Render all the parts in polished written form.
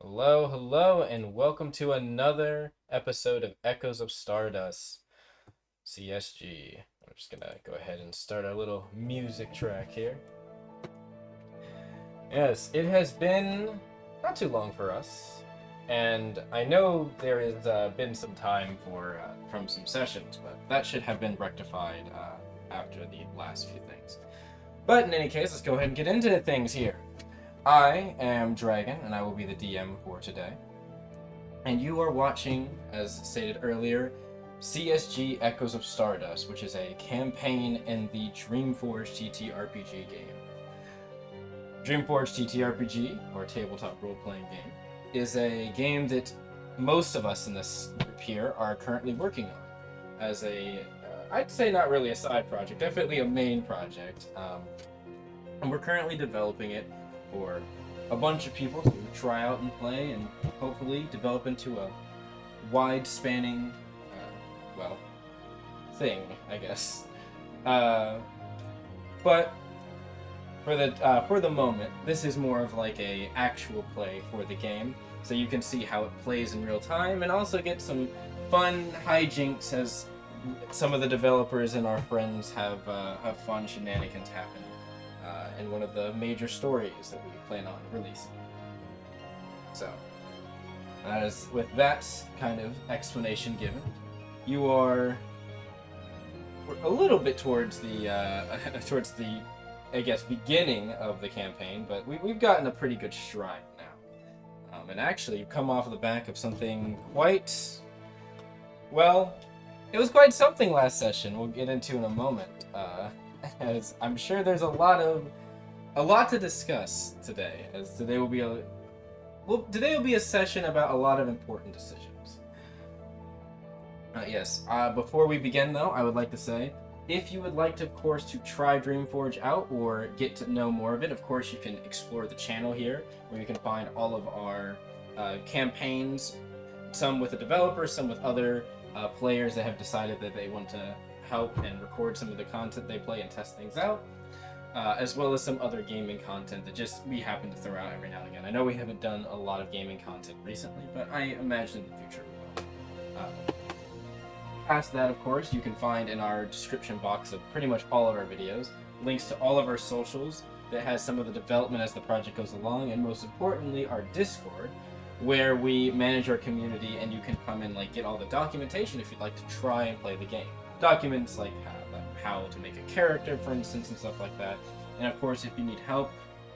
Hello, hello, and welcome to another episode of Echoes of Stardust, CSG. I'm just gonna go ahead and start our little music track here. Yes, it has been not too long for us, and I know there has been some time from some sessions, but that should have been rectified after the last few things. But in any case, let's go ahead and get into things here. I am Dragon, and I will be the DM for today. And you are watching, as stated earlier, CSG Echoes of Stardust, which is a campaign in the Dreamforge TTRPG game. Dreamforge TTRPG, or tabletop role-playing game, is a game that most of us in this group here are currently working on as I'd say not really a side project, definitely a main project. And we're currently developing it for a bunch of people to try out and play and hopefully develop into a wide-spanning, thing, I guess. But for the moment, this is more of like a actual play for the game, so you can see how it plays in real time and also get some fun hijinks as some of the developers and our friends have fun shenanigans happen in one of the major stories that we plan on releasing. So, as with that kind of explanation given, you are a little bit towards the I guess beginning of the campaign, but we've gotten a pretty good stride now. And actually, you come off of the back of something quite well. It was quite something last session. We'll get into in a moment, as I'm sure there's a lot to discuss today. As today will be a session about a lot of important decisions. Yes. Before we begin, though, I would like to say, if you would like to, of course, to try Dreamforge out or get to know more of it, of course, you can explore the channel here, where you can find all of our campaigns, some with the developers, some with other players that have decided that they want to help and record some of the content they play and test things out, as well as some other gaming content that just we happen to throw out every now and again. I know we haven't done a lot of gaming content recently, but I imagine in the future we will. Past that, of course, you can find in our description box of pretty much all of our videos links to all of our socials that has some of the development as the project goes along, and most importantly, our Discord, where we manage our community and you can come and get all the documentation if you'd like to try and play the game. Documents like how to make a character, for instance, and stuff like that. And of course, if you need help,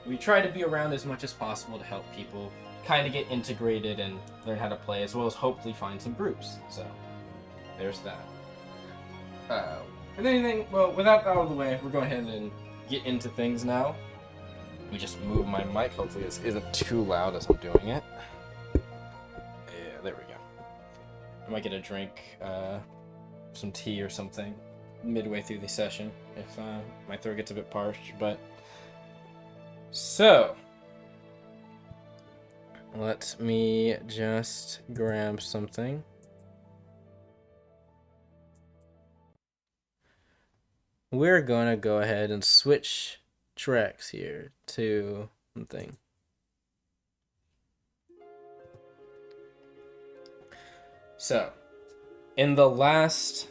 we try to be around as much as possible to help people kind of get integrated and learn how to play, as well as hopefully find some groups. So there's that. Without that out of the way, we're going ahead and get into things now. Let me just move my mic. Hopefully this isn't too loud as I'm doing it. Yeah, there we go. I might get a drink, some tea or something midway through the session if my throat gets a bit parched. But so let me just grab something. We're gonna go ahead and switch tracks here to something. So, in the last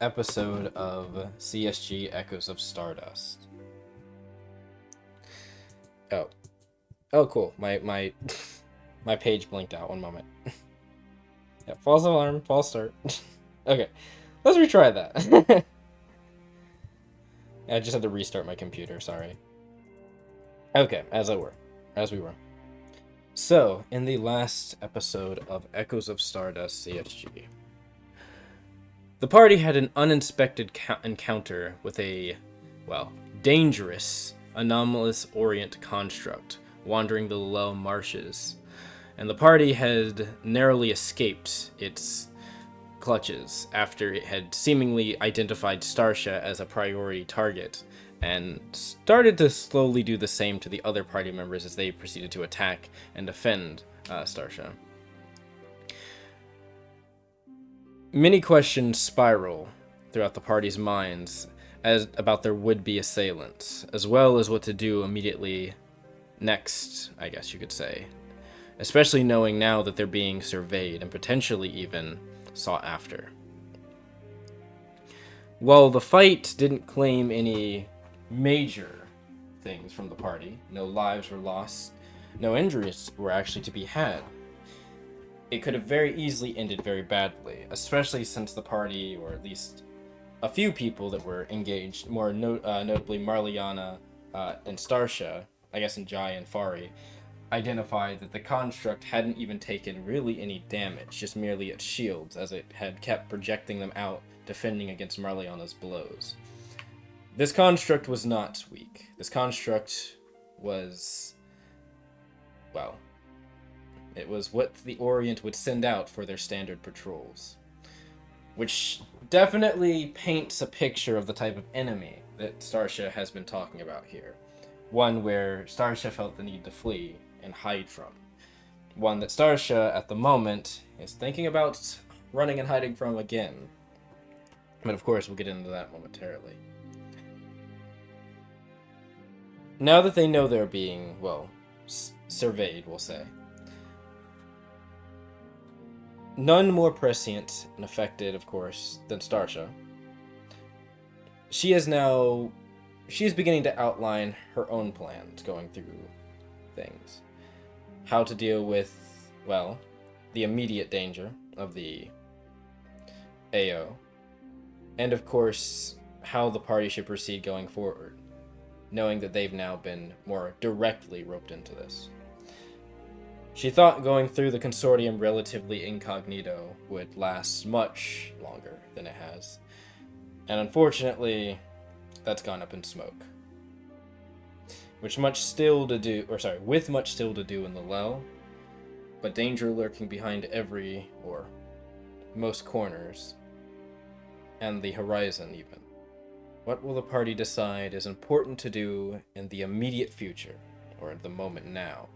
episode of CSG Echoes of Stardust. Oh, cool. My my page blinked out. One moment. Yeah, false alarm, false start. Okay, let's retry that. I just had to restart my computer, sorry. Okay, as we were. So, in the last episode of Echoes of Stardust CSG, the party had an unexpected encounter with a, dangerous Anomalous Orient Construct wandering the Lalel Marshes, and the party had narrowly escaped its clutches after it had seemingly identified Starsha as a priority target and started to slowly do the same to the other party members as they proceeded to attack and defend Starsha. Many questions spiral throughout the party's minds about their would-be assailants, as well as what to do immediately next, I guess you could say, especially knowing now that they're being surveyed and potentially even sought after. While the fight didn't claim any major things from the party, no lives were lost, no injuries were actually to be had, it could have very easily ended very badly, especially since the party, or at least a few people that were engaged, more notably Marliana and Starsha, I guess, and Jai and Fari, identified that the construct hadn't even taken really any damage, just merely its shields, as it had kept projecting them out, defending against Marliana's blows. This construct was not weak. This construct was, well, it was what the Orient would send out for their standard patrols. Which definitely paints a picture of the type of enemy that Starsha has been talking about here. One where Starsha felt the need to flee and hide from. One that Starsha, at the moment, is thinking about running and hiding from again. But of course, we'll get into that momentarily. Now that they know they're being, well, surveyed, we'll say. None more prescient and affected, of course, than Starsha. She is beginning to outline her own plans going through things. How to deal with, well, the immediate danger of the AO. And of course, how the party should proceed going forward, knowing that they've now been more directly roped into this. She thought going through the consortium relatively incognito would last much longer than it has. And unfortunately, that's gone up in smoke. With much still to do in the Lalel, but danger lurking behind every, or most corners, and the horizon even. What will the party decide is important to do in the immediate future, or at the moment now?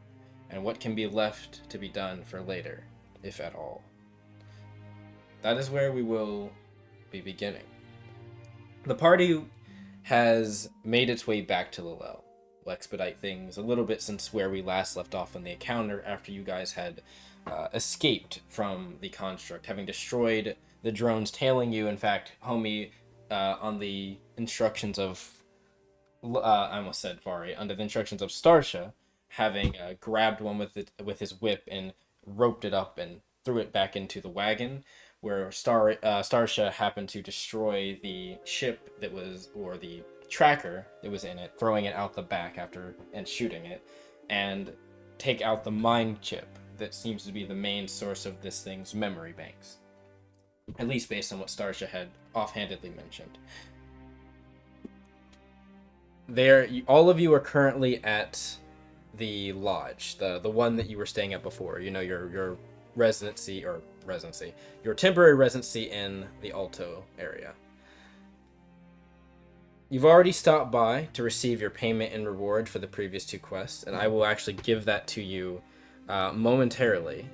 And what can be left to be done for later, if at all. That is where we will be beginning. The party has made its way back to Lalel. We'll expedite things a little bit since where we last left off in the encounter after you guys had escaped from the construct, having destroyed the drones tailing you. In fact, homie, on the instructions of, I almost said Fari, under the instructions of Starsha, having grabbed one with his whip and roped it up and threw it back into the wagon, where Starsha happened to destroy the ship that was, or the tracker that was in it, throwing it out the back and shooting it, and take out the mind chip that seems to be the main source of this thing's memory banks. At least based on what Starsha had offhandedly mentioned. All of you are currently at the lodge, the one that you were staying at before. You know, your residency, your temporary residency in the Alto area. You've already stopped by to receive your payment and reward for the previous 2 quests, and I will actually give that to you momentarily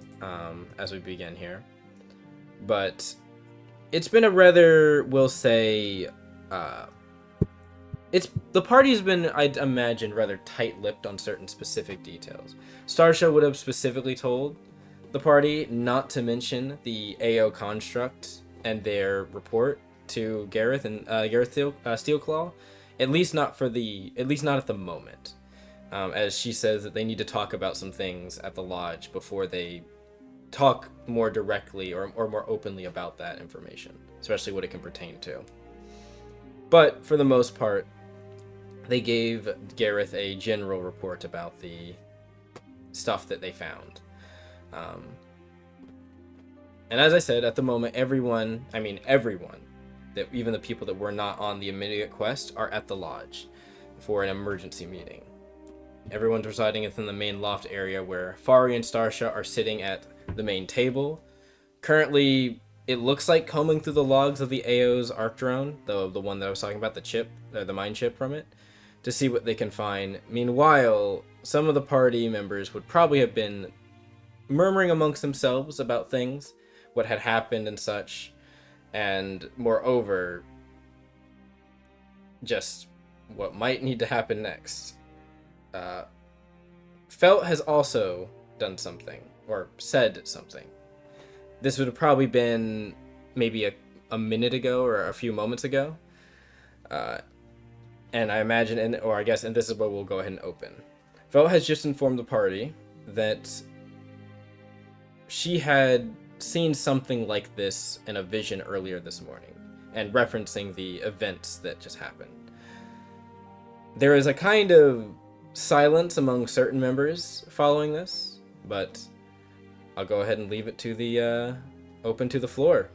as we begin here. But it's been a rather, we'll say, the party's been, I'd imagine, rather tight-lipped on certain specific details. Starsha would have specifically told the party not to mention the AO construct and their report to Gareth and Gareth Steelclaw, at least not at the moment, as she says that they need to talk about some things at the lodge before they talk more directly or more openly about that information, especially what it can pertain to. But for the most part, they gave Gareth a general report about the stuff that they found. And as I said, at the moment, everyone, that even the people that were not on the immediate quest are at the lodge for an emergency meeting. Everyone's residing within the main loft area where Fari and Starsha are sitting at the main table. Currently, it looks like combing through the logs of the AO's arc drone, the one that I was talking about, the mind chip from it, to see what they can find. Meanwhile, some of the party members would probably have been murmuring amongst themselves about things, what had happened and such, and moreover, just what might need to happen next. Felt has also done something or said something. This would have probably been maybe a minute ago or a few moments ago. And I imagine, and this is what we'll go ahead and open. Vel has just informed the party that she had seen something like this in a vision earlier this morning, and referencing the events that just happened. There is a kind of silence among certain members following this, but I'll go ahead and leave it to the open to the floor.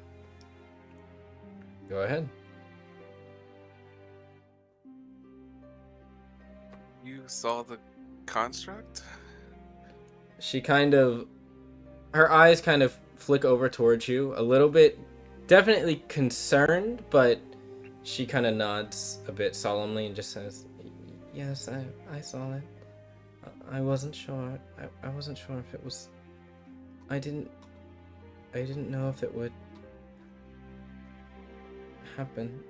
Go ahead. You saw the construct? She her eyes kind of flick over towards you a little bit, definitely concerned, but she kind of nods a bit solemnly and just says, "Yes, I saw it. I wasn't sure. I wasn't sure if it was. I didn't know if it would happen.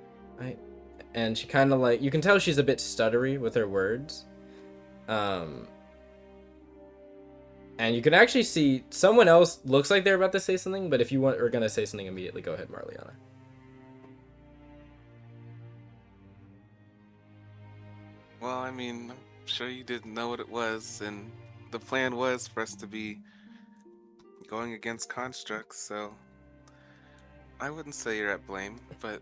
And she kind of like, you can tell she's a bit stuttery with her words. And you can actually see someone else looks like they're about to say something, but if you are going to say something immediately, go ahead, Marliana. Well, I mean, I'm sure you didn't know what it was, and the plan was for us to be going against constructs, so I wouldn't say you're at blame, but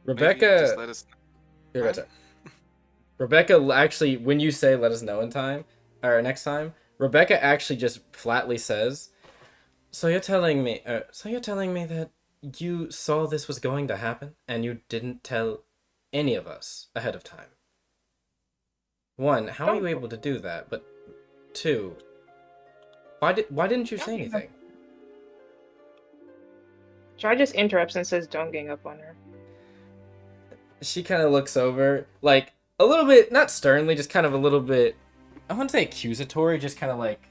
Rebecca, maybe just let us know. Rebecca actually, when you say let us know in time, or next time, Rebecca actually just flatly says, so you're telling me that you saw this was going to happen and you didn't tell any of us ahead of time? One, how are you able to do that? But two, why didn't you say anything? Jai just interrupts and says, "Don't gang up on her." She kind of looks over, like, a little bit, not sternly, just kind of a little bit, I wouldn't say accusatory, just kind of like,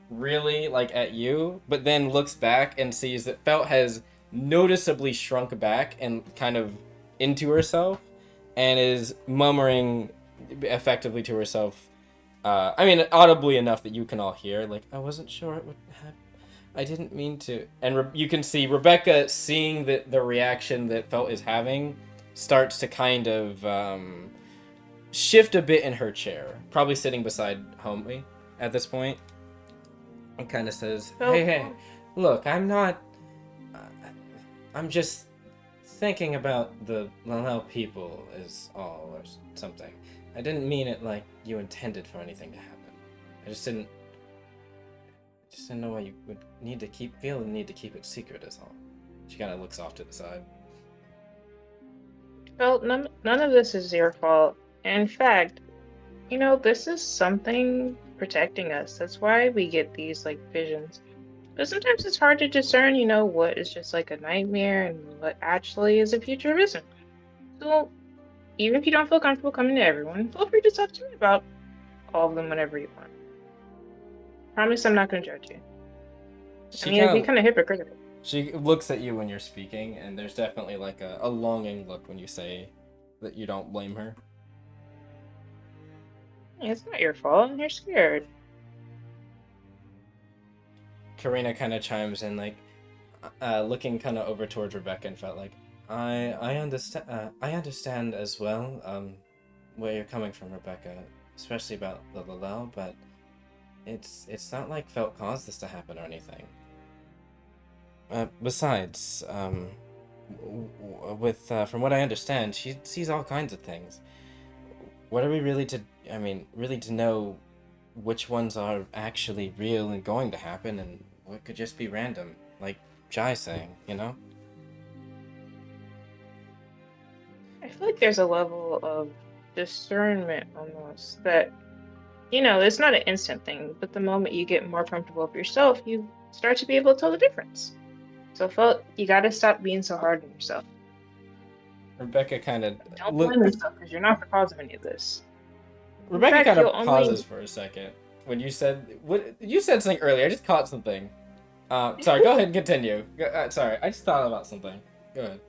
really, like, at you, but then looks back and sees that Felt has noticeably shrunk back and kind of into herself, and is murmuring effectively to herself, audibly enough that you can all hear, like, I wasn't sure it would happen. I didn't mean to. And you can see Rebecca, seeing the reaction that Felt is having, starts to kind of shift a bit in her chair, probably sitting beside Homie at this point, and kind of says, hey, look, I'm just thinking about the Lalel people is all, or something. I didn't mean it like you intended for anything to happen. I just didn't know why you would feel the need to keep it secret is all. She kind of looks off to the side. Well, none of this is your fault. In fact, this is something protecting us. That's why we get these, like, visions. But sometimes it's hard to discern, what is just like a nightmare and what actually is a future vision. So, even if you don't feel comfortable coming to everyone, feel free to talk to me about all of them whenever you want. Promise I'm not going to judge you. It'd be kind of hypocritical. She looks at you when you're speaking, and there's definitely like a longing look when you say that you don't blame her. It's not your fault. You're scared. Karina kind of chimes in, like, looking kind of over towards Rebecca, and felt like, I understand as well where you're coming from, Rebecca, especially about the Lalel, but it's not like Felt caused this to happen or anything. Besides, from what I understand, she sees all kinds of things. What are we really to know which ones are actually real and going to happen, and what could just be random, like Jai saying, I feel like there's a level of discernment almost that, it's not an instant thing, but the moment you get more comfortable with yourself, you start to be able to tell the difference. So, Felt, you gotta stop being so hard on yourself. Rebecca kind of... Don't blame yourself, because you're not the cause of any of this. Rebecca kind of pauses for a second. When you said something earlier, I just caught something. Sorry, go ahead and continue. Sorry, I just thought about something. Go ahead.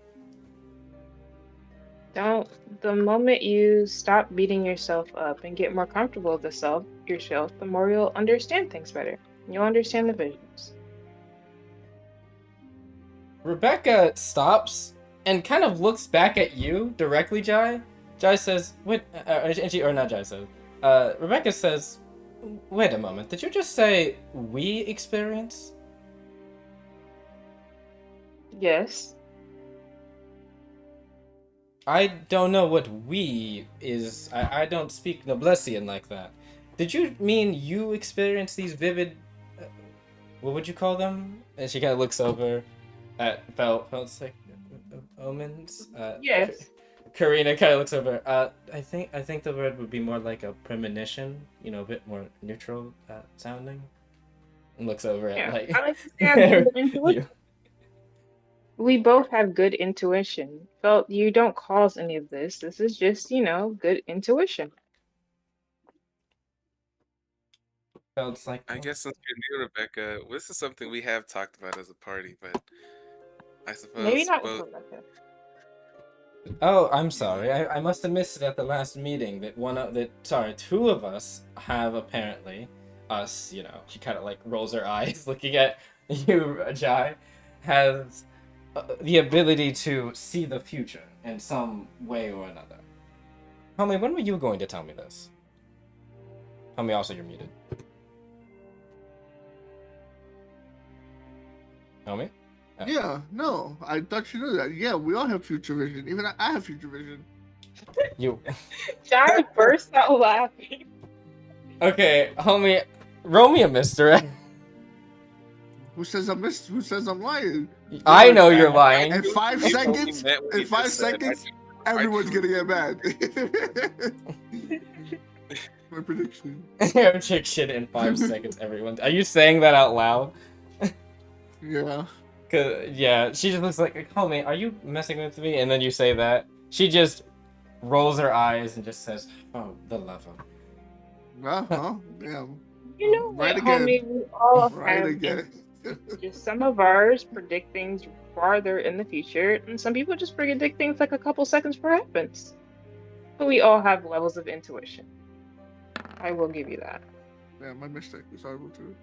Don't. The moment you stop beating yourself up and get more comfortable with yourself, the more you'll understand things better. You'll understand the visions. Rebecca stops and kind of looks back at you directly, Jai. Jai says, "Wait," or not Jai says. Rebecca says, "Wait a moment. Did you just say we experience?" Yes. I don't know what we is. I don't speak Noblessian like that. Did you mean you experience these vivid? What would you call them? And she kind of looks over at Felt's like omens. Yes. Karina kind of looks over. I think the word would be more like a premonition. You know, a bit more neutral sounding. And looks over at Yeah. like I like to say I have good intuition. you. We both have good intuition. Felt you don't cause any of this. This is just, good intuition. Felt's like, I guess since you're new, Rebecca, this is something we have talked about as a party, but I Maybe suppose not with both. Rebecca. oh, I'm sorry. I must have missed it at the last meeting. Two of us have apparently us. You know, she kind of like rolls her eyes, looking at you, Jai, has the ability to see the future in some way or another. Homie, when were you going to tell me this? Homie, also you're muted. Homie? Oh. Yeah, no, I thought you knew that. Yeah, we all have future vision. Even I have future vision. You. Jai burst out laughing. Okay, homie, roll me a mystery. Who says I'm lying? I know you're lying. In 5 He seconds, meant what he in 5 just said. seconds, everyone's gonna get mad. My prediction. Chick shit in 5 seconds, everyone. Are you saying that out loud? Yeah. Cause yeah, she just looks like, homie, are you messing with me? And then you say that. She just rolls her eyes and just says, oh, the lover. Uh-huh. Yeah. You know Right what, again. homie? We all Right have again. just some of ours predict things farther in the future, and some people just predict things like a couple seconds before it happens. But we all have levels of intuition. I will give you that. Yeah, my mistake was horrible too.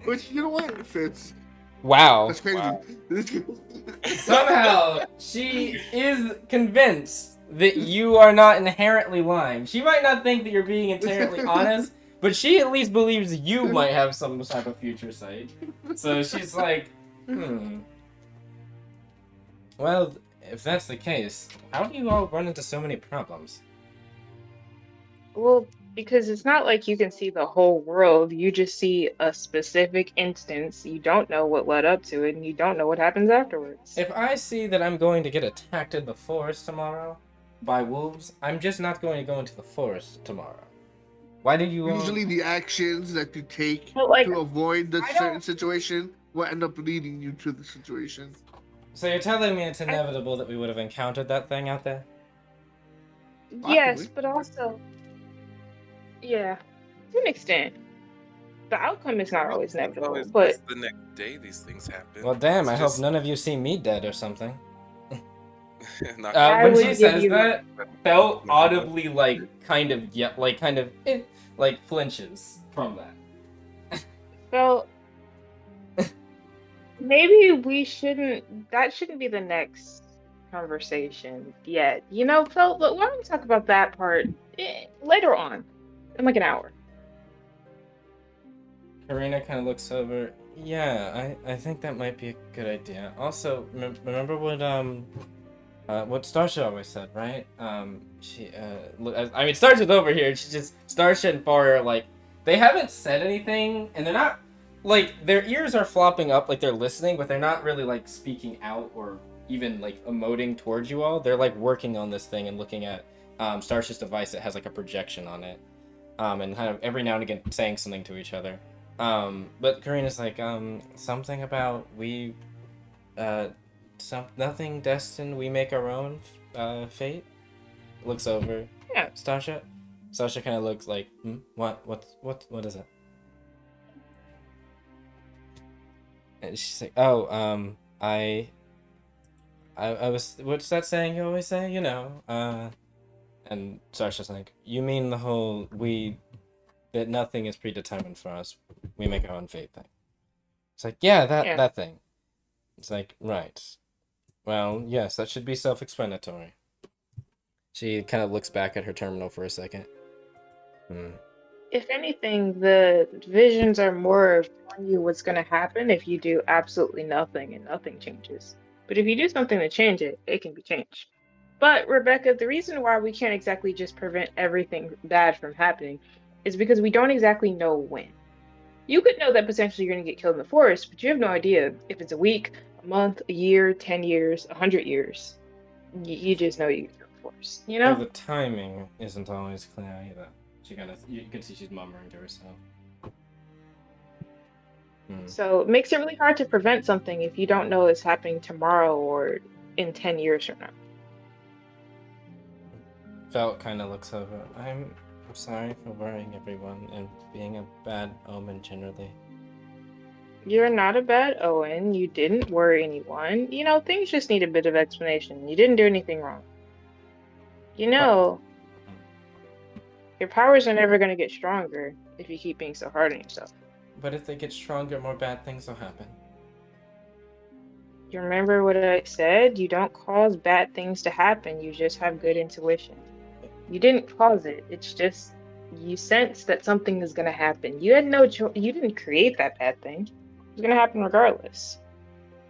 Which, you know what? It fits. Wow. That's crazy. Wow. Somehow, she is convinced that you are not inherently lying. She might not think that you're being inherently honest, but she at least believes you might have some type of future sight. So she's like, well, if that's the case, how do you all run into so many problems? Well, because it's not like you can see the whole world. You just see a specific instance. You don't know what led up to it, and you don't know what happens afterwards. If I see that I'm going to get attacked in the forest tomorrow by wolves, I'm just not going to go into the forest tomorrow. Why do you Usually the actions that you take But, like, to avoid the I certain don't- situation will end up leading you to the situation. So you're telling me it's inevitable that we would have encountered that thing out there? Yes, Possibly. but also, yeah, to an extent. The outcome is not always It's inevitable, always but just the next day these things happen. Well, damn, It's I just- hope none of you see me dead or something. not I When would she give says you- that, Felt audibly flinches from that. well, maybe that shouldn't be the next conversation yet. Phil, but why don't we talk about that part later on, in like an hour? Karina kind of looks over. Yeah, I think that might be a good idea. Also, remember what Starsha always said, right? Starsha's over here. She just Starsha and Far are like, they haven't said anything, and they're not like their ears are flopping up, like they're listening, but they're not really like speaking out or even like emoting towards you all. They're like working on this thing and looking at Starsha's device that has like a projection on it, and kind of every now and again saying something to each other. But Karina's like, something about nothing destined, we make our own fate. Looks over. Yeah. Starsha. Starsha kind of looks like, what is it? And she's like, oh, I was, what's that saying you always say, you know? And Starsha's like, you mean the whole, that nothing is predetermined for us. We make our own fate thing. It's like, yeah, Yeah. that thing. It's like, right. Well, yes, that should be self-explanatory. She kind of looks back at her terminal for a second. If anything, the visions are more of telling you what's going to happen if you do absolutely nothing and nothing changes. But if you do something to change it, it can be changed. But Rebecca, the reason why we can't exactly just prevent everything bad from happening is because we don't exactly know when. You could know that potentially you're going to get killed in the forest, but you have no idea if it's a week, a month, a year, 10 years, 100 years. You just know you get killed in the forest, you So know? the timing isn't always clear either. She kind of, you can see she's murmuring to herself. So it makes it really hard to prevent something if you don't know it's happening tomorrow or in 10 years from now. Felt kind of looks over. I'm sorry for worrying everyone and being a bad omen generally. You're not a bad Owen. You didn't worry anyone. You know, things just need a bit of explanation. You didn't do anything wrong. You know, your powers are never going to get stronger if you keep being so hard on yourself. But if they get stronger, more bad things will happen. You remember what I said? You don't cause bad things to happen. You just have good intuition. You didn't cause it. It's just you sense that something is going to happen. You had no choice. You didn't create that bad thing. It's going to happen regardless.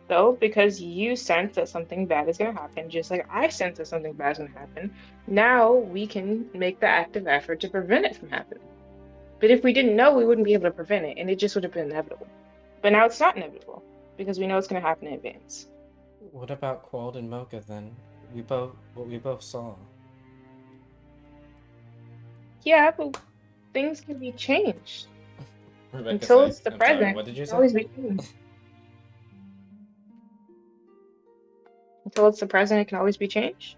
So, because you sense that something bad is going to happen, just like I sense that something bad is going to happen, now we can make the active effort to prevent it from happening. But if we didn't know, we wouldn't be able to prevent it, and it just would have been inevitable. But now it's not inevitable, because we know it's going to happen in advance. What about Quald and Mocha then? What we both saw. Yeah, but things can be changed. Rebecca Until said, it's the I'm sorry, present, what did you it can say? always be changed. Until it's the present, it can always be changed.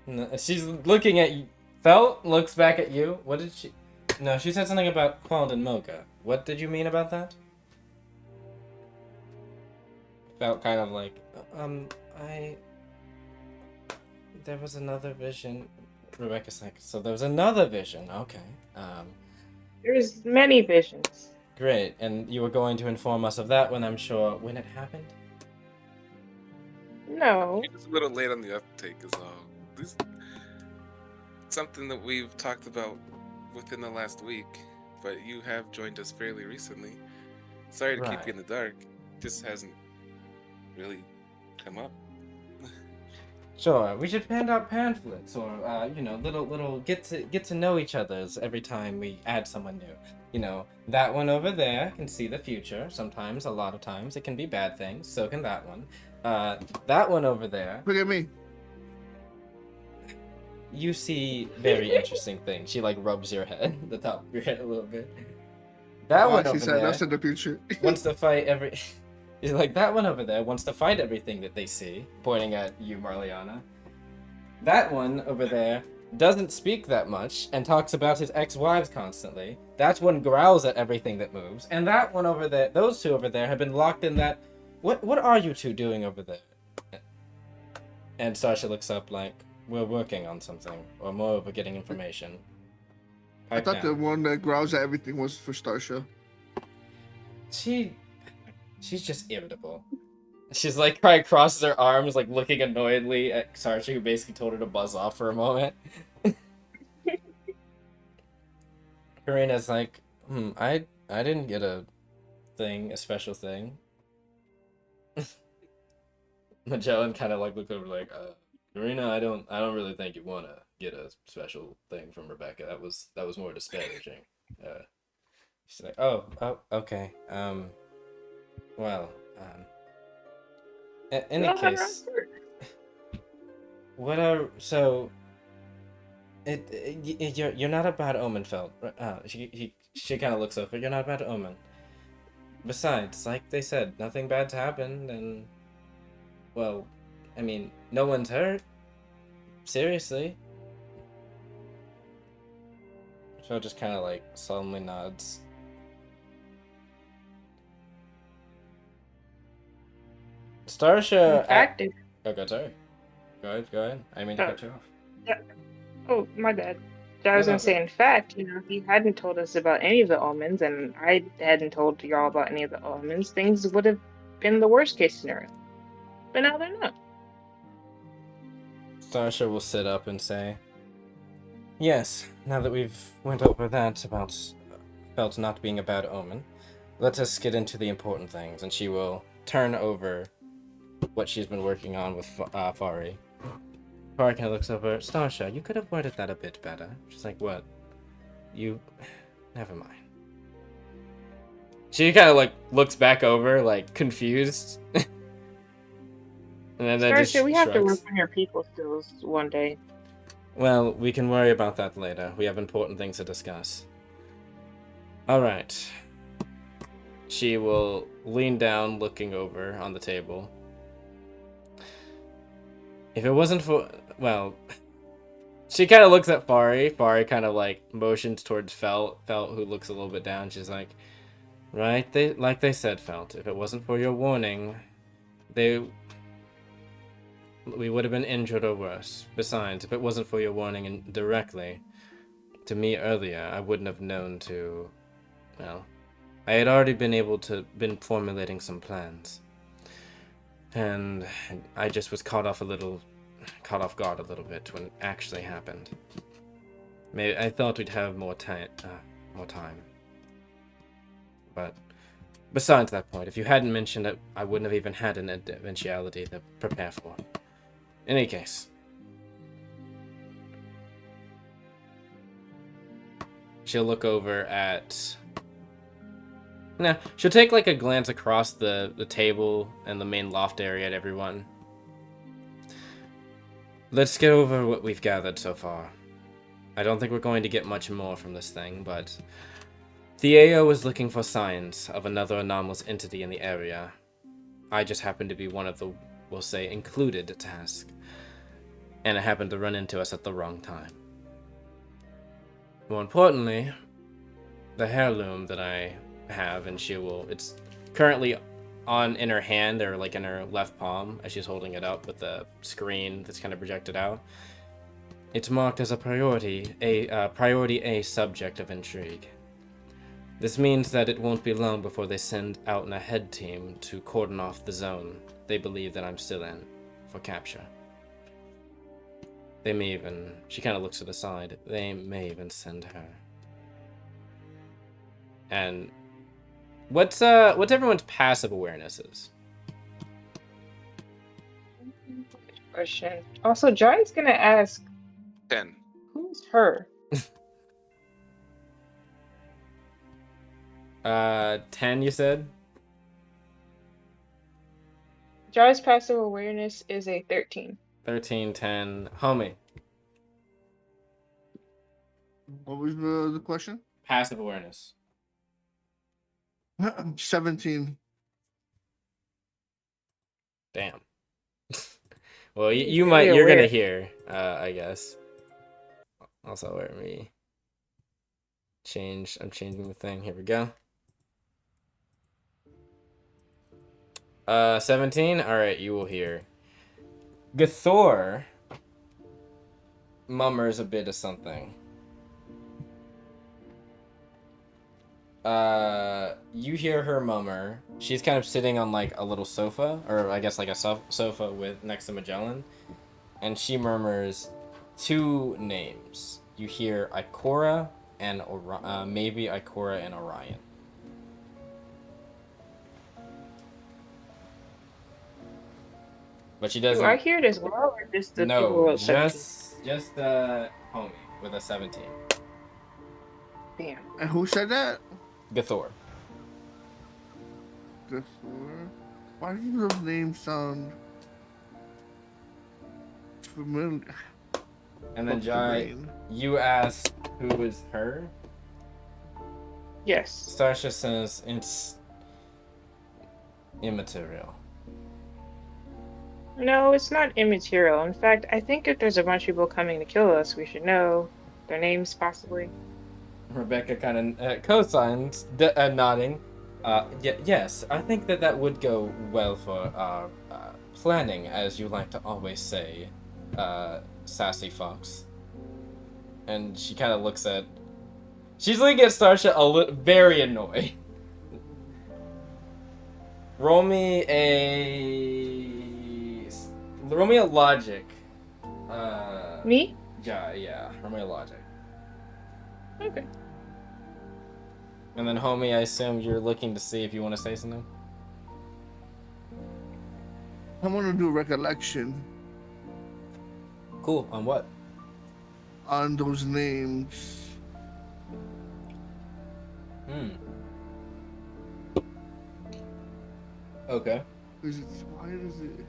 No, she's looking at you. Felt looks back at you. What did she? No, she said something about Quald and Mocha. What did you mean about that? Felt kind of like, there was another vision. Rebecca's like, so there was another vision. Okay. There's many visions. Great. And you were going to inform us of that when I'm sure when it happened? No. He was a little late on the uptake is all. This something that we've talked about within the last week, but you have joined us fairly recently. Sorry to keep you in the dark. Just hasn't really come up. Sure, we should hand out pamphlets or you know, little get to know each other's every time we add someone new. You know, that one over there can see the future. Sometimes, a lot of times, it can be bad things. So can that one. That one over there. Look at me. You see very interesting things. She like rubs your head, the top of your head a little bit. That one She over said there that's in the future. wants to fight every. He's like, that one over there wants to fight everything that they see, pointing at you, Marliana. That one over there doesn't speak that much and talks about his ex-wives constantly. That one growls at everything that moves. And that one over there, those two over there have been locked in that... What are you two doing over there? And Starsha looks up like, we're working on something, or more of getting information. I thought the one that growls at everything was for Starsha. She's just irritable. She's like, probably crosses her arms, like looking annoyedly at Starsha, who basically told her to buzz off for a moment. Karina's like, I didn't get a special thing. Magellan kind of like looked over like, Karina, I don't really think you want to get a special thing from Rebecca. That was more disparaging. She's like, oh, okay. Well, in any case, you're not a bad omen, Felt. She kind of looks over. You're not a bad omen. Besides, like they said, nothing bad's happened, and well, I mean, no one's hurt. Seriously. So just kind of like solemnly nods. Starsha. In fact, Oh, God, sorry. Go ahead. I mean to Uh, cut you off. yeah. Oh, my bad. I No, was no, gonna go. say, in fact, if you hadn't told us about any of the omens, and I hadn't told y'all about any of the omens, things would have been the worst case scenario. But now they're not. Starsha will sit up and say, "Yes, now that we've went over that about felt not being a bad omen, let us get into the important things." And she will turn over what she's been working on with Fari. Fari kind of looks over. Starsha, you could have worded that a bit better. She's like, "What? You? Never mind." She kind of like looks back over, like confused, and then just Starsha, we have to work shrugs. on your people skills one day. Well, we can worry about that later. We have important things to discuss. All right. She will lean down, looking over on the table. If it wasn't for, well, she kind of looks at Fari. Fari kind of like motions towards Felt, who looks a little bit down. She's like, right, like they said, Felt. If it wasn't for your warning, we would have been injured or worse. Besides, if it wasn't for your warning directly to me earlier, I wouldn't have known to, well, I had already been formulating some plans. And I just was caught off guard a little bit when it actually happened. Maybe I thought we'd have more time. But besides that point, if you hadn't mentioned it, I wouldn't have even had an eventuality to prepare for. In any case, she'll look over at. Nah, she'll take like a glance across the table and the main loft area at everyone. Let's get over what we've gathered so far. I don't think we're going to get much more from this thing, but the AO is looking for signs of another anomalous entity in the area. I just happen to be one of the, we'll say, included task. And it happened to run into us at the wrong time. More importantly, the heirloom that I have, and it's currently in her hand, or like in her left palm, as she's holding it up with the screen that's kind of projected out. It's marked as a priority A subject of intrigue. This means that it won't be long before they send out an ahead team to cordon off the zone they believe that I'm still in for capture. They may even, she kind of looks to the side, they may even send her. And what's everyone's passive awarenesses? Good question. Also, John's gonna ask, 10. who's her? 10 you said? John's passive awareness is a 13. 13, 10. Homie. What was the question? Passive awareness. 17. Damn. Well, He's you're very gonna aware. hear, I guess. Also, let me change. I'm changing the thing. Here we go. 17. All right, you will hear. Gathor mummers a bit of something. You hear her mummer. She's kind of sitting on like a little sofa, or I guess like a sofa with next to Magellan, and she murmurs two names. You hear Ikora and maybe Ikora and Orion. But she doesn't. Do I hear it as well, or just the people No, with 17? just homie with a 17. Damn. And who said that? Gathor. Why do those names sound familiar? And then Fuck the Jai, brain. you asked who is her? Yes. Starsha says it's immaterial. No, it's not immaterial. In fact, I think if there's a bunch of people coming to kill us, we should know their names, possibly. Rebecca kind of co-signs, nodding. Yes, I think that would go well for our planning, as you like to always say. sassy fox. And she kind of looks at... She's looking at Starsha very annoyed. Roll me a logic. Me? Yeah. Roll me a logic. Okay. And then, homie, I assume you're looking to see if you want to say something? I want to do recollection Cool. On what? on those names. Okay. Why does it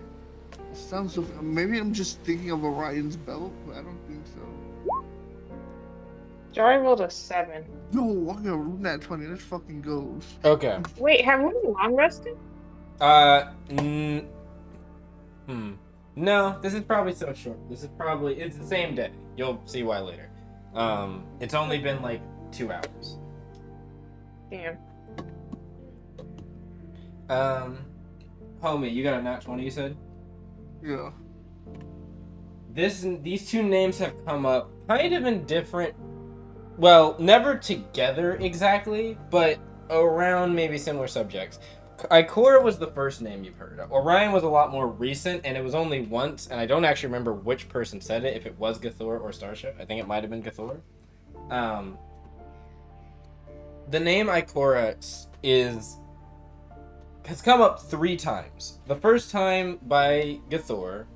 sounds so... Maybe I'm just thinking of Orion's belt, but I don't think so. Joy rolled a 7. No, I'm gonna roll that 20. Let's fucking goes. Okay. Wait, have we long rested? No, this is probably so short. It's the same day. You'll see why later. It's only been like 2 hours. Damn. Homie, you got a nat 20, you said? Yeah. These two names have come up kind of in different... Well, never together exactly, but around maybe similar subjects. Ikora was the first name you've heard of. Orion was a lot more recent, and it was only once, and I don't actually remember which person said it, if it was Gathor or Starsha. I think it might have been Gathor. The name Ikora has come up 3 times. The first time by Gathor,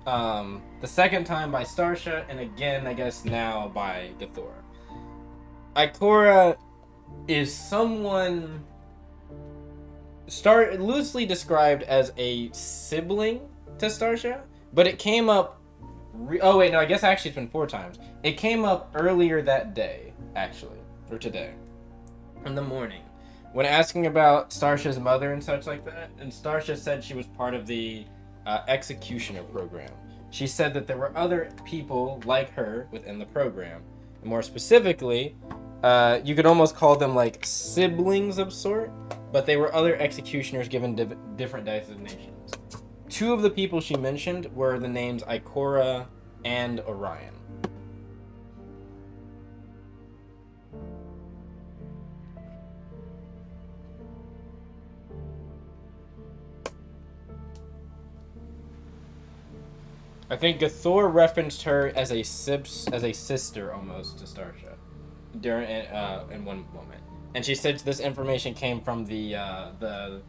the second time by Starsha, and again, I guess now by Gathor. Ikora is someone loosely described as a sibling to Starsha, but it came up... oh wait, no, I guess actually it's been 4 times. It came up earlier that day, actually, or today, in the morning, when asking about Starsha's mother and such like that, and Starsha said she was part of the executioner program. She said that there were other people like her within the program. And more specifically, you could almost call them like siblings of sort, but they were other executioners given different designations. 2 of the people she mentioned were the names Ikora and Orion. I think Gathor referenced her as a sister almost to Starsha during in one moment, and she said this information came from the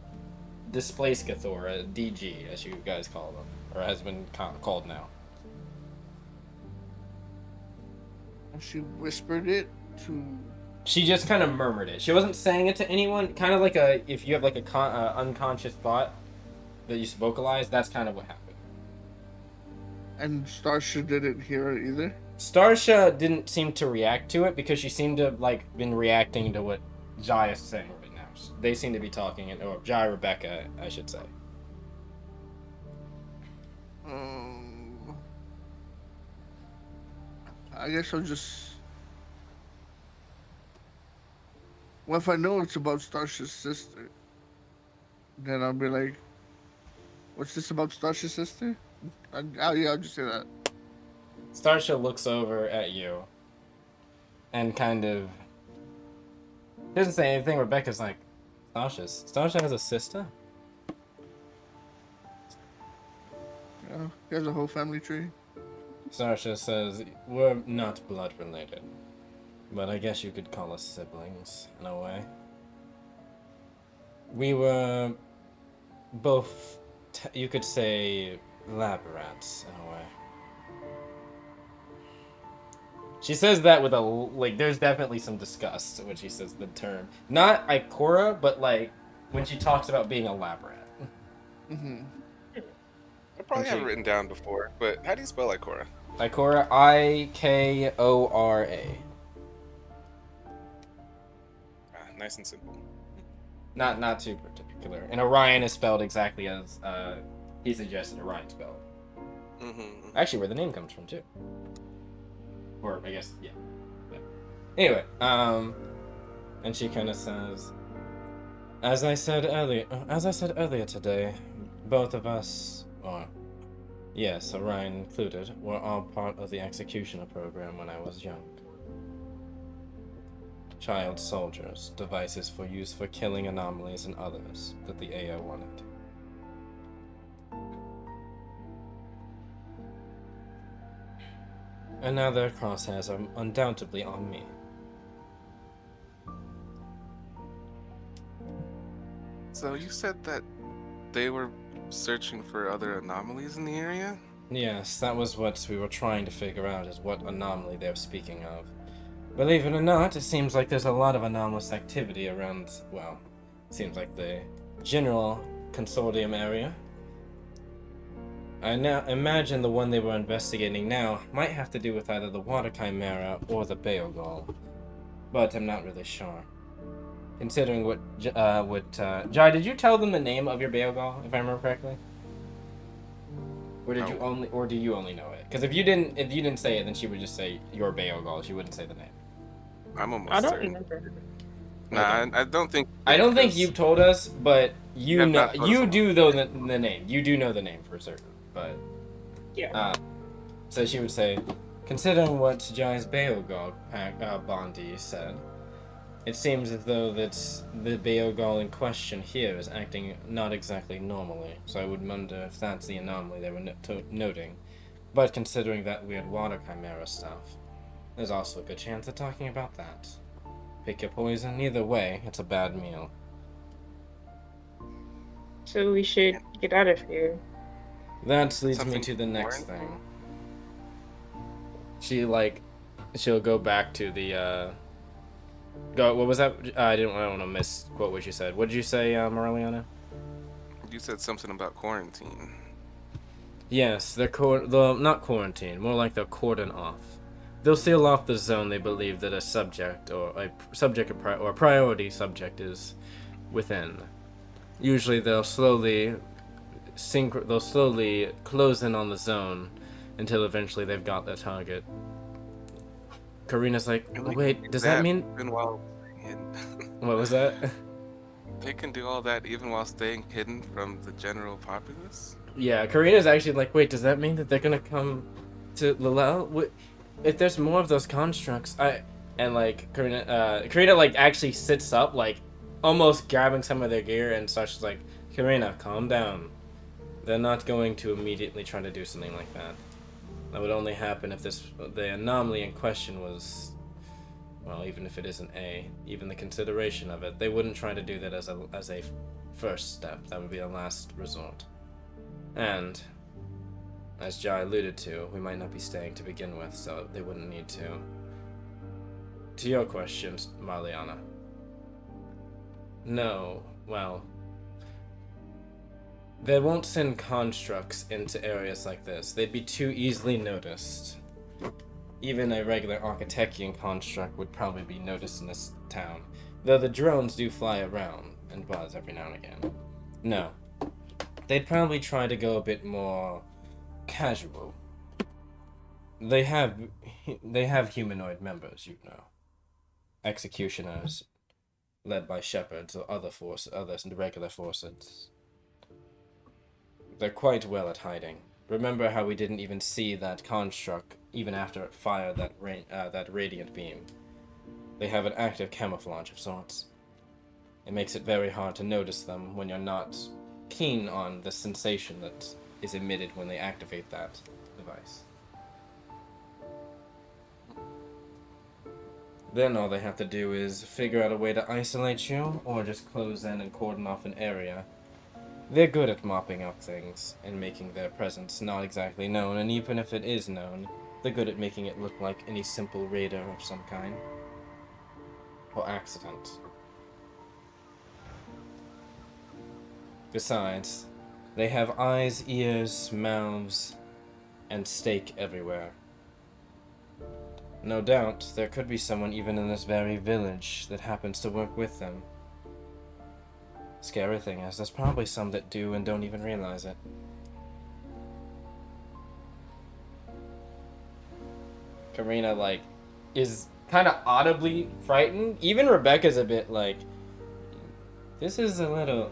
displaced Gathor, DG as you guys call them, or has been called now. She whispered it to... She just kind of murmured it. She wasn't saying it to anyone. Kind of like if you have like a unconscious thought that you vocalize, that's kind of what happened. And Starsha didn't hear it either? Starsha didn't seem to react to it because she seemed to have been reacting to what Jai is saying right now. They seem to be talking, or Jai, Rebecca, I should say. I guess I'll just... Well, if I know it's about Starsha's sister, then I'll be like, what's this about Starsha's sister? I'll just say that. Starsha looks over at you and kind of doesn't say anything. Rebecca's like, Starsha has a sister? Yeah, he has a whole family tree. Starsha says, we're not blood related, but I guess you could call us siblings in a way. We were both, you could say, lab rats in a way. She says that with there's definitely some disgust when she says the term. Not Ikora, but when she talks about being a lab rat. Mm-hmm. I probably have it written down before, but how do you spell Ikora? Ikora, Ikora. Nice and simple. Not too particular. And Orion is spelled exactly as he suggested Orion spelled. Mm-hmm. Actually, where the name comes from too. Or I guess, yeah. Anyway, and she kind of says, as I said earlier today, both of us, or Yes, Orion included, were all part of the executioner program when I was young. Child soldiers, devices for use for killing anomalies and others that the AO wanted. And now their crosshairs are undoubtedly on me. So you said that they were searching for other anomalies in the area? Yes, that was what we were trying to figure out, is what anomaly they're speaking of. Believe it or not, it seems like there's a lot of anomalous activity around, well, seems like the general consortium area. I now imagine the one they were investigating now might have to do with either the water chimera or the Beogol, but I'm not really sure. Considering Jai, did you tell them the name of your Beogol, if I remember correctly? Or did you only, or do you only know it? Because if you didn't say it, then she would just say your Beogol. She wouldn't say the name. I'm almost I don't certain. remember. Nah, I don't think. I don't think you've told us, but you have know, not told us you about do know the name. You do know the name for certain, but Yeah. so she would say, considering what Jai's Beogol Bondi said, it seems as though that the Beogol in question here is acting not exactly normally. So I would wonder if that's the anomaly they were noting. But considering that weird water chimera stuff, there's also a good chance of talking about that. Pick your poison. Either way, it's a bad meal. So we should get out of here. That leads me Something to the next boring? thing. She'll go back to the, what was that? I don't want to misquote what you said. What did you say, Marliana? You said something about quarantine. Yes, they're not quarantine, more like they're cordon off. They'll seal off the zone they believe that a subject or a priority subject is within. Usually they'll slowly close in on the zone until eventually they've got their target. Karina's like, And they wait, can does do that mean... even while hidden? What was that? They can do all that even while staying hidden from the general populace? Yeah, Karina's actually like, wait, does that mean that they're gonna come to Lalel? If there's more of those constructs, Karina like actually sits up, like almost grabbing some of their gear, and Starsha's like, Karina, calm down. They're not going to immediately try to do something like that. That would only happen if the anomaly in question was, well, even if it isn't even the consideration of it, they wouldn't try to do that as a first step. That would be a last resort. And, as Jai alluded to, we might not be staying to begin with, so they wouldn't need to. To your questions, Marliana. No, well, they won't send constructs into areas like this. They'd be too easily noticed. Even a regular Architechian construct would probably be noticed in this town, though the drones do fly around and buzz every now and again. No. They'd probably try to go a bit more casual. They have humanoid members, you know. Executioners, led by shepherds or other regular forces. They're quite well at hiding. Remember how we didn't even see that construct even after it fired that radiant beam. They have an active camouflage of sorts. It makes it very hard to notice them when you're not keen on the sensation that is emitted when they activate that device. Then all they have to do is figure out a way to isolate you, or just close in and cordon off an area. They're good at mopping up things and making their presence not exactly known, and even if it is known, they're good at making it look like any simple radar of some kind. Or accident. Besides, they have eyes, ears, mouths, and stake everywhere. No doubt, there could be someone even in this very village that happens to work with them. Scary thing is, there's probably some that do and don't even realize it. Karina, like, is kind of audibly frightened. Even Rebecca's a bit like, this is a little...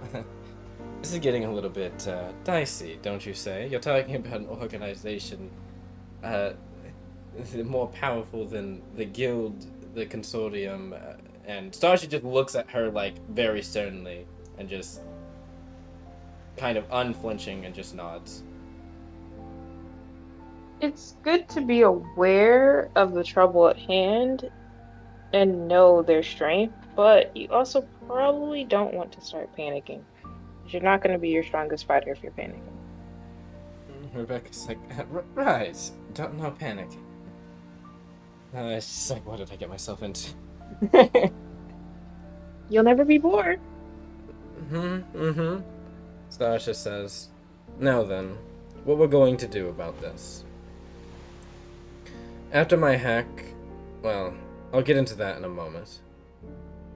This is getting a little bit dicey, don't you say? You're talking about an organization more powerful than the guild, the consortium, and Starsha just looks at her like very sternly and just kind of unflinching and just nods. It's good to be aware of the trouble at hand and know their strength, but you also probably don't want to start panicking. 'Cause you're not going to be your strongest fighter if you're panicking. Rebecca's like, right, no panic. She's like, what did I get myself into? You'll never be bored. Starsha says, now then, what we're going to do about this. After my hack, well, I'll get into that in a moment.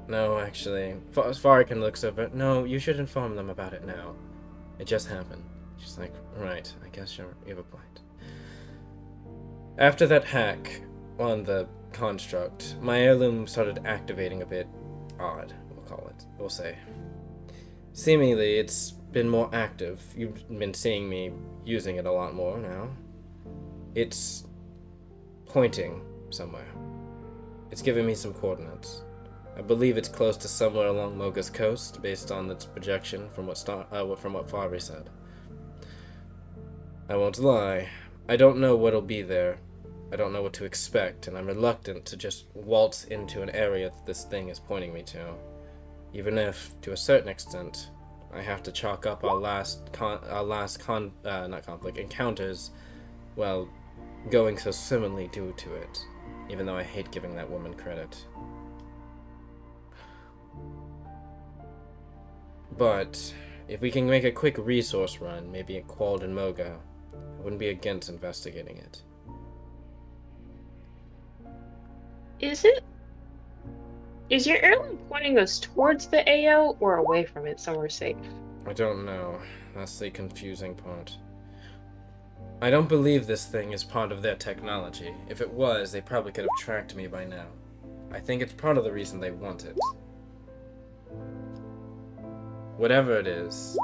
No, actually, as far I can look over. No, you should inform them about it now. It just happened. She's like, right, I guess you have a point. After that hack on the construct, my heirloom started activating a bit odd, we'll say. Seemingly, it's been more active. You've been seeing me using it a lot more now. It's pointing somewhere. It's giving me some coordinates. I believe it's close to somewhere along Moga's coast, based on its projection from what Fari said. I won't lie. I don't know what'll be there. I don't know what to expect, and I'm reluctant to just waltz into an area that this thing is pointing me to. Even if, to a certain extent, I have to chalk up our last encounters, well, going so similarly due to it, even though I hate giving that woman credit. But if we can make a quick resource run, maybe at Quald and Moga, I wouldn't be against investigating it. Is your heirloom pointing us towards the AO or away from it somewhere safe? I don't know. That's the confusing part. I don't believe this thing is part of their technology. If it was, they probably could have tracked me by now. I think it's part of the reason they want it. Whatever it is,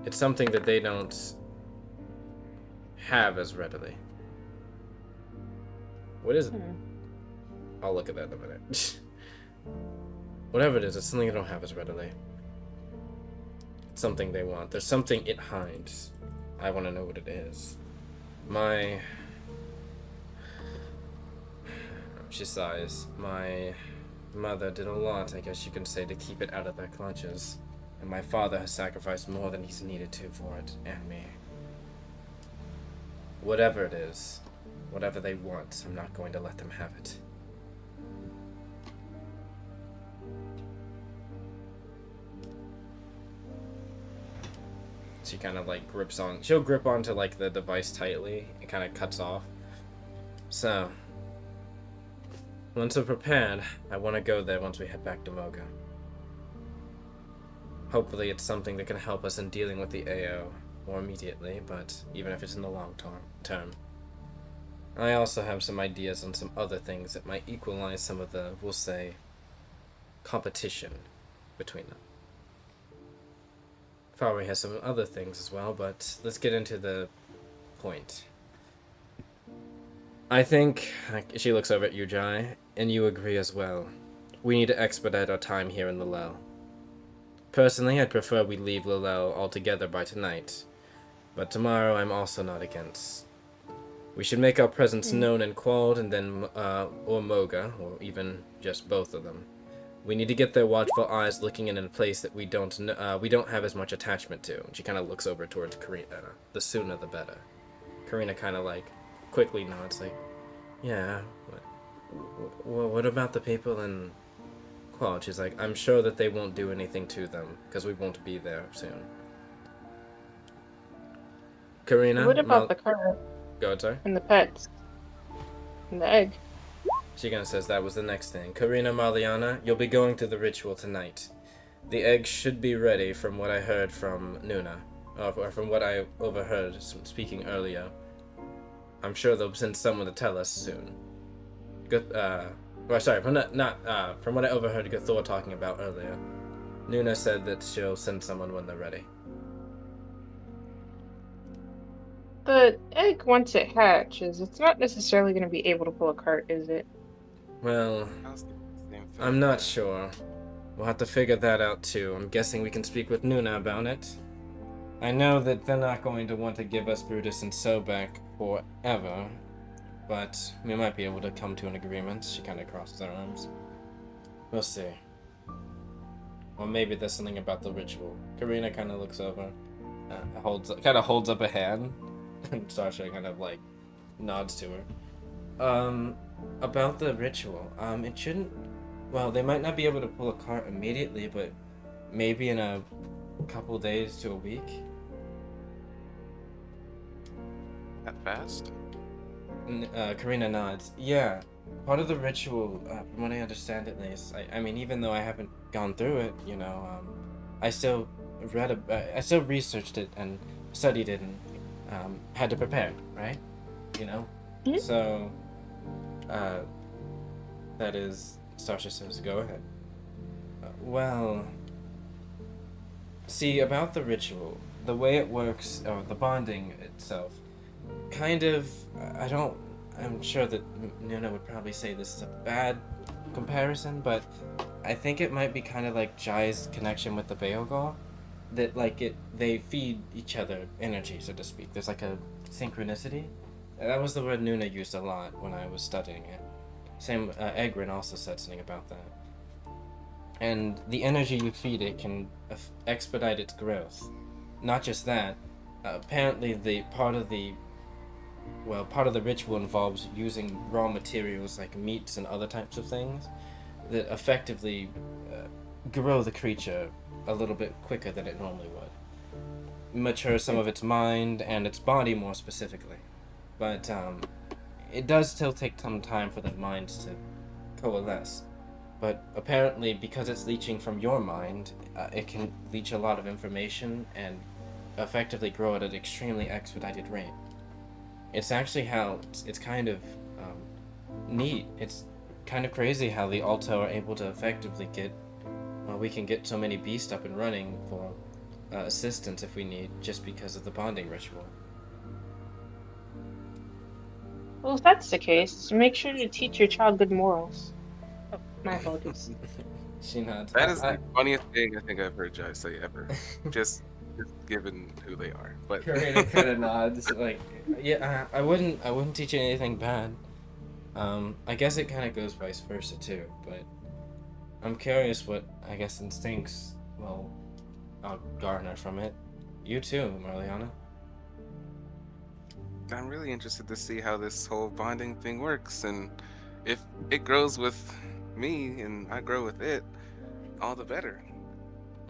it's something that they don't have as readily. What is it? I'll look at that in a minute. Whatever it is, it's something they don't have as readily. It's something they want. There's something it hides. I want to know what it is. She sighs. My mother did a lot, I guess you can say, to keep it out of their clutches. And my father has sacrificed more than he's needed to for it, and me. Whatever it is, whatever they want, I'm not going to let them have it. She kind of like grips on, she'll grip onto like the device tightly and kind of cuts off. So, once we're prepared, I want to go there once we head back to Moga. Hopefully it's something that can help us in dealing with the AO more immediately, but even if it's in the long term. I also have some ideas on some other things that might equalize some of the, we'll say, competition between them. Fari has some other things as well, but let's get into the point. I think, she looks over at you, Jai, and you agree as well. We need to expedite our time here in Lalel. Personally, I'd prefer we leave Lalel altogether by tonight, but tomorrow I'm also not against. We should make our presence known in Quald and then, or Moga, or even just both of them. We need to get their watchful eyes looking in a place that we don't have as much attachment to. And she kind of looks over towards Karina. The sooner the better. Karina kind of like quickly nods, like, yeah. What about the people in Quald? She's like, I'm sure that they won't do anything to them because we won't be there soon. Karina, What about the car? Go ahead, sorry. And the pets? And the egg? She kind of says that was the next thing. Karina Marliana, you'll be going to the ritual tonight. The egg should be ready from what I heard from Nuna. Or from what I overheard speaking earlier. I'm sure they'll send someone to tell us soon. From what I overheard Gathor talking about earlier. Nuna said that she'll send someone when they're ready. the egg, once it hatches, it's not necessarily going to be able to pull a cart, is it? Well, I was thinking the same I'm thing, not yeah. sure. We'll have to figure that out too. I'm guessing we can speak with Nuna about it. I know that they're not going to want to give us Brutus and Sobek forever, but we might be able to come to an agreement. She kind of crossed her arms. We'll see. Or maybe there's something about the ritual. Karina kind of looks over, holds up a hand, and Starsha kind of like nods to her. About the ritual. It shouldn't. Well, they might not be able to pull a cart immediately, but maybe in a couple days to a week. That fast? Karina nods. Yeah, part of the ritual, from what I understand at least. I mean, even though I haven't gone through it, I still I still researched it and studied it and had to prepare, right? You know. Mhm. So, that is. Starsha says, "Go ahead." Well, see about the ritual, the way it works, or the bonding itself. Kind of, I don't. I'm sure that Nuna would probably say this is a bad comparison, but I think it might be kind of like Jai's connection with the Beogol. That they feed each other energy, so to speak. There's like a synchronicity. That was the word Nuna used a lot when I was studying it. Same, Egrin also said something about that. And the energy you feed it can expedite its growth. Not just that, apparently part of the ritual involves using raw materials like meats and other types of things that effectively grow the creature a little bit quicker than it normally would. Mature some of its mind and its body more specifically. But it does still take some time for the minds to coalesce. But apparently, because it's leeching from your mind, it can leech a lot of information and effectively grow at an extremely expedited rate. It's actually how it's kind of neat. It's kind of crazy how the Alto are able to effectively we can get so many beasts up and running for assistance if we need, just because of the bonding ritual. Well, if that's the case, make sure to teach your child good morals. Oh, my apologies. She nods. That is the funniest thing I think I've heard Jai say ever. Just given who they are. But Karina kind of nods, like, yeah, I wouldn't teach you anything bad. I guess it kind of goes vice versa too, but I'm curious what, I guess, instincts, well, I'll garner from it. You too, Marliana. I'm really interested to see how this whole bonding thing works, and if it grows with me and I grow with it, all the better.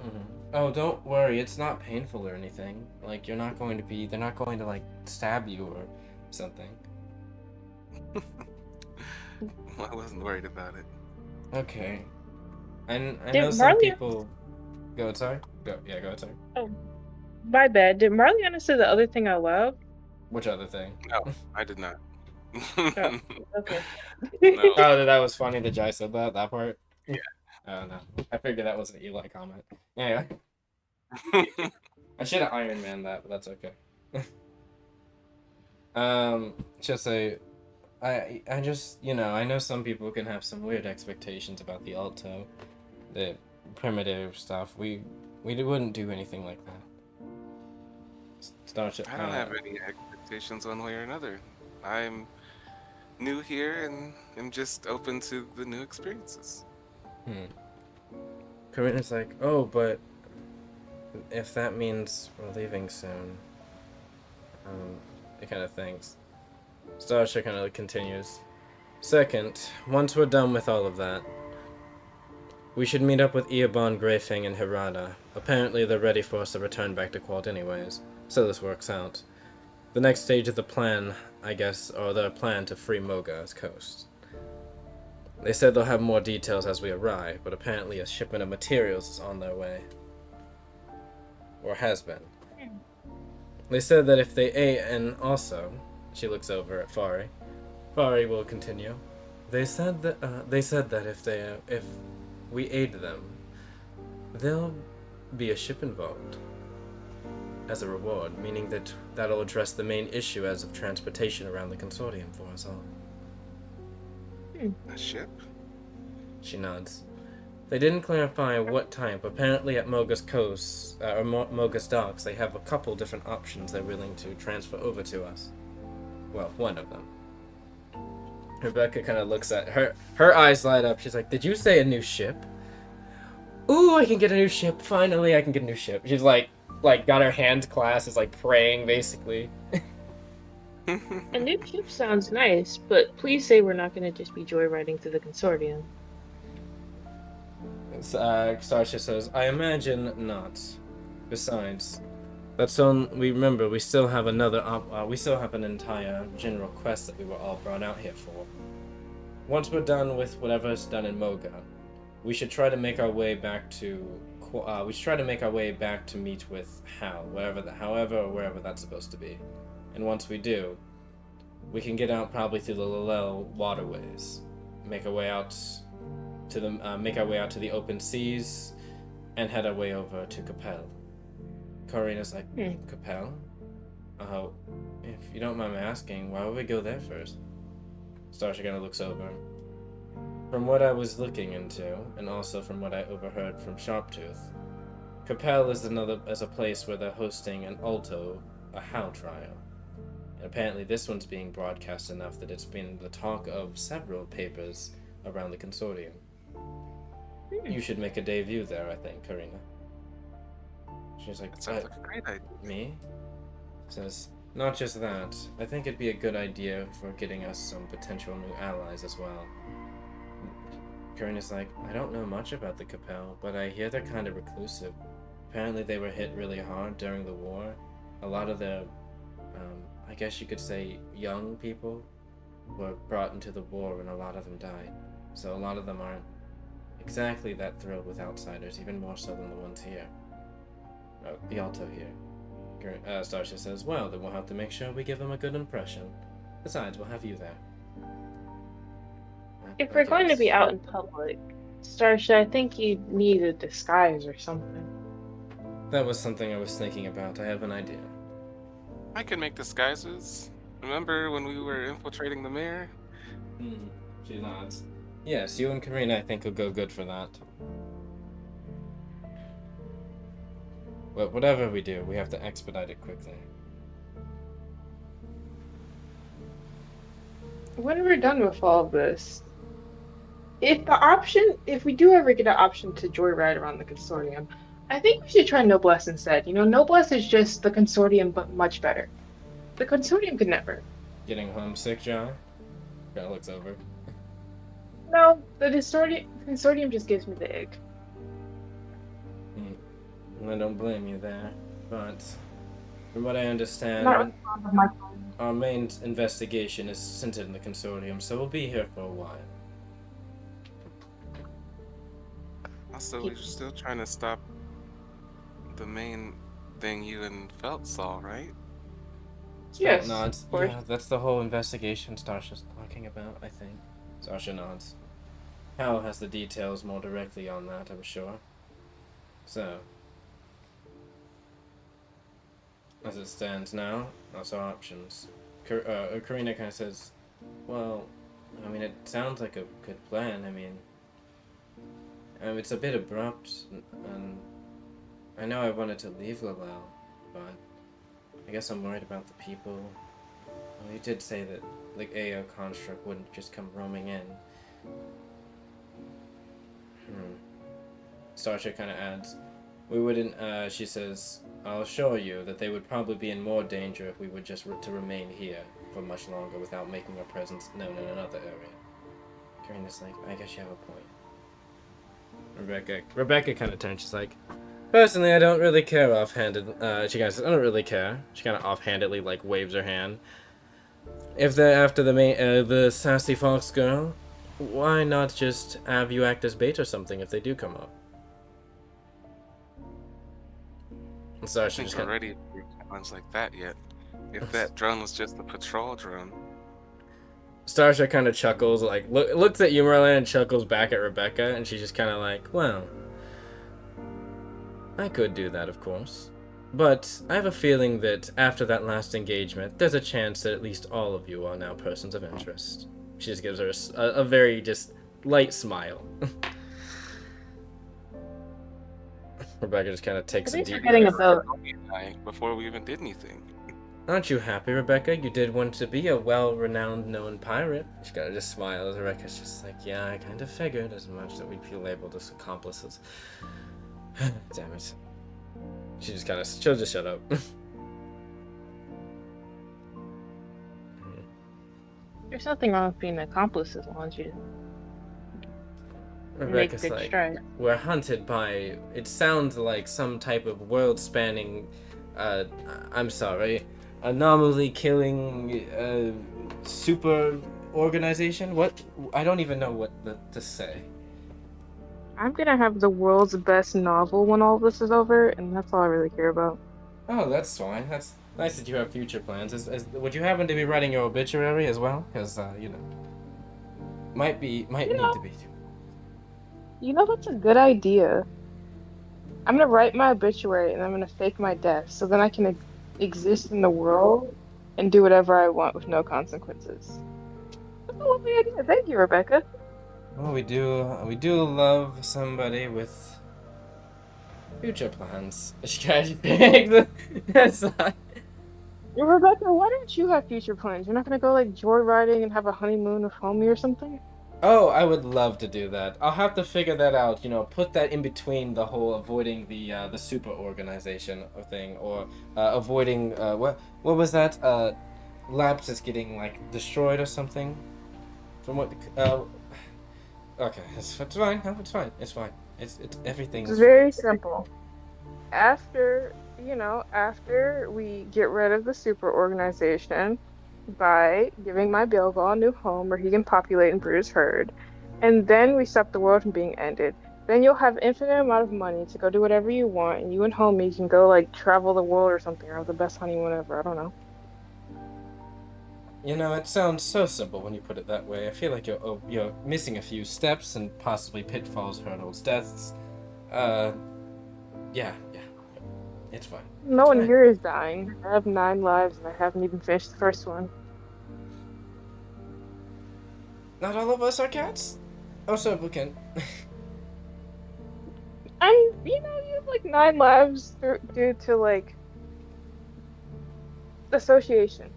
Mm-hmm. Oh, don't worry, it's not painful or anything. Like, they're not going to, like, stab you or something. I wasn't worried about it. Okay. And I Did know some Marliana? people... Go ahead, sorry? Go ahead, sorry. Oh, my bad. Did Marliana say the other thing out loud? Which other thing? No, I did not. Oh, okay. No. Oh, that was funny that Jai said that part? Yeah. Oh, no. I figured that was an Eli comment. Anyway. I should have Iron Man that, but that's okay. Just say, I just, I know some people can have some weird expectations about the Alto, the primitive stuff. We wouldn't do anything like that. Starsha, I don't have any expectations one way or another. I'm new here and am just open to the new experiences. Karina's like, oh, but if that means we're leaving soon, it kind of thinks. Starsha kind of continues. Second, once we're done with all of that, we should meet up with Eobon, Greyfang, and Hirata. Apparently they're ready for us to return back to Quad anyways, so this works out. The next stage of the plan, I guess, or their plan to free Moga's coast. They said they'll have more details as we arrive, but apparently a shipment of materials is on their way. Or has been. They said that if they ate, and also, she looks over at Fari. Fari will continue. They said that if we aid them, there'll be a ship involved. as a reward, meaning that that'll address the main issue as of transportation around the consortium for us all. A ship? She nods. They didn't clarify what type. Apparently at Mogus Coast, or Mogus Docks, they have a couple different options they're willing to transfer over to us. Well, one of them. Rebecca kind of looks at her. Her eyes light up. She's like, "Did you say a new ship?" Ooh, I can get a new ship. Finally, I can get a new ship. She's like got her hands clasped, is like praying basically. A new ship sounds nice, but please say we're not going to just be joyriding through the consortium. Starsha says, "I imagine not. Besides, that's on. We remember we still have we still have an entire general quest that we were all brought out here for. Once we're done with whatever's done in Moga, we should try to make our way back to. We should try to make our way back to meet with Hal, however or wherever that's supposed to be. And once we do, we can get out probably through the Lalel waterways, make our way out to the open seas, and head our way over to Capel." Karina's like, "Capel? Oh, if you don't mind me asking, why would we go there first?" Starsha kind of looks over. "From what I was looking into, and also from what I overheard from Sharptooth, Capel is a place where they're hosting an a Hal trial. And apparently this one's being broadcast enough that it's been the talk of several papers around the consortium. You should make a debut there, I think, Karina." She's like, That sounds like a great idea. "Me?" Says, "Not just that. I think it'd be a good idea for getting us some potential new allies as well." Karina's like, "I don't know much about the Capel, but I hear they're kind of reclusive. Apparently they were hit really hard during the war. A lot of the, I guess you could say, young people were brought into the war and a lot of them died. So a lot of them aren't exactly that thrilled with outsiders, even more so than the ones here. The Alto here." Starsha says, "Well, then we'll have to make sure we give them a good impression. Besides, we'll have you there." If we're going to be out in public, Starsha, I think you need a disguise or something. That was something I was thinking about. I have an idea. I can make disguises. Remember when we were infiltrating the mayor? She nods. "Yes, you and Karina I think will go good for that. But whatever we do, we have to expedite it quickly." When we're done with all of this, if we do ever get an option to joyride around the consortium, I think we should try Noblesse instead. Noblesse is just the consortium, but much better. The consortium could never. Getting homesick, John? Kind of looks over. No, the consortium just gives me the ick. I don't blame you there, but from what I understand, Not of my phone. our main investigation is centered in the consortium, so we'll be here for a while. Also, we're still trying to stop the main thing you and Felt saw, right? Yes, Nods. of course. Yeah, that's the whole investigation Starsha's talking about, I think. Starsha nods. Hal has the details more directly on that, I'm sure. So, as it stands now, that's our options. Karina kind of says, "Well, I mean, it sounds like a good plan. I mean, it's a bit abrupt, and I know I wanted to leave Lalel, but I guess I'm worried about the people. Well, you did say that the AO construct wouldn't just come roaming in." Starsha kind of adds, "We wouldn't," she says, "I'll assure you that they would probably be in more danger if we were just to remain here for much longer without making our presence known in another area." Karina's like, "I guess you have a point." Rebecca kind of turns, she's like, "Personally, I don't really care offhanded." She kind of says, "I don't really care." She kind of offhandedly, waves her hand. "If they're after the sassy fox girl, why not just have you act as bait or something if they do come up?" I'm sorry, I she think just we're kind ready for ones like that yet. If that drone was just a patrol drone. Starsha kind of chuckles, looks at you, Merlin, and chuckles back at Rebecca, and she's just kind of like, "Well, I could do that, of course." But I have a feeling that after that last engagement, there's a chance that at least all of you are now persons of interest. She just gives her a very just light smile. Rebecca just kind of takes a At least we're deep getting a breath. boat. Before we even did anything. Aren't you happy, Rebecca? You did want to be a well-renowned known pirate. She kind of just smiles. Rebecca's just like, yeah, I kind of figured as much that we'd be labeled as accomplices. Damn it. She'll just shut up. There's nothing wrong with being an accomplice as long as you make Rebecca's good like, strides. we're hunted by, it sounds like some type of world-spanning, I'm sorry, anomaly killing, super organization? What? I don't even know what to say. I'm gonna have the world's best novel when all this is over, and that's all I really care about. Oh, that's fine. That's nice that you have future plans. Would you happen to be writing your obituary as well? Because, might You need to know, be. that's a good idea. I'm gonna write my obituary and I'm gonna fake my death so then I can exist in the world and do whatever I want with no consequences. That's a lovely idea. Thank you, Rebecca. Well, we do love somebody with future plans. That's not... Rebecca, why don't you have future plans? You're not gonna go like joyriding and have a honeymoon with homie or something? Oh, I would love to do that. I'll have to figure that out. Put that in between the whole avoiding the super organization thing, or avoiding what was that? Labs is getting like destroyed or something. From what? Okay, it's fine. No, it's fine. It's fine. It's It's everything's fine. very simple. After we get rid of the super organization by giving my Bilbo a new home where he can populate and breed his herd, and then we stop the world from being ended. Then you'll have infinite amount of money to go do whatever you want, and you and homie can go like travel the world or something, or have the best honeymoon ever. I don't know. It sounds so simple when you put it that way. I feel like you're missing a few steps and possibly pitfalls, hurdles, deaths. Uh, yeah. It's fine. No It's one fine. here is dying. I have 9 lives, and I haven't even finished the first one. Not all of us are cats. Also, we can. And you have like 9 lives due to like association.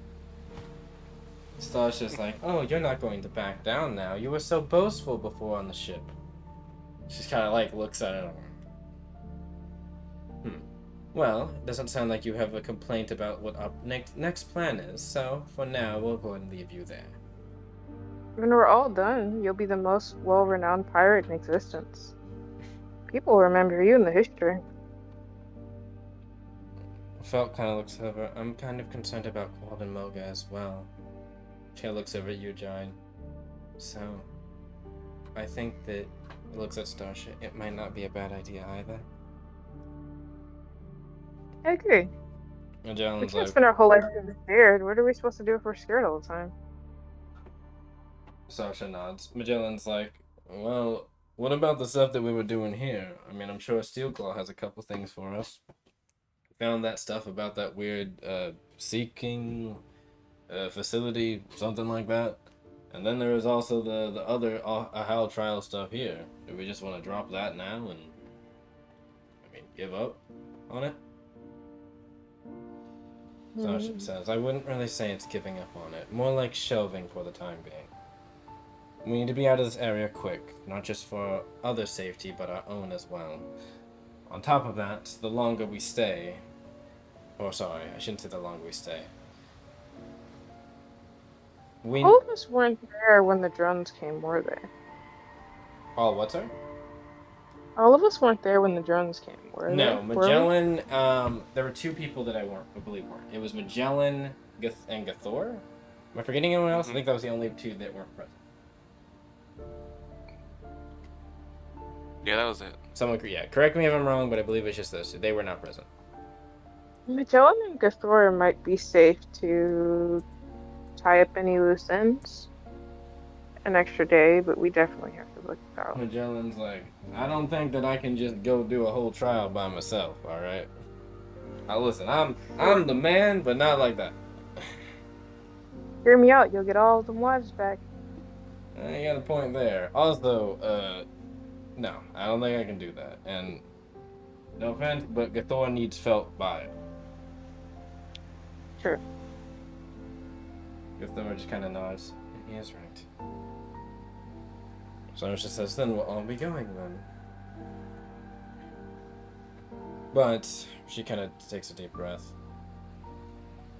Starsha's like, oh, you're not going to back down now. You were so boastful before on the ship. She's kind of like looks at it. Well, it doesn't sound like you have a complaint about what our next plan is. So for now, we'll go ahead and leave you there. When we're all done, you'll be the most well-renowned pirate in existence. People will remember you in the history. Felt kind of looks over. I'm kind of concerned about Quad and Moga as well. She looks over at you, Giant. So, I think that it looks at Starsha. It might not be a bad idea either. I agree. And We John's can't like, spend our whole life being scared. What are we supposed to do if we're scared all the time? Starsha nods. Magellan's like, well, what about the stuff that we were doing here? I mean, I'm sure Steelclaw has a couple things for us. Found that stuff about that weird seeking facility, something like that. And then there is also the other Ahal trial stuff here. Do we just want to drop that now and, give up on it? Sasha says, I wouldn't really say it's giving up on it. More like shelving for the time being. We need to be out of this area quick, not just for other safety, but our own as well. On top of that, the longer we stay... Or sorry, I shouldn't say the longer we stay. All of us weren't there when the drones came, were they? All what, sir? All of us weren't there when the drones came, were No, they? Were we? Magellan, there were two people that I believe weren't. It was Magellan and Gathor? Am I forgetting anyone else? I think that was the only two that weren't present. Yeah, that was it. Correct me if I'm wrong, but I believe it's just those two. They were not present. Magellan and Gathor might be safe to tie up any loose ends an extra day, but we definitely have to look it out. Magellan's like, I don't think that I can just go do a whole trial by myself, alright? Listen, I'm the man, but not like that. Hear me out. You'll get all of them wives back. You got a point there. Also, no, I don't think I can do that. And no offense, but Gathor needs felt by. True. Gathor just kind of nods. He is right. Starsha says, then we'll all be going then. But she kind of takes a deep breath.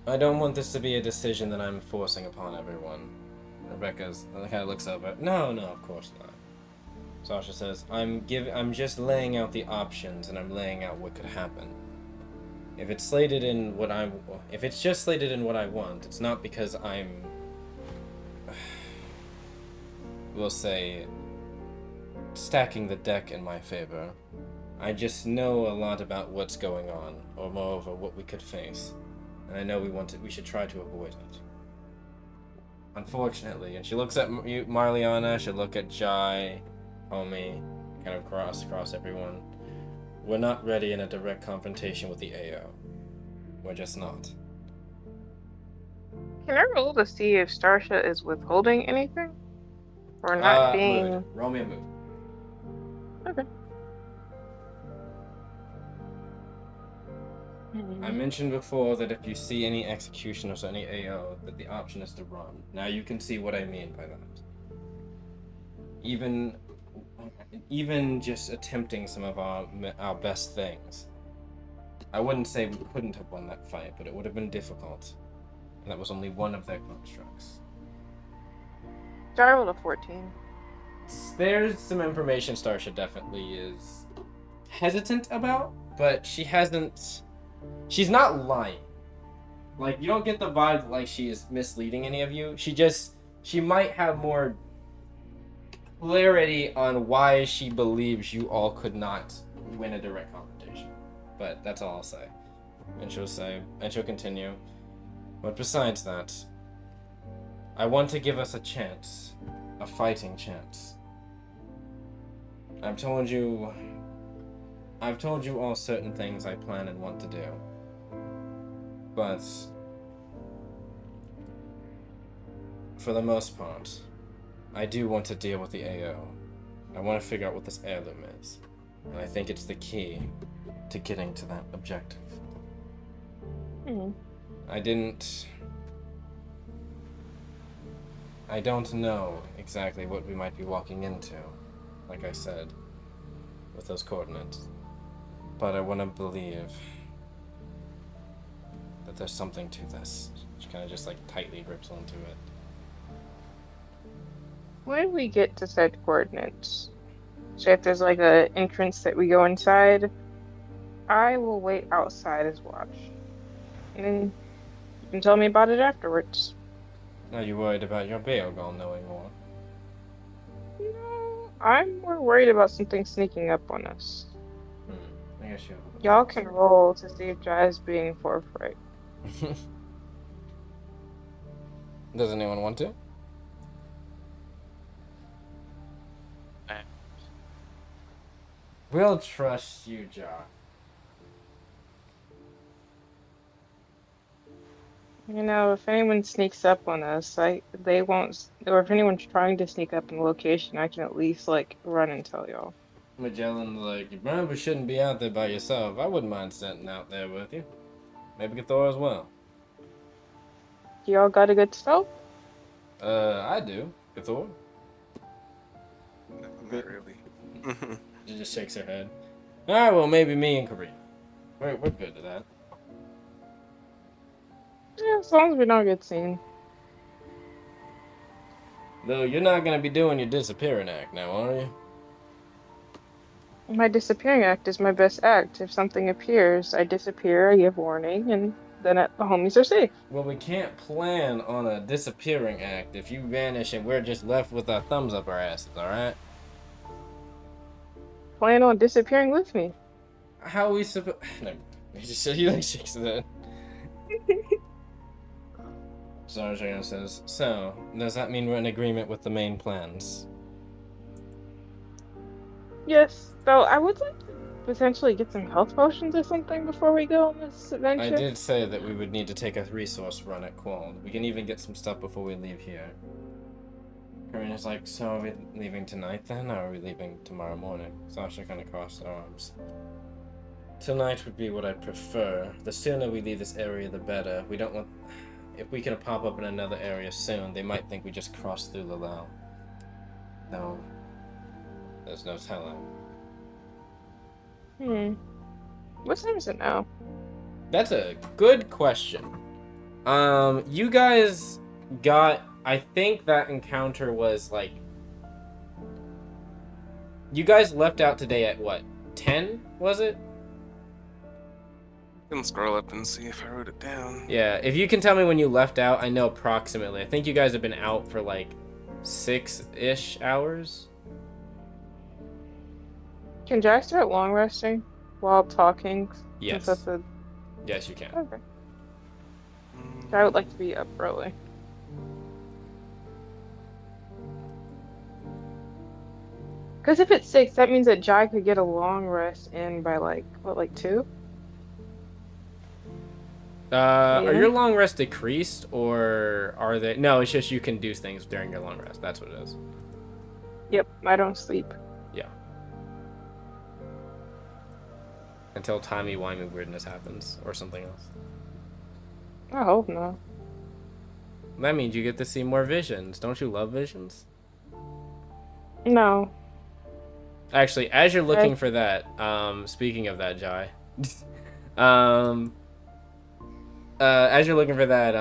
I don't want this to be a decision that I'm forcing upon everyone. Rebecca's kind of looks over. No, of course not. Starsha says, I'm just laying out the options and I'm laying out what could happen. If it's just slated in what I want, it's not because I'm, we'll say, stacking the deck in my favor. I just know a lot about what's going on, or moreover, what we could face. And I know we should try to avoid it. Unfortunately, and she looks at Marliana, she'll look at Jai, Homie, kind of across everyone. We're not ready in a direct confrontation with the AO. We're just not. Can I roll to see if Starsha is withholding anything? Or not being... Mood. Roll me a mood. Okay. I mentioned before that if you see any executioners or any AO, that the option is to run. Now you can see what I mean by that. Even just attempting some of our best things. I wouldn't say we couldn't have won that fight, but it would have been difficult. And that was only one of their constructs. I rolled a 14. There's some information Starsha definitely is hesitant about, but she's not lying. Like, you don't get the vibe that, like, she is misleading any of you. She might have more clarity on why she believes you all could not win a direct confrontation. But that's all I'll say. And she'll continue. But besides that, I want to give us a chance. A fighting chance. I've told you all certain things I plan and want to do. But for the most part, I do want to deal with the AO. I want to figure out what this heirloom is. And I think it's the key to getting to that objective. Mm-hmm. I don't know exactly what we might be walking into, like I said, with those coordinates. But I want to believe that there's something to this. She kind of just like tightly grips onto it. When we get to said coordinates, so if there's like a entrance that we go inside, I will wait outside as watch. And then you can tell me about it afterwards. Are you worried about your Beogol knowing more? No, I'm more worried about something sneaking up on us. I guess you. Y'all can roll to see if Jai's being forthright. Does anyone want to? We'll trust you, Jock. You know, if anyone sneaks up on us, they won't, or if anyone's trying to sneak up in the location, I can at least, like, run and tell y'all. Magellan's like, you probably shouldn't be out there by yourself. I wouldn't mind sitting out there with you. Maybe Gathor as well. Y'all got a good stealth? I do. Gathor? Not really. She just shakes her head. Alright, well, maybe me and Kareem. We're good at that. Yeah, as long as we don't get seen. Though you're not gonna be doing your disappearing act now, are you? My disappearing act is my best act. If something appears, I disappear, I give warning, and then the homies are safe. Well, we can't plan on a disappearing act if you vanish and we're just left with our thumbs up our asses, alright? Plan on disappearing with me. How are we supposed... No, he like shakes his head. Sargent says, so, does that mean we're in agreement with the main plans? Yes, though I would like to potentially get some health potions or something before we go on this I adventure? did say that we would need to take a resource run at Quoll. We can even get some stuff before we leave here. Karina's like, so are we leaving tonight then, or are we leaving tomorrow morning? Sasha kind of crossed her arms. Tonight would be what I'd prefer. The sooner we leave this area, the better. We don't want... If we can pop up in another area soon, they might think we just crossed through Lalel. No. There's no telling. What time is it now? That's a good question. You guys got... I think that encounter was, like... You guys left out today at, what, 10, was it? I can scroll up and see if I wrote it down. Yeah, if you can tell me when you left out, I know approximately. I think you guys have been out for, like, 6-ish hours. Can Jai start long resting while talking? Yes. Since that's Yes, you can. Okay. I would like to be up early. Because if it's 6, that means that Jai could get a long rest in by like 2? Are your long rests decreased, or are they... No, it's just you can do things during your long rest. That's what it is. Yep, I don't sleep. Yeah. Until timey-wimey weirdness happens, or something else. I hope not. That means you get to see more visions. Don't you love visions? No. Actually, as you're looking for that, speaking of that, Jai, as you're looking for that,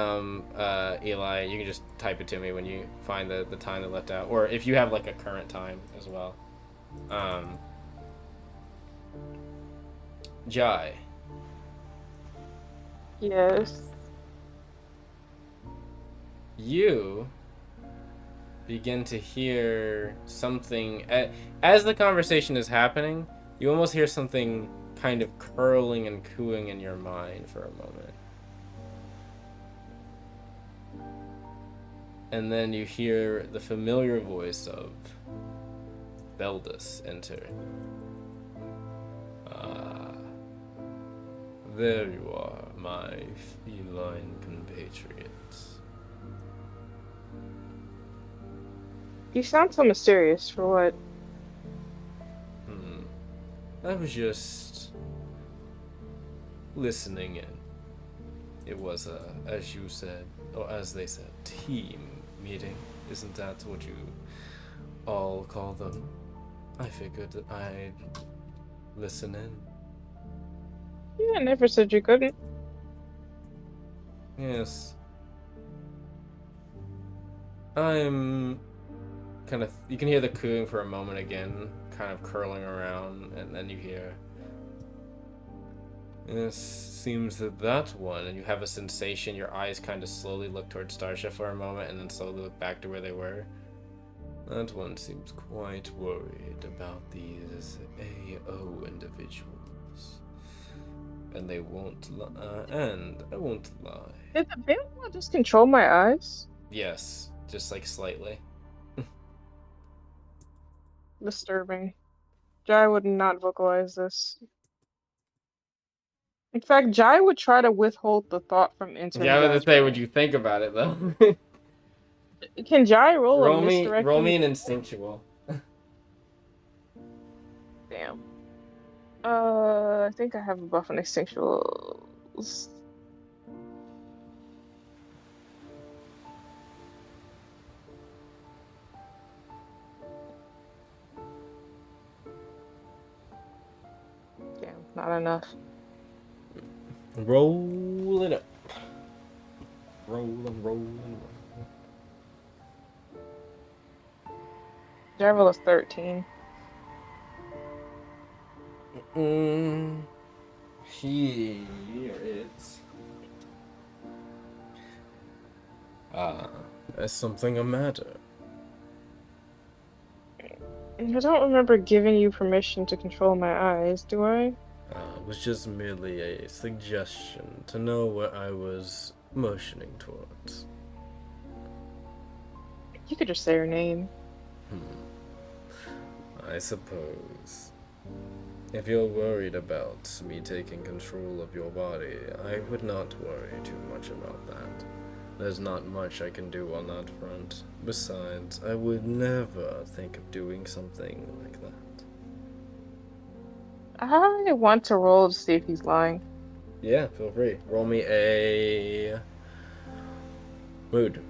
Eli, you can just type it to me when you find the time that left out, or if you have like a current time as well. Jai. Yes. You begin to hear something as the conversation is happening. You almost hear something kind of curling and cooing in your mind for a moment. And then you hear the familiar voice of Beldus enter. Ah, there you are, my feline compatriots. You sound so mysterious. For what? I was just listening in. It was as you said, or as they said, team meeting. Isn't that what you all call them? I figured that I'd listen in. Yeah, I never said you couldn't. Yes. I'm kind of... You can hear the cooing for a moment again, kind of curling around, and then you hear... It seems that one, and you have a sensation, your eyes kind of slowly look towards Starsha for a moment, and then slowly look back to where they were. That one seems quite worried about these AO individuals. And they won't lie, and I won't lie. Did the Bama just control my eyes? Yes, just like slightly. Disturbing. Jai would not vocalize this. In fact, Jai would try to withhold the thought from entering Yeah, I was gonna Jai's say, what brain. you think about it though? Can Jai roll a roll me misdirection? an instinctual. Damn. I think I have a buff on instinctuals. Damn, not enough. Roll it up. Roll. Jai roll is 13. Here it's... there's something a matter. I don't remember giving you permission to control my eyes, do I? It was just merely a suggestion to know where I was motioning towards. You could just say your name. I suppose. If you're worried about me taking control of your body, I would not worry too much about that. There's not much I can do on that front. Besides, I would never think of doing something like that. I want to roll to see if he's lying. Yeah, feel free. Roll me a mood.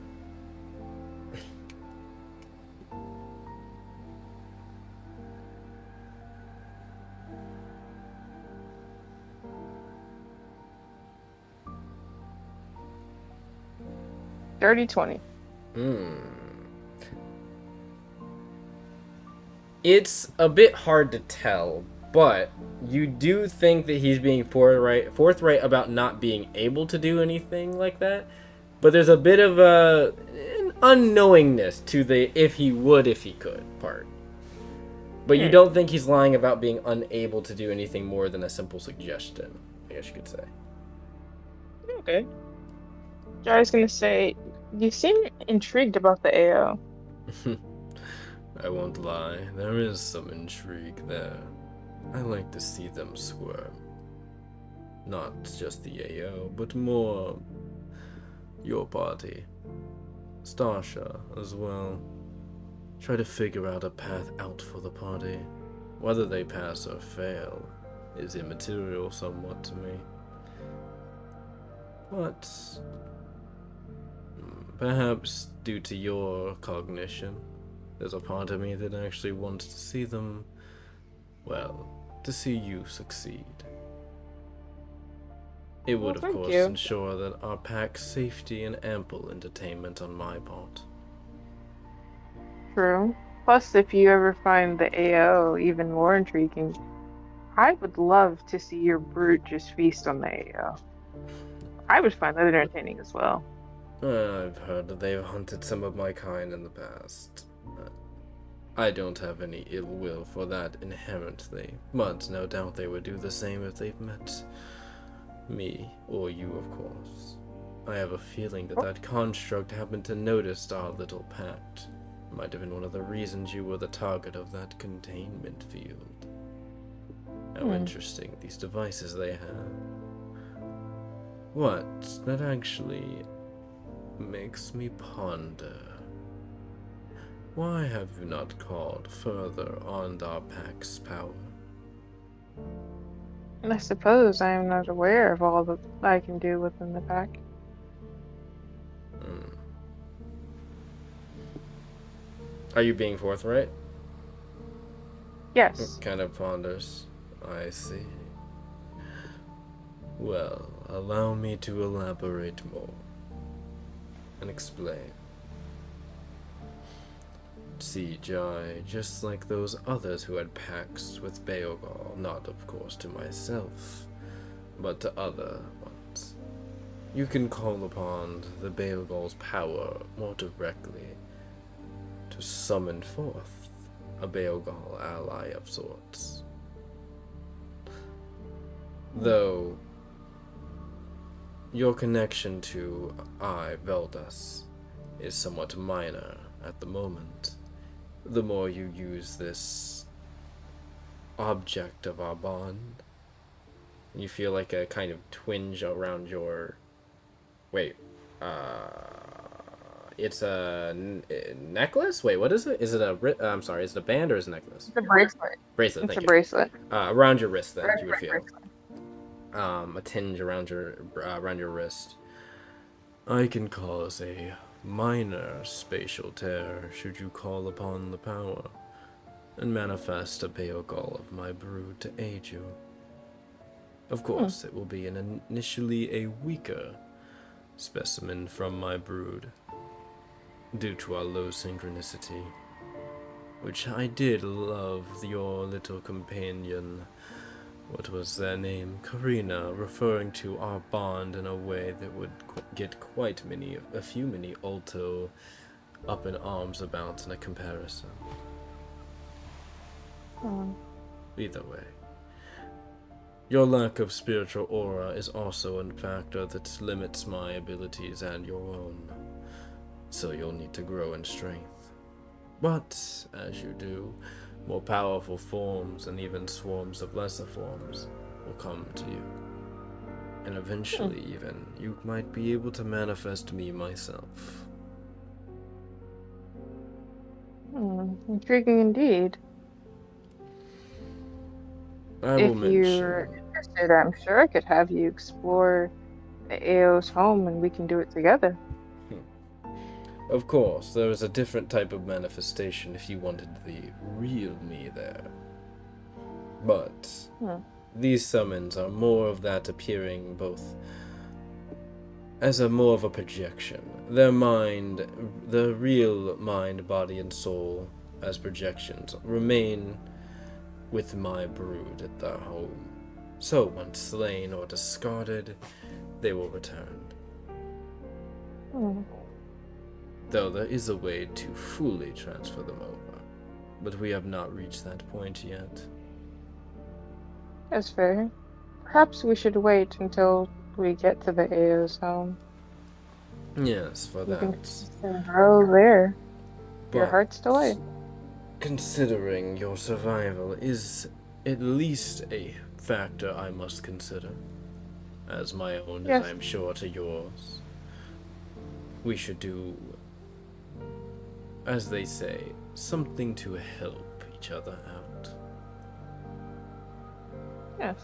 Dirty 20. It's a bit hard to tell, but you do think that he's being forthright about not being able to do anything like that. But there's a bit of an unknowingness to the if he would, if he could part. But you don't think he's lying about being unable to do anything more than a simple suggestion, I guess you could say. Okay. Jai's gonna say, you seem intrigued about the AO. I won't lie, there is some intrigue there. I like to see them squirm. Not just the AO, but more your party. Starsha as well. Try to figure out a path out for the party. Whether they pass or fail is immaterial somewhat to me. But perhaps due to your cognition, there's a part of me that actually wants to see them, well, to see you succeed. It would, of thank course, you. ensure that our pack's safety and ample entertainment on my part. True. Plus, if you ever find the AO even more intriguing, I would love to see your brute just feast on the AO. I would find that entertaining as well. I've heard that they've hunted some of my kind in the past. I don't have any ill will for that inherently, but no doubt they would do the same if they've met me, or you, of course. I have a feeling that that construct happened to notice our little pact. Might have been one of the reasons you were the target of that containment field. How interesting these devices they have. What? That actually makes me ponder. Why have you not called further on our pack's power? And I suppose I am not aware of all that I can do within the pack. Are you being forthright? Yes. Kind of ponders. I see. Well, allow me to elaborate more and explain. See, Jai, just like those others who had pacts with Beogal, not of course to myself, but to other ones, you can call upon the Beogal's power more directly to summon forth a Beogal ally of sorts. Though your connection to Veldas is somewhat minor at the moment, the more you use this object of our bond, you feel like a kind of twinge around your... Wait, it's a necklace? Wait, what is it? Is it a... I'm sorry, is it a band or is it a necklace? It's a bracelet. Bracelet, It's thank a you. bracelet. Around your wrist, then, you would feel. Bracelet. A tinge around your wrist. I can cause a minor spatial tear should you call upon the power, and manifest a Beogal of my brood to aid you. Of course, it will be initially a weaker specimen from my brood, due to our low synchronicity, which I did love your little companion. What was their name? Karina, referring to our bond in a way that would get a few many alto up in arms about in a comparison. Either way, your lack of spiritual aura is also a factor that limits my abilities and your own, so you'll need to grow in strength. But, as you do, more powerful forms and even swarms of lesser forms will come to you. And eventually, even, you might be able to manifest me myself. Intriguing indeed. I will If you're mention, interested, I'm sure I could have you explore the AO's home and we can do it together. of course, there is a different type of manifestation if you wanted the real me there. But these summons are more of that appearing both as a more of a projection. Their mind, the real mind, body, and soul as projections remain with my brood at their home. So once slain or discarded, they will return. Though there is a way to fully transfer them over, but we have not reached that point yet. That's fair. Perhaps we should wait until we get to the AO's home. Yes, for You can that. grow there. Your But heart's delight. considering your survival is at least a factor I must consider, as my own, Yes. as I am sure to yours. We should do, as they say, something to help each other out. Yes.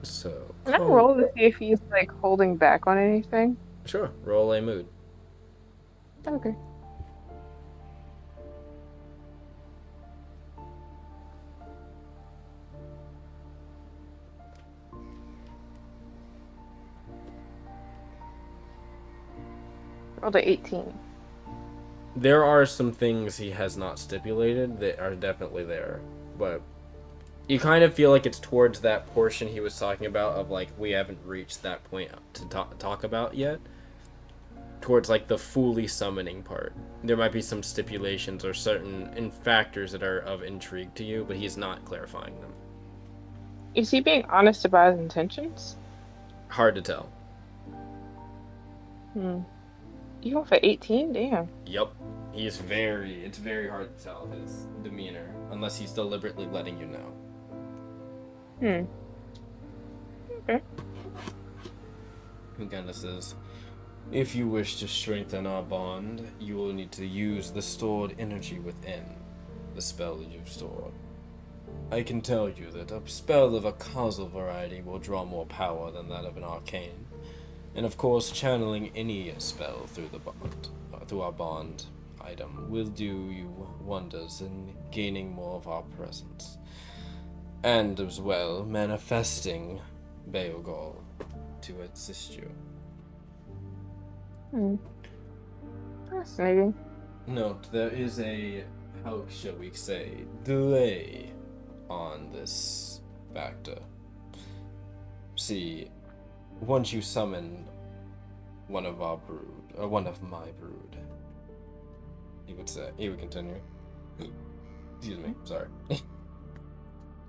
So, Can I roll to see if he's like holding back on anything? Sure, roll a mood. Okay. Rolled a 18. There are some things he has not stipulated that are definitely there, but you kind of feel like it's towards that portion he was talking about of like we haven't reached that point to talk about yet. Towards like the fully summoning part, there might be some stipulations or certain factors that are of intrigue to you, but he's not clarifying them. Is he being honest about his intentions? Hard to tell. You go for 18? Damn. Yep. It's very hard to tell his demeanor, unless he's deliberately letting you know. Okay. He kind of says, if you wish to strengthen our bond, you will need to use the stored energy within the spell you've stored. I can tell you that a spell of a causal variety will draw more power than that of an arcane. And of course, channeling any spell through the bond, through our bond item, will do you wonders in gaining more of our presence. And as well, manifesting Beogol to assist you. Fascinating. Note, there is a, how shall we say, delay on this factor. See, once you summon one of our brood, or one of my brood, he would continue. Excuse me, sorry.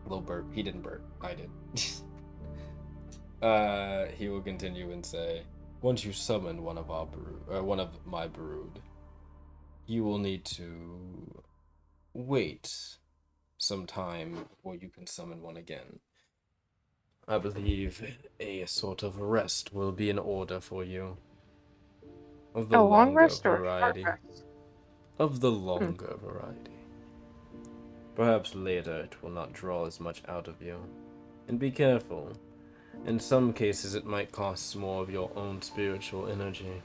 Little burp. He didn't burp. I did. He will continue and say, once you summon one of our brood, or one of my brood, you will need to wait some time before you can summon one again. I believe a sort of rest will be in order for you. Of the A long longer rest or a short variety. rest? Of the longer variety. Perhaps later it will not draw as much out of you. And be careful. In some cases it might cost more of your own spiritual energy.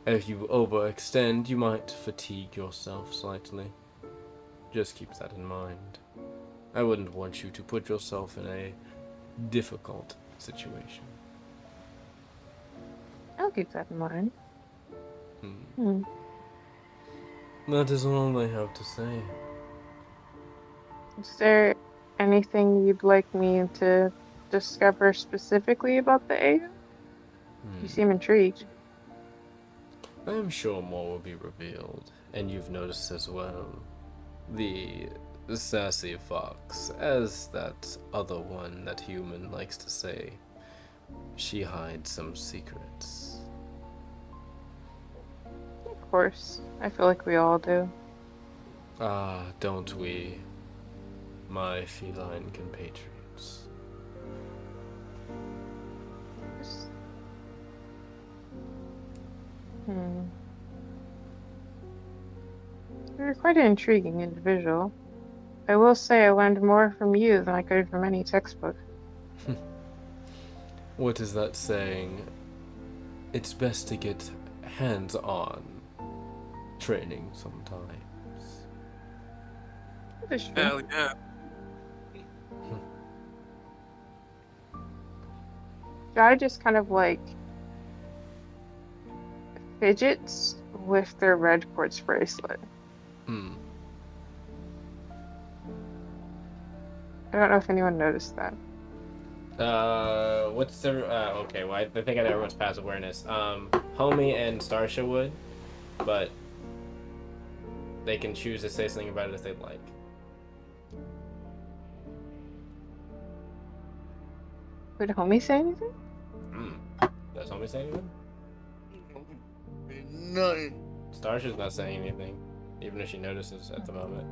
If you overextend, you might fatigue yourself slightly. Just keep that in mind. I wouldn't want you to put yourself in a difficult situation. I'll keep that in mind. That is all I have to say. Is there anything you'd like me to discover specifically about the AO? You seem intrigued. I am sure more will be revealed, and you've noticed as well. The sassy fox, as that other one that human likes to say, she hides some secrets. course. I feel like we all do. Ah, don't we, my feline compatriots? Just- Hmm. You're quite an intriguing individual. I will say I learned more from you than I could from any textbook. What is that saying? It's best to get hands-on training sometimes. That is true. Hell yeah. I just kind of like fidgets with their red quartz bracelet. Hmm. I don't know if anyone noticed that. What's the okay? Well, I think I know everyone's passive awareness. Homie and Starsha would, but they can choose to say something about it if they'd like. Would homie say anything? Does homie say anything? Nothing. Starsha's not saying anything, even if she notices at the moment.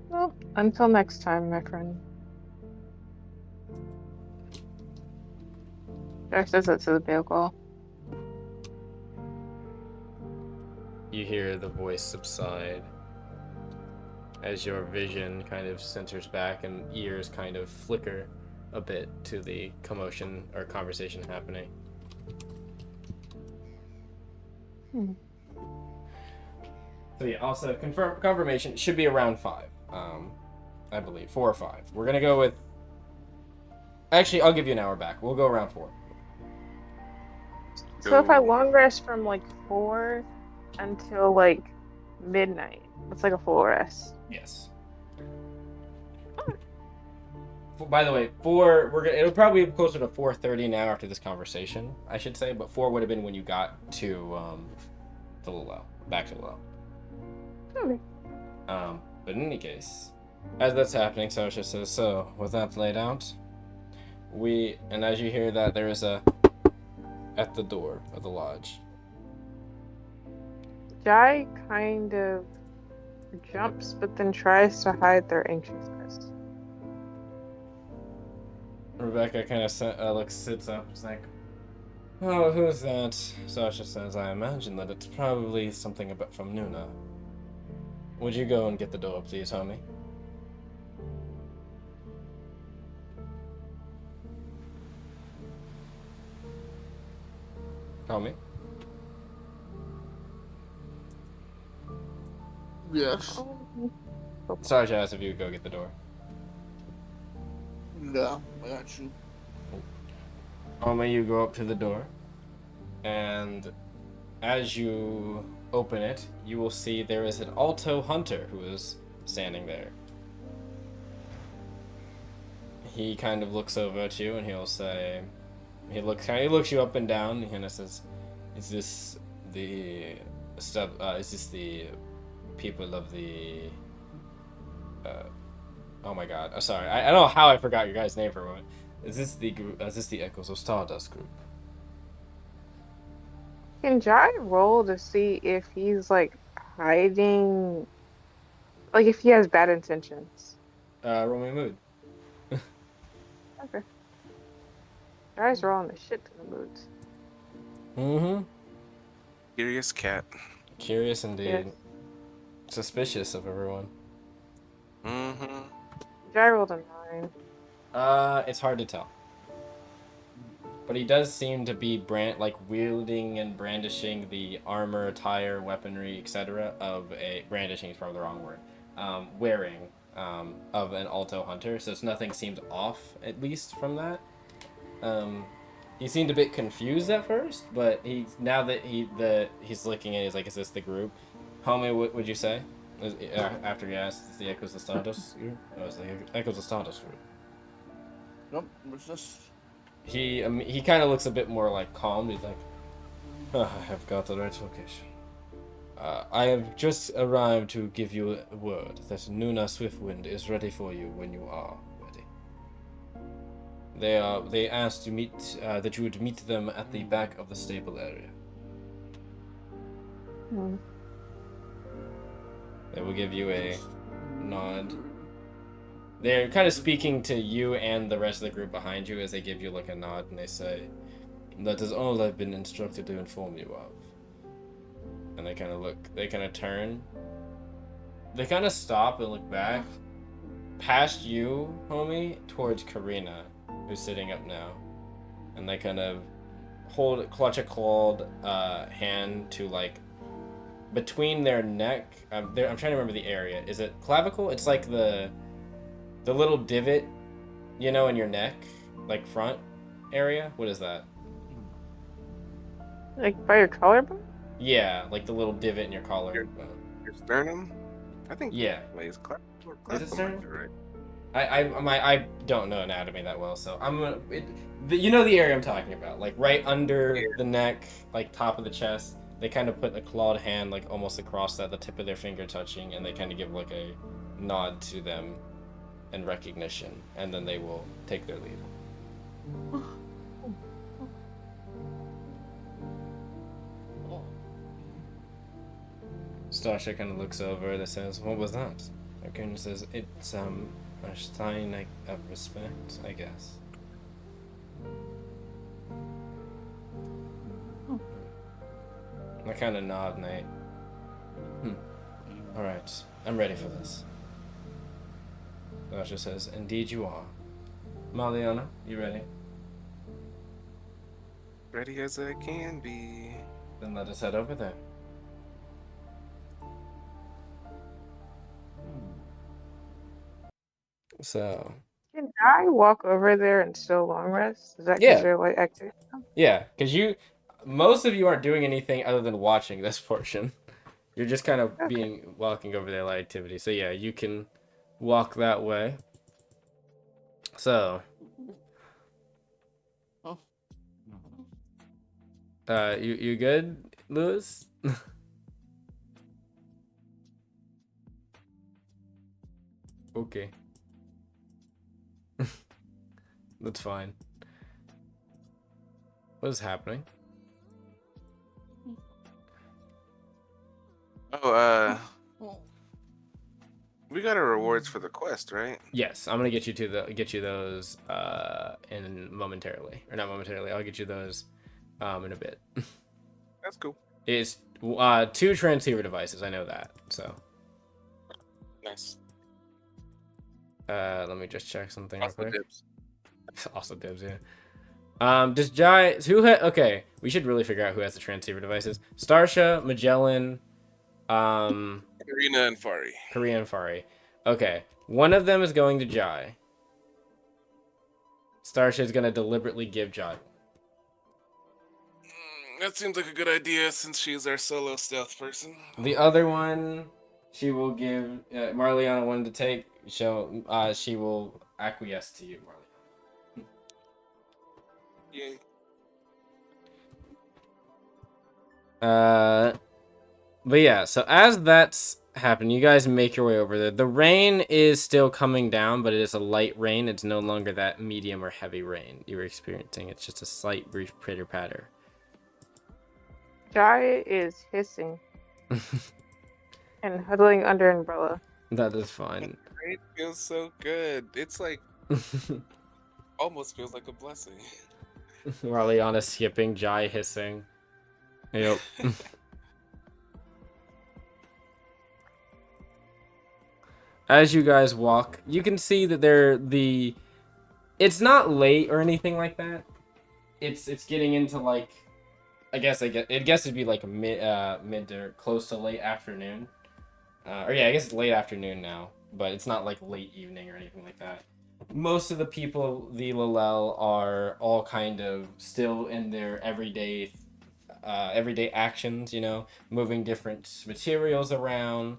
Well, until next time, my friend. Josh says that to the vehicle. You hear the voice subside as your vision kind of centers back and ears kind of flicker a bit to the commotion or conversation happening. So yeah, also confirmation should be around 5. I believe 4 or 5. We're gonna go with. Actually, I'll give you an hour back. We'll go around 4. So if I long rest from like 4 until like midnight, it's like a full rest. Yes. By the way, 4. It'll probably be closer to 4:30 now after this conversation, I should say. But 4 would have been when you got to Lalel, back to Lalel. Okay. But in any case, as that's happening, Starsha says, so, with that played out, and as you hear that, there is a, at the door of the lodge. Jai kind of jumps, but then tries to hide their anxiousness. Rebecca kind of sits up, it's like, oh, who's that? Starsha says, I imagine that it's probably something from Nuna. Would you go and get the door, please, homie? Homie? Yes. Starsha asked if you would go get the door. Yeah, I got you. Homie, you go up to the door, and as you open it, you will see there is an alto hunter who is standing there. He kind of looks over at you and he'll say, he looks you up and down and he says, is this the people of the oh my god, I'm sorry, I don't know how I forgot your guys' name for a moment. Is this the Echoes of Stardust group? Can Jai roll to see if he's like hiding, like if he has bad intentions? Roll me a mood. Okay. Jai's rolling the shit to the moods. Mm-hmm. Curious cat. Curious indeed. Yes. Suspicious of everyone. Mm-hmm. Jai rolled a 9. It's hard to tell. But he does seem to be wielding and brandishing the armor, attire, weaponry, etc. of a brandishing is probably the wrong word. Wearing of an alto hunter, so nothing seemed off at least from that. He seemed a bit confused at first, but now that he's looking at it, he's like, "Is this the group?" Homie, what would you say? After he asked, "Is the Echoes of Stardust group?" Oh, it's the Echoes of Stardust group. Nope, it's just. He kind of looks a bit more like calm. He's like, oh, I have got the right location. I have just arrived to give you a word that Nuna Swiftwind is ready for you when you are ready. They asked to meet that you would meet them at the back of the stable area. Hmm. They will give you a nod. They're kind of speaking to you and the rest of the group behind you as they give you like a nod and they say, "That is all I've been instructed to inform you of." And they kind of look. They kind of turn. They kind of stop and look back past you, homie, towards Karina, who's sitting up now, and they kind of clutch a clawed hand to like between their neck. I'm trying to remember the area. Is it clavicle? It's like the little divot, you know, in your neck, like front area. What is that? Like by your collarbone? Yeah, like the little divot in your collar. Your sternum? I think. Yeah. Wait, is Is it sternum? right? I don't know anatomy that well, so I'm gonna. You know the area I'm talking about, like right under the neck, like top of the chest. They kind of put a clawed hand, like almost across that, the tip of their finger touching, and they kind of give like a nod to them in recognition, and then they will take their leave. Starsha kind of looks over and says, "What was that?" Akuna says, "It's a sign of respect, I guess." I kind of nod, Nate. All right, I'm ready for this. Starsha says, "Indeed you are." Maliana, you ready? Ready as I can be. Then let us head over there. So, Can I walk over there and still long rest? Is that yeah. considered like activity? Yeah, because most of you aren't doing anything other than watching this portion. You're just kind of Okay. walking over there light activity. So yeah, you can walk that way. So, you good, Lewis? Okay. That's fine. What is happening? Oh, we got our rewards for the quest, right? Yes, I'm gonna get you those in momentarily, or not momentarily. I'll get you those in a bit. That's cool. It's 2 transceiver devices. I know that. So Nice. let me just check something real Also quick. dibs. Also dibs, yeah. Does okay, we should really figure out who has the transceiver devices. Starsha, Magellan, Karina and Fari. Korea and Fari. Okay. One of them is going to Jai. Starsha is gonna deliberately give Jai. That seems like a good idea since she's our solo stealth person. The other one, she will give Marliana one to take. She will acquiesce to you, Marliana. Yay. But yeah, so as that's happened, you guys make your way over there. The rain is still coming down, but it is a light rain. It's no longer that medium or heavy rain you were experiencing. It's just a slight brief pitter patter. Jai is hissing and huddling under an umbrella. That is fine. It feels so good. It's like almost feels like a blessing. Marliana skipping, Jai hissing. Yep. As you guys walk, you can see that it's not late or anything like that. It's getting into like, I guess it'd be like mid or close to late afternoon. Or yeah, I guess it's late afternoon now, but it's not like late evening or anything like that. Most of the people, the Lalel, are all kind of still in their everyday actions, you know, moving different materials around.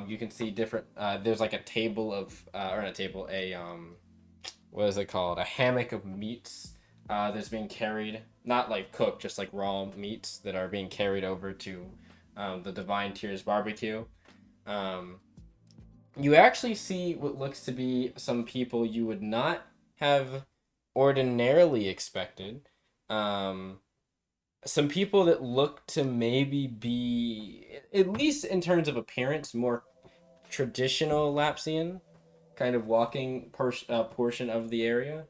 You can see different. There's like a table of, or not a table, what is it called? A hammock of meats that's being carried, not like cooked, just like raw meats that are being carried over to the Divine Tears barbecue. You actually see what looks to be some people you would not have ordinarily expected. Some people that look to maybe be, at least in terms of appearance, more traditional Lapsian, kind of walking portion of the area.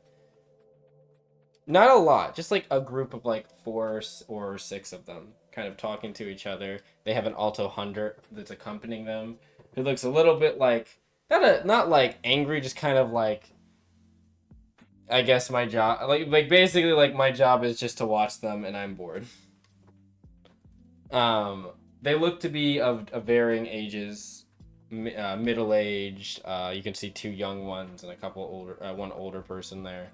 Not a lot, just like a group of like 4 or 6 of them, kind of talking to each other. They have an alto hunter that's accompanying them, who looks a little bit like not like angry, just kind of like, I guess my job, like basically like my job is just to watch them, and I'm bored. They look to be of varying ages, middle aged. You can see 2 young ones and a couple older, one older person there.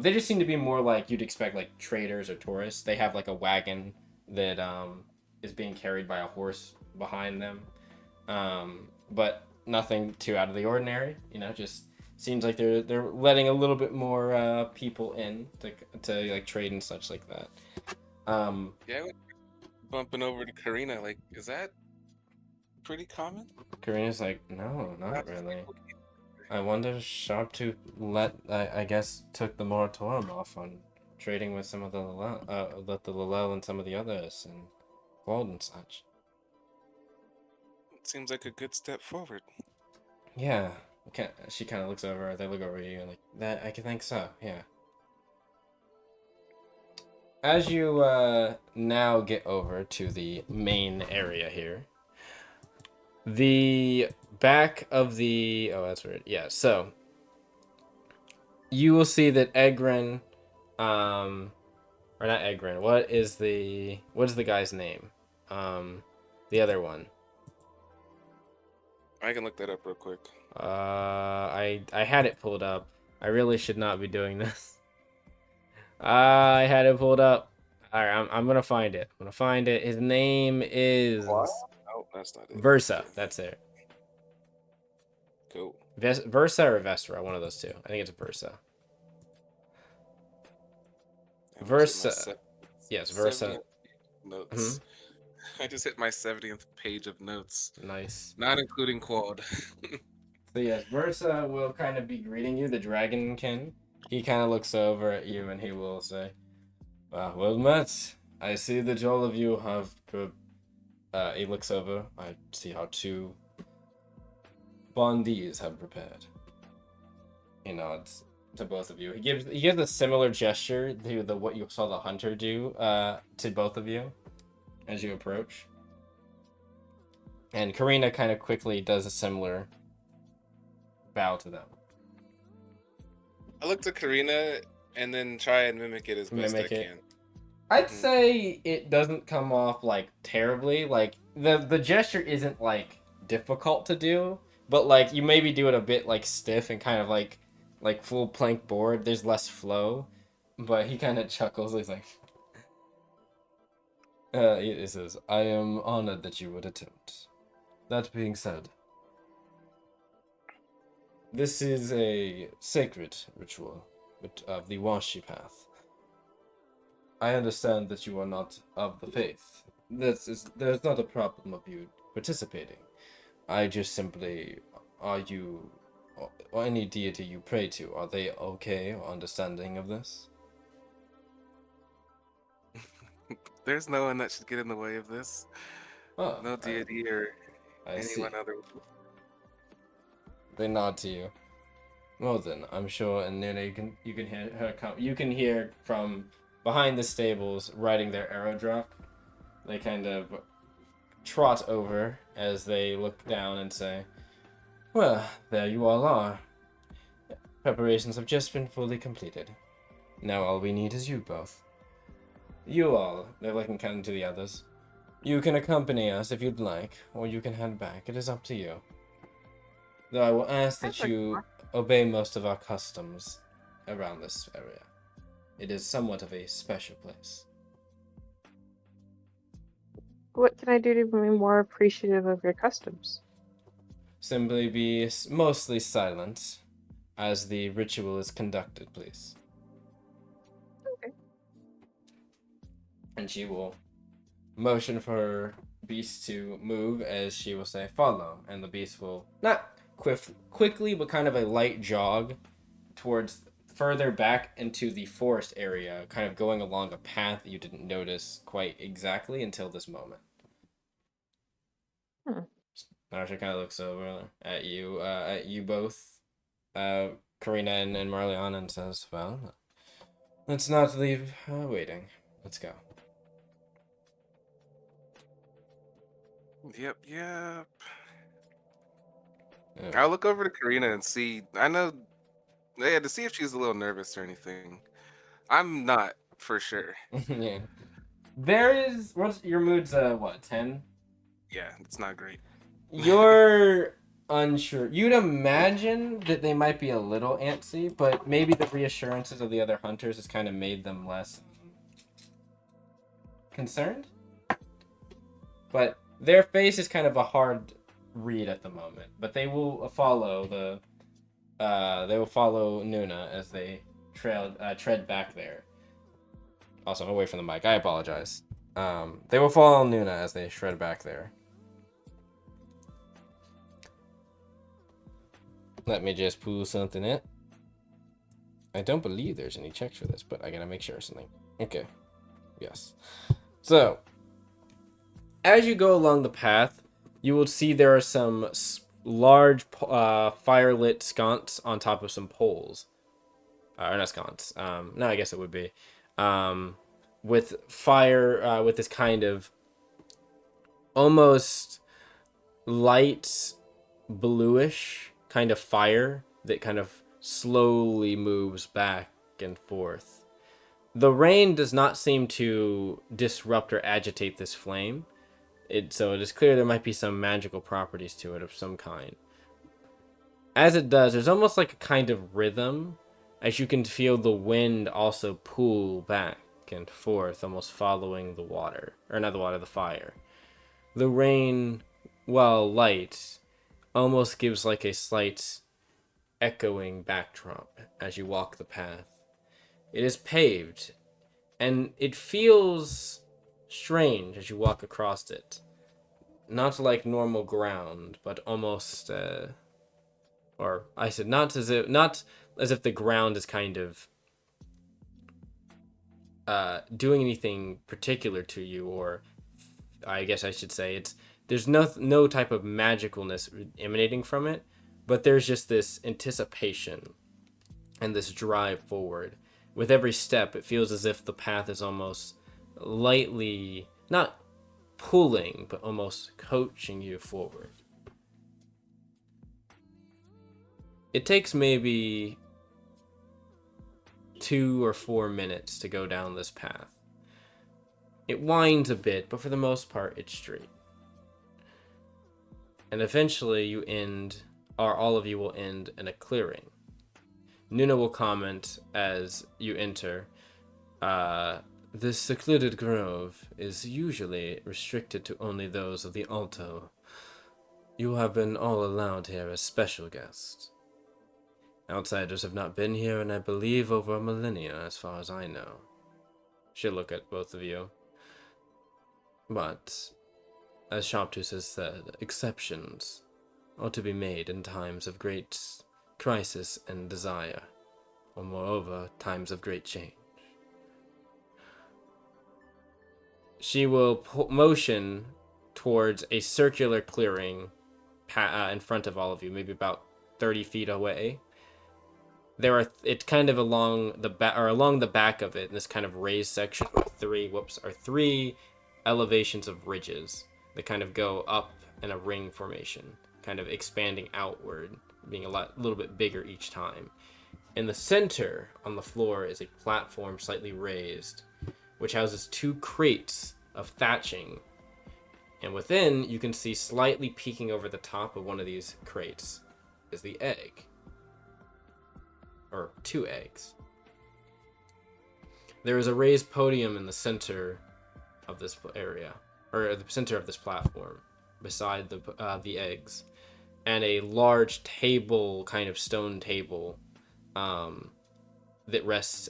They just seem to be more like you'd expect, like traders or tourists. They have like a wagon that is being carried by a horse behind them, but nothing too out of the ordinary. Just seems like they're letting a little bit more people in to like trade and such like that. Yeah, I was bumping over to Karina. Like, is that pretty common? Karina's like, no, not Not really. frequent. I wonder if Sharptooth I guess took the moratorium off on trading with some of the Lalel and some of the others and Wald and such. Seems like a good step forward. Yeah. She kind of looks over. They look over at you and like that. I can think so. Yeah. As you now get over to the main area here, the back of the that's weird. Yeah. So you will see that Egrin, or not Egrin. What is the guy's name? The other one. I can look that up real quick. I had it pulled up. I really should not be doing this. I had it pulled up. All right, I'm gonna find it. His name is What? Oh, that's not it. Versa. That's it. Cool. Versa or Vestra, one of those two. I think it's Versa. Versa. Yes, Versa. Notes. I just hit my 70th page of notes. Nice. Not including Quad. So yes, Versa will kind of be greeting you, the Dragonkin. He kind of looks over at you and he will say, well met. I see that all of you have... he looks over. I see how 2 bondees have prepared. He nods to both of you. He gives a similar gesture to what you saw the hunter do to both of you as you approach. And Karina kind of quickly does a similar bow to them. I look to Karina and then try and mimic it as best I can. I'd say it doesn't come off like terribly. Like the gesture isn't like difficult to do, but like you maybe do it a bit like stiff and kind of like full plank board. There's less flow, but he kind of chuckles. He's like, he says, "I am honored that you would attempt. That being said, this is a sacred ritual of the Washi Path. I understand that you are not of the faith. There's not a problem of you participating. I just simply, are you, or any deity you pray to, are they okay or understanding of this?" There's no one that should get in the way of this. Oh, No deity or I see. anyone other. They nod to you. Well then, I'm sure, and then you can hear her come. You can hear from behind the stables riding their aerodrop. They kind of trot over as they look down and say, "Well, there you all are. Preparations have just been fully completed. Now all we need is you both. You all," they're looking kind of to the others, "you can accompany us if you'd like, or you can head back. It is up to you. Though I will ask that you obey most of our customs around this area. It is somewhat of a special place." What can I do to be more appreciative of your customs? Simply be mostly silent as the ritual is conducted, please. Okay. And she will motion for her beast to move as she will say, "Follow," and the beast will not quickly, but kind of a light jog towards further back into the forest area, kind of going along a path that you didn't notice quite exactly until this moment. Starsha kind of looks over at you both, Karina and Marliana, and says, "Well, let's not leave waiting. Let's go." Yep, yep. Yeah. I'll look over to Karina and see. I know, yeah, to see if she's a little nervous or anything. I'm not for sure. Yeah. There is. What's your mood's? What, 10? Yeah, it's not great. You're unsure. You'd imagine that they might be a little antsy, but maybe the reassurances of the other hunters has kind of made them less concerned. But their face is kind of a hard read at the moment. But they will follow Nuna as they tread back there. Also, I'm away from the mic. I apologize. They will follow Nuna as they shred back there. Let me just pull something in. I don't believe there's any checks for this, but I gotta make sure of something. Okay. Yes. So, as you go along the path, you will see there are some large fire-lit sconces on top of some poles. Or not sconce. No, I guess it would be. With fire, with this kind of almost light bluish kind of fire that kind of slowly moves back and forth. The rain does not seem to disrupt or agitate this flame. So it is clear there might be some magical properties to it of some kind. As it does, there's almost like a kind of rhythm, as you can feel the wind also pull back and forth, almost following the water. Or not the water, the fire. The rain, while light, almost gives like a slight echoing backdrop as you walk the path. It is paved, and it feels strange as you walk across it. Not like normal ground, but almost, or I said not as if the ground is kind of doing anything particular to you, or I guess I should say there's no type of magicalness emanating from it, but there's just this anticipation and this drive forward. With every step, it feels as if the path is almost lightly, not pulling, but almost coaching you forward. It takes maybe 2 or 4 minutes to go down this path. It winds a bit, but for the most part, it's straight. And eventually all of you will end in a clearing. Nuna will comment as you enter, this secluded grove is usually restricted to only those of the Alto. You have been all allowed here as special guests. Outsiders have not been here in, I believe, over a millennia, as far as I know. She'll look at both of you. But, as Sharptooth has said, exceptions are to be made in times of great crisis and desire, or moreover, times of great change. She will motion towards a circular clearing in front of all of you, maybe about 30 feet away. It's kind of along the back of it, in this kind of raised section, are three elevations of ridges that kind of go up in a ring formation, kind of expanding outward, being a little bit bigger each time. In the center, on the floor, is a platform slightly raised, which houses 2 crates of thatching. And within, you can see slightly peeking over the top of one of these crates is the egg. Or 2 eggs. There is a raised podium in the center of this area, or the center of this platform, beside the eggs, and a large table, kind of stone table, that rests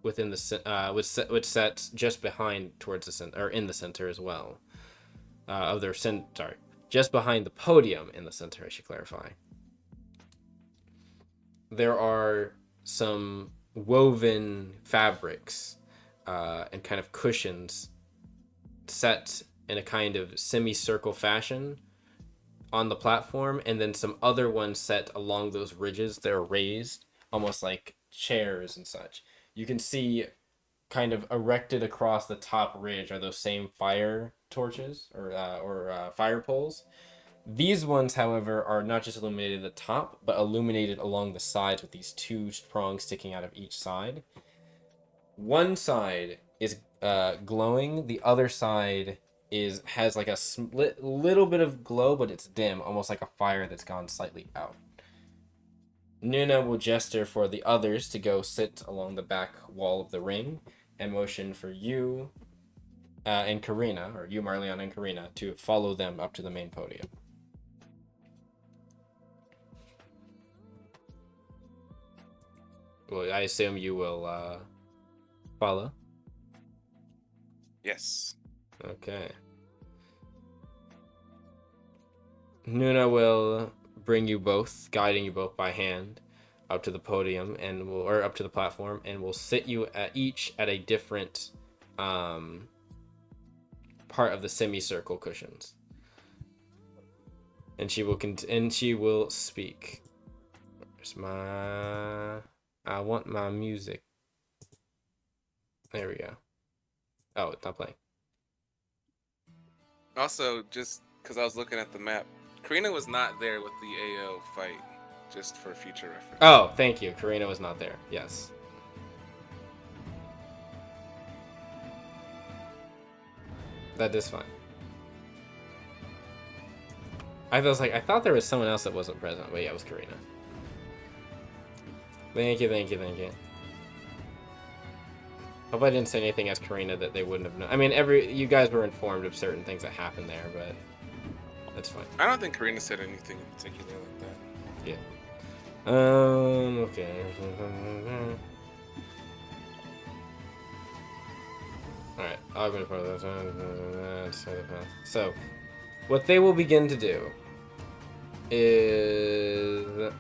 within which sets just behind towards the center, or in the center as well, just behind the podium in the center, I should clarify. There are some woven fabrics and kind of cushions set in a kind of semicircle fashion on the platform, and then some other ones set along those ridges that are raised, almost like chairs and such. You can see kind of erected across the top ridge are those same fire torches or fire poles. These ones, however, are not just illuminated at the top, but illuminated along the sides with these two prongs sticking out of each side. One side is glowing, the other side has like a little bit of glow, but it's dim, almost like a fire that's gone slightly out. Nuna will gesture for the others to go sit along the back wall of the ring, and motion for you and Karina, or you, Marliana, and Karina, to follow them up to the main podium. Well, I assume you will follow. Yes. Okay. Nuna will bring you both, guiding you both by hand, up to the podium or up to the platform, and will sit you each at a different part of the semicircle cushions. And she will speak. I want my music. There we go. Oh, it's not playing. Also, just because I was looking at the map, Karina was not there with the AO fight, just for future reference. Oh, thank you. Karina was not there. Yes. That is fine. I thought there was someone else that wasn't present, but yeah, it was Karina. Thank you. Hope I didn't say anything as Karina that they wouldn't have known. I mean, you guys were informed of certain things that happened there, but that's fine. I don't think Karina said anything in particular like that. Yeah. Okay. Alright, augment part of that. So, what they will begin to do is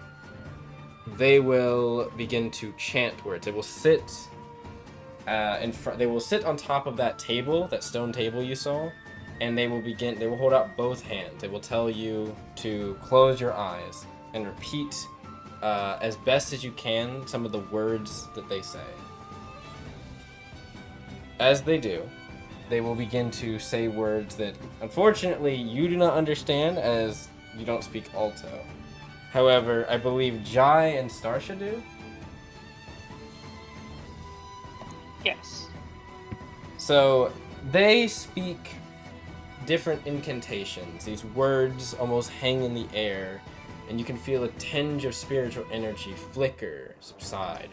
they will begin to chant words. They will sit in front. They will sit on top of that table, that stone table you saw, and they will hold out both hands. They will tell you to close your eyes and repeat as best as you can some of the words that they say. As they do, they will begin to say words that, unfortunately, you do not understand as you don't speak Alto. However, I believe Jai and Starsha do. Yes. So, they speak different incantations. These words almost hang in the air, and you can feel a tinge of spiritual energy flicker, subside,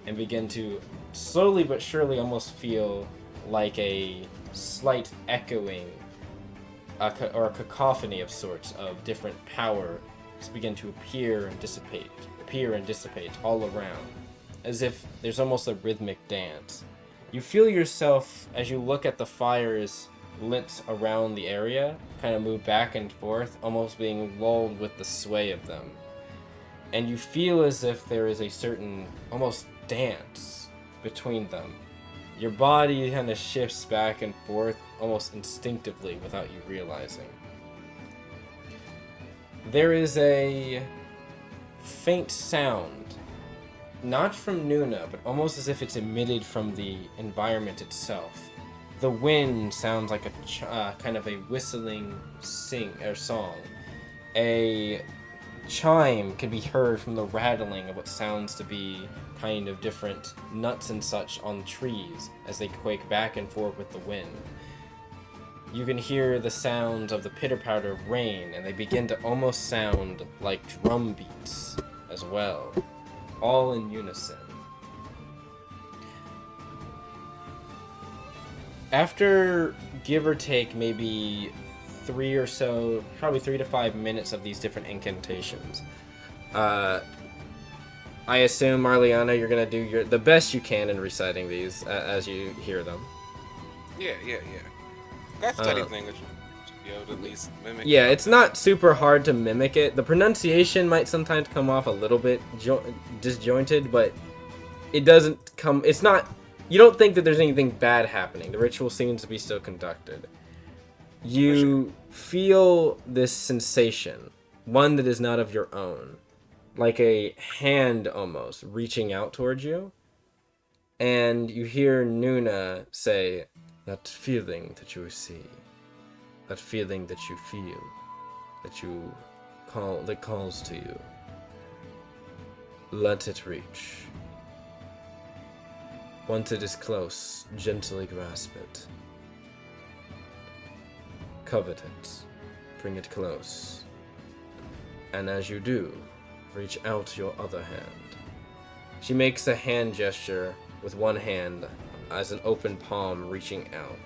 and begin to slowly but surely almost feel like a slight echoing or a cacophony of sorts of different power begin to appear and dissipate all around, as if there's almost a rhythmic dance. You feel yourself, as you look at the fires lit around the area, kind of move back and forth, almost being lulled with the sway of them. And you feel as if there is a certain almost dance between them. Your body kind of shifts back and forth almost instinctively without you realizing. There is a faint sound, not from Nuna, but almost as if it's emitted from the environment itself. The wind sounds like a kind of a whistling song. A chime can be heard from the rattling of what sounds to be kind of different nuts and such on trees as they quake back and forth with the wind. You can hear the sound of the pitter-patter of rain, and they begin to almost sound like drum beats as well, all in unison. After give or take maybe 3 or so, probably 3 to 5 minutes of these different incantations, I assume, Marliana, you're gonna do the best you can in reciting these as you hear them. Yeah. I've studied language. be able to at least mimic. Yeah, it's not super hard to mimic it. The pronunciation might sometimes come off a little bit disjointed, but it doesn't come. It's not. You don't think that there's anything bad happening. The ritual seems to be still conducted. You feel this sensation, one that is not of your own, like a hand almost reaching out towards you. And you hear Nuna say, "That feeling that you see, that feeling that you feel, that calls to you. Let it reach. Once it is close, gently grasp it. Covet it, bring it close. And as you do, reach out your other hand." She makes a hand gesture with one hand as an open palm reaching out.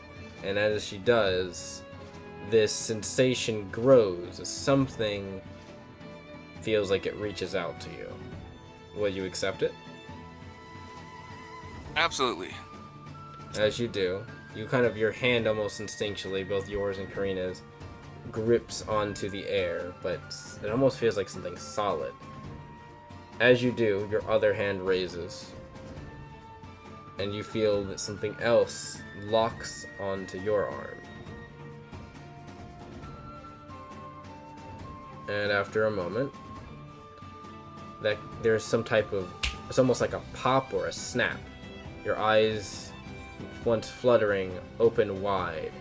And as she does, this sensation grows as something feels like it reaches out to you. Will you accept it? Absolutely. As you do, your hand almost instinctually, both yours and Karina's, grips onto the air, but it almost feels like something solid. As you do, your other hand raises, and you feel that something else locks onto your arm. And after a moment, that there's some type of, it's almost like a pop or a snap. Your eyes, once fluttering, open wide.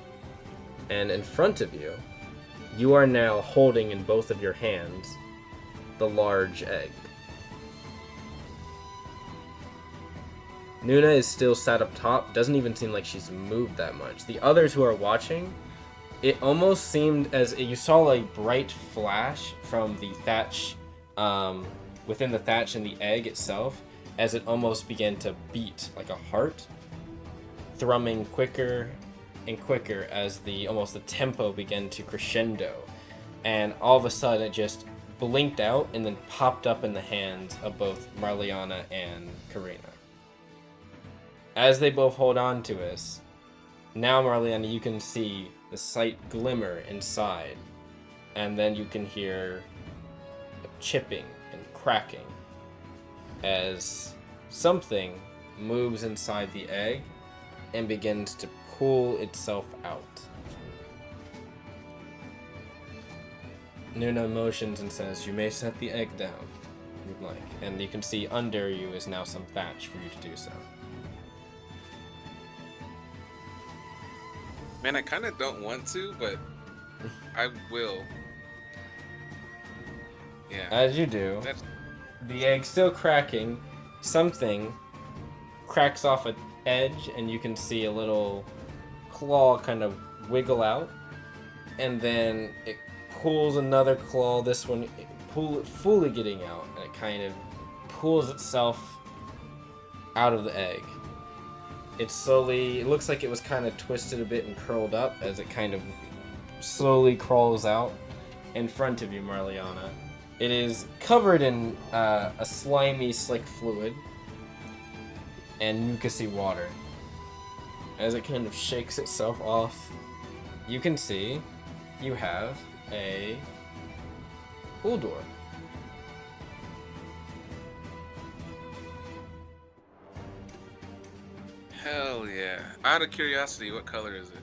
And in front of you, you are now holding in both of your hands the large egg. Nuna is still sat up top, doesn't even seem like she's moved that much. The others who are watching, it almost seemed as you saw a bright flash from the thatch, within the thatch and the egg itself, as it almost began to beat like a heart, thrumming quicker and quicker as the tempo began to crescendo, and all of a sudden it just blinked out and then popped up in the hands of both Marliana and Karina. As they both hold on to us, now Marliana, you can see the slight glimmer inside, and then you can hear a chipping and cracking as something moves inside the egg and begins to pull itself out. Nuna motions and says, "You may set the egg down, if you'd like." And you can see under you is now some thatch for you to do so. Man, I kind of don't want to, but I will. Yeah. As you do, the egg still cracking, something cracks off an edge, and you can see a little claw kind of wiggle out, and then it pulls another claw, this one fully getting out, and it kind of pulls itself out of the egg. It looks like it was kind of twisted a bit and curled up as it kind of slowly crawls out in front of you, Marliana. It is covered in a slimy, slick fluid and mucousy water. As it kind of shakes itself off, you can see you have a Uldor. Hell yeah. Out of curiosity, what color is it?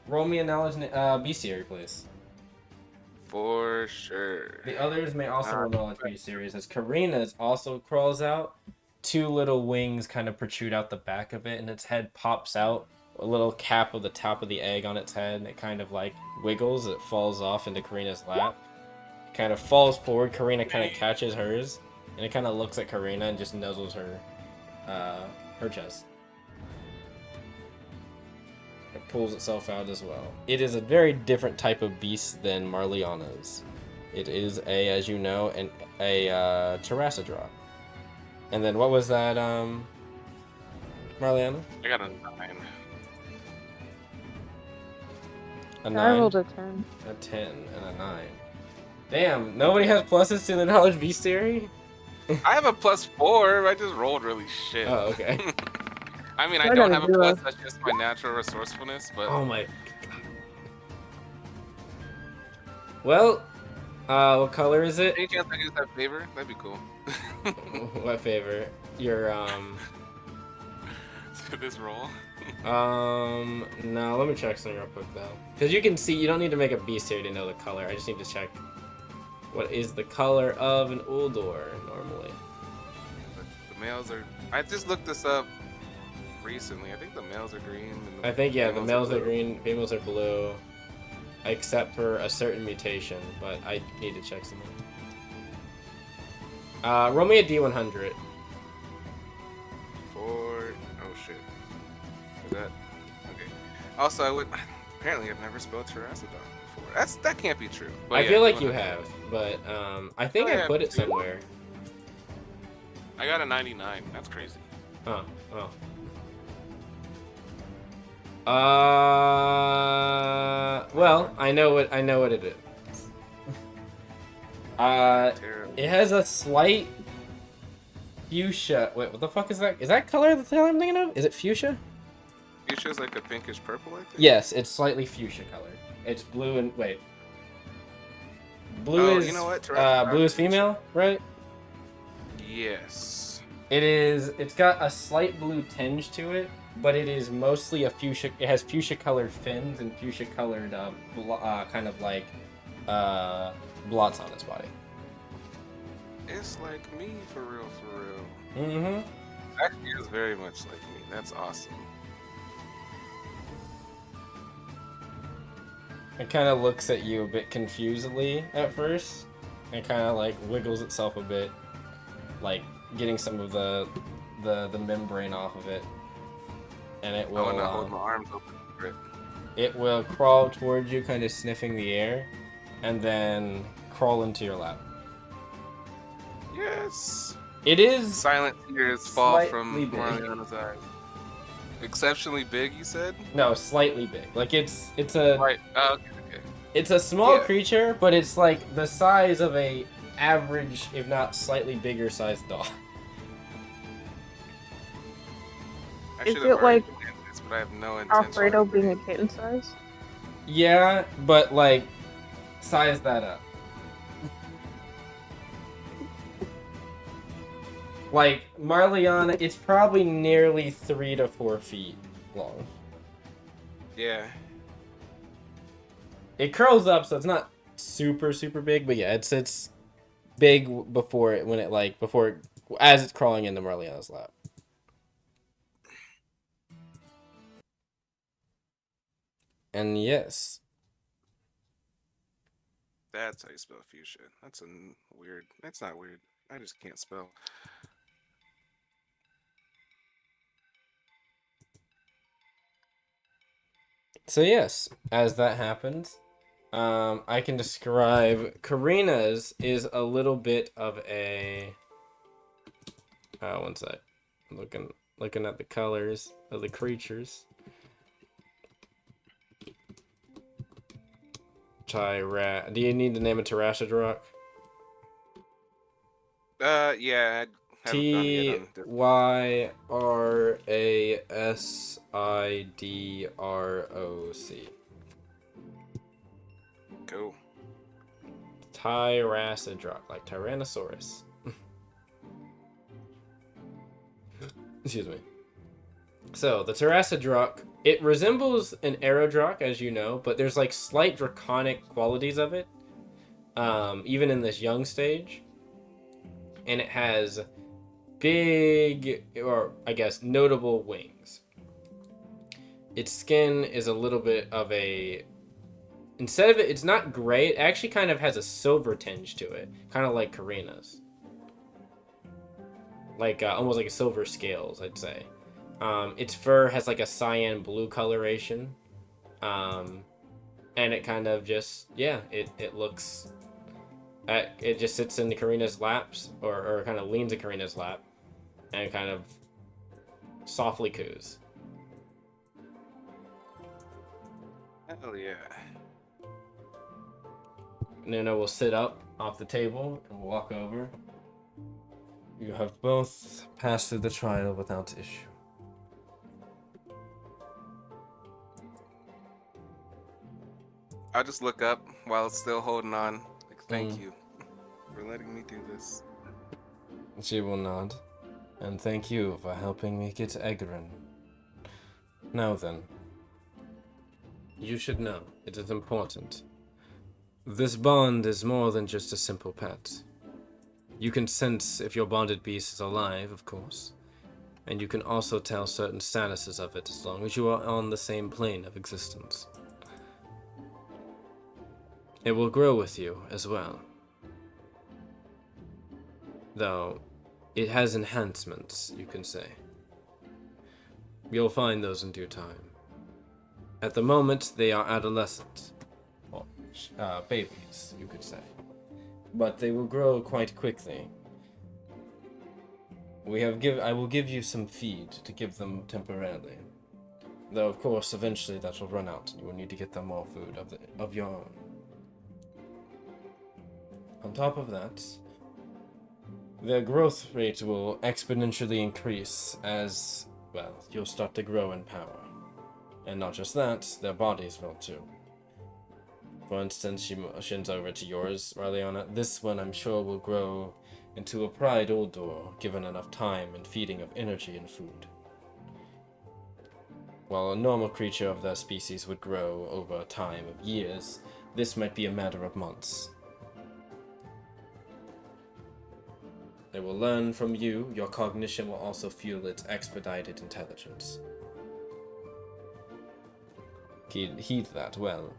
Roll me a knowledge bestiary, please. For sure. The others may also roll knowledge bestiaries, as Karina's also crawls out. Two little wings kind of protrude out the back of it, and its head pops out. A little cap of the top of the egg on its head, and it kind of like wiggles. It falls off into Karina's lap. It kind of falls forward. Karina kind of catches hers, and it kind of looks at Karina and just nuzzles her chest. It pulls itself out as well. It is a very different type of beast than Marliana's. It is as you know, a Terrassadrop. And then what was that, Marliana? I got a 9. A 9? I rolled a 10. A 10 and a 9. Damn, nobody has pluses to the knowledge bestiary? I have a +4. I just rolled really shit. Oh, okay. I mean, I I don't got a have a 0. plus. That's just my natural resourcefulness. But Oh my. Well, what color is it? Any chance I use that favor? That'd be cool. What favor? Your To this roll. no, let me check something real quick though. Because you can see, you don't need to make a bestiary to know the color. I just need to check what is the color of an Uldor normally. The males are. I just looked this up recently. I think the males are green. And I think, yeah, the females males are blue. green, females are blue. Except for a certain mutation, but I need to check something. Roll me a D100. Oh shit. Is that okay? Also, I would. Apparently, I've never spelled Terracidon before. That can't be true. But I yeah, feel like you 100. have, but I think Oh, I yeah, put it dude. somewhere. I got a 99. That's crazy. Oh. Well, I know what it is. Terrible. It has a slight fuchsia. Wait, what the fuck is that? Is that color the color I'm thinking of? Is it fuchsia? Fuchsia's like a pinkish purple, I think. Yes, it's slightly fuchsia color. It's blue and wait. Blue Oh, is you know what? blue is female, right? Yes. It is. It's got a slight blue tinge to it, but it is mostly a fuchsia. It has fuchsia colored fins and fuchsia colored kind of like blots on its body. It's like me, for real, for real. Mm-hmm. Actually, is very much like me. That's awesome. It kind of looks at you a bit confusedly at first, and kind of like wiggles itself a bit, like getting some of the membrane off of it, and it I will. want to hold my arms open for it. It will crawl towards you, kind of sniffing the air, and then crawl into your lap. Yes. It is Silent tears fall slightly from big. Mariana's eyes. Exceptionally big, you said? no slightly big. Like it's a Right. Oh, okay. it's a small Yeah. creature, but it's like the size of a average, if not slightly bigger sized dog. I Is should it have already like planned this, but I have no intention. Alfredo being a kitten size? Yeah, but like size that up. Like Marliana, it's probably nearly 3 to 4 feet long. Yeah. It curls up, so it's not super big, but yeah, it's big before as it's crawling into Marliana's lap. And yes, That's how you spell fuchsia. That's weird. That's not weird. I just can't spell. so yes, as that happens, I can describe Karina's is a little bit of a. One sec. Looking at the colors of the creatures. Do you need the name of Tyrasidrock? Yeah. I haven't found it yet on Discord. Tyrasidroc. Go. Tyrasidrock, like Tyrannosaurus. Excuse me. So, the Tyrasidrock, it resembles an Aerodroc, as you know, but there's like slight draconic qualities of it, even in this young stage. And it has big, or I guess notable wings. Its skin is a little bit of a, instead of it's not gray, it actually kind of has a silver tinge to it, kind of like Karina's. Like almost like a silver scales, I'd say. Its fur has like a cyan blue coloration, and it kind of just it looks. It just sits in Karina's laps, or kind of leans in Karina's lap, and kind of softly coos. Hell yeah. Nuna will sit up off the table and walk over. You have both passed through the trial without issue. I'll just look up while it's still holding on. Like, thank Mm. you for letting me do this. She will nod. And thank you for helping me get Egrin. Now then, you should know it is important. This bond is more than just a simple pet. You can sense if your bonded beast is alive, of course, and you can also tell certain statuses of it as long as you are on the same plane of existence. It will grow with you as well. Though, it has enhancements, you can say. You'll find those in due time. At the moment, they are adolescent. Or, babies, you could say. But they will grow quite quickly. I will give you some feed to give them temporarily. Though, of course, eventually that will run out, and you will need to get them more food of your own. On top of that, their growth rate will exponentially increase as, well, you'll start to grow in power. And not just that, their bodies will too. For instance, she motions over to yours, Raliana. This one, I'm sure, will grow into a pride Uldor, given enough time and feeding of energy and food. While a normal creature of their species would grow over a time of years, this might be a matter of months. They will learn from you. Your cognition will also fuel its expedited intelligence. Heed that well.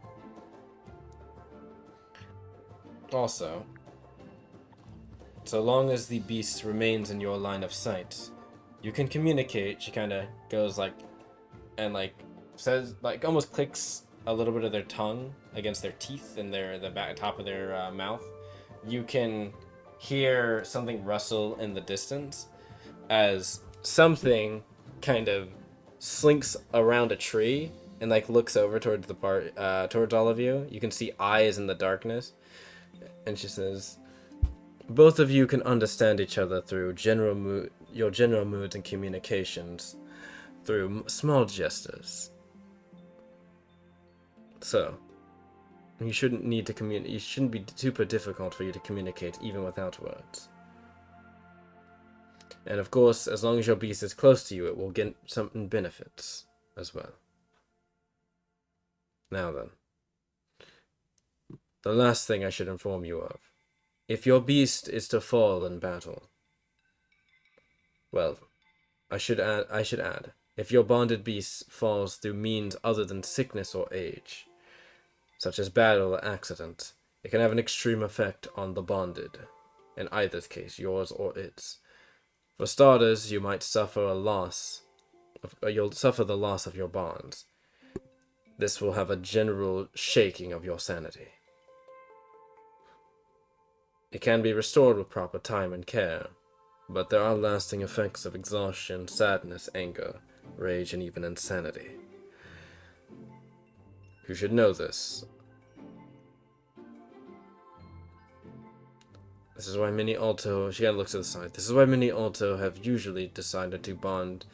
Also, so long as the beast remains in your line of sight, you can communicate. She kind of goes like, and like says, like almost clicks a little bit of their tongue against their teeth and the back top of their mouth. You can hear something rustle in the distance as something kind of slinks around a tree and like looks over towards towards all of you. You can see eyes in the darkness, and she says, "Both of you can understand each other through your general moods and communications through small gestures. So, you shouldn't need to communicate. It shouldn't be super difficult for you to communicate even without words. And of course, as long as your beast is close to you, it will get some benefits as well. Now then, the last thing I should inform you of. If your beast is to fall in battle, well, I should add, if your bonded beast falls through means other than sickness or age, such as battle or accident, it can have an extreme effect on the bonded, in either case, yours or its. For starters, you might suffer you'll suffer the loss of your bonds. This will have a general shaking of your sanity. It can be restored with proper time and care, but there are lasting effects of exhaustion, sadness, anger, rage, and even insanity. You should know this. This is why many Alto, she kind of looks to the side, this is why many Alto have usually decided to bond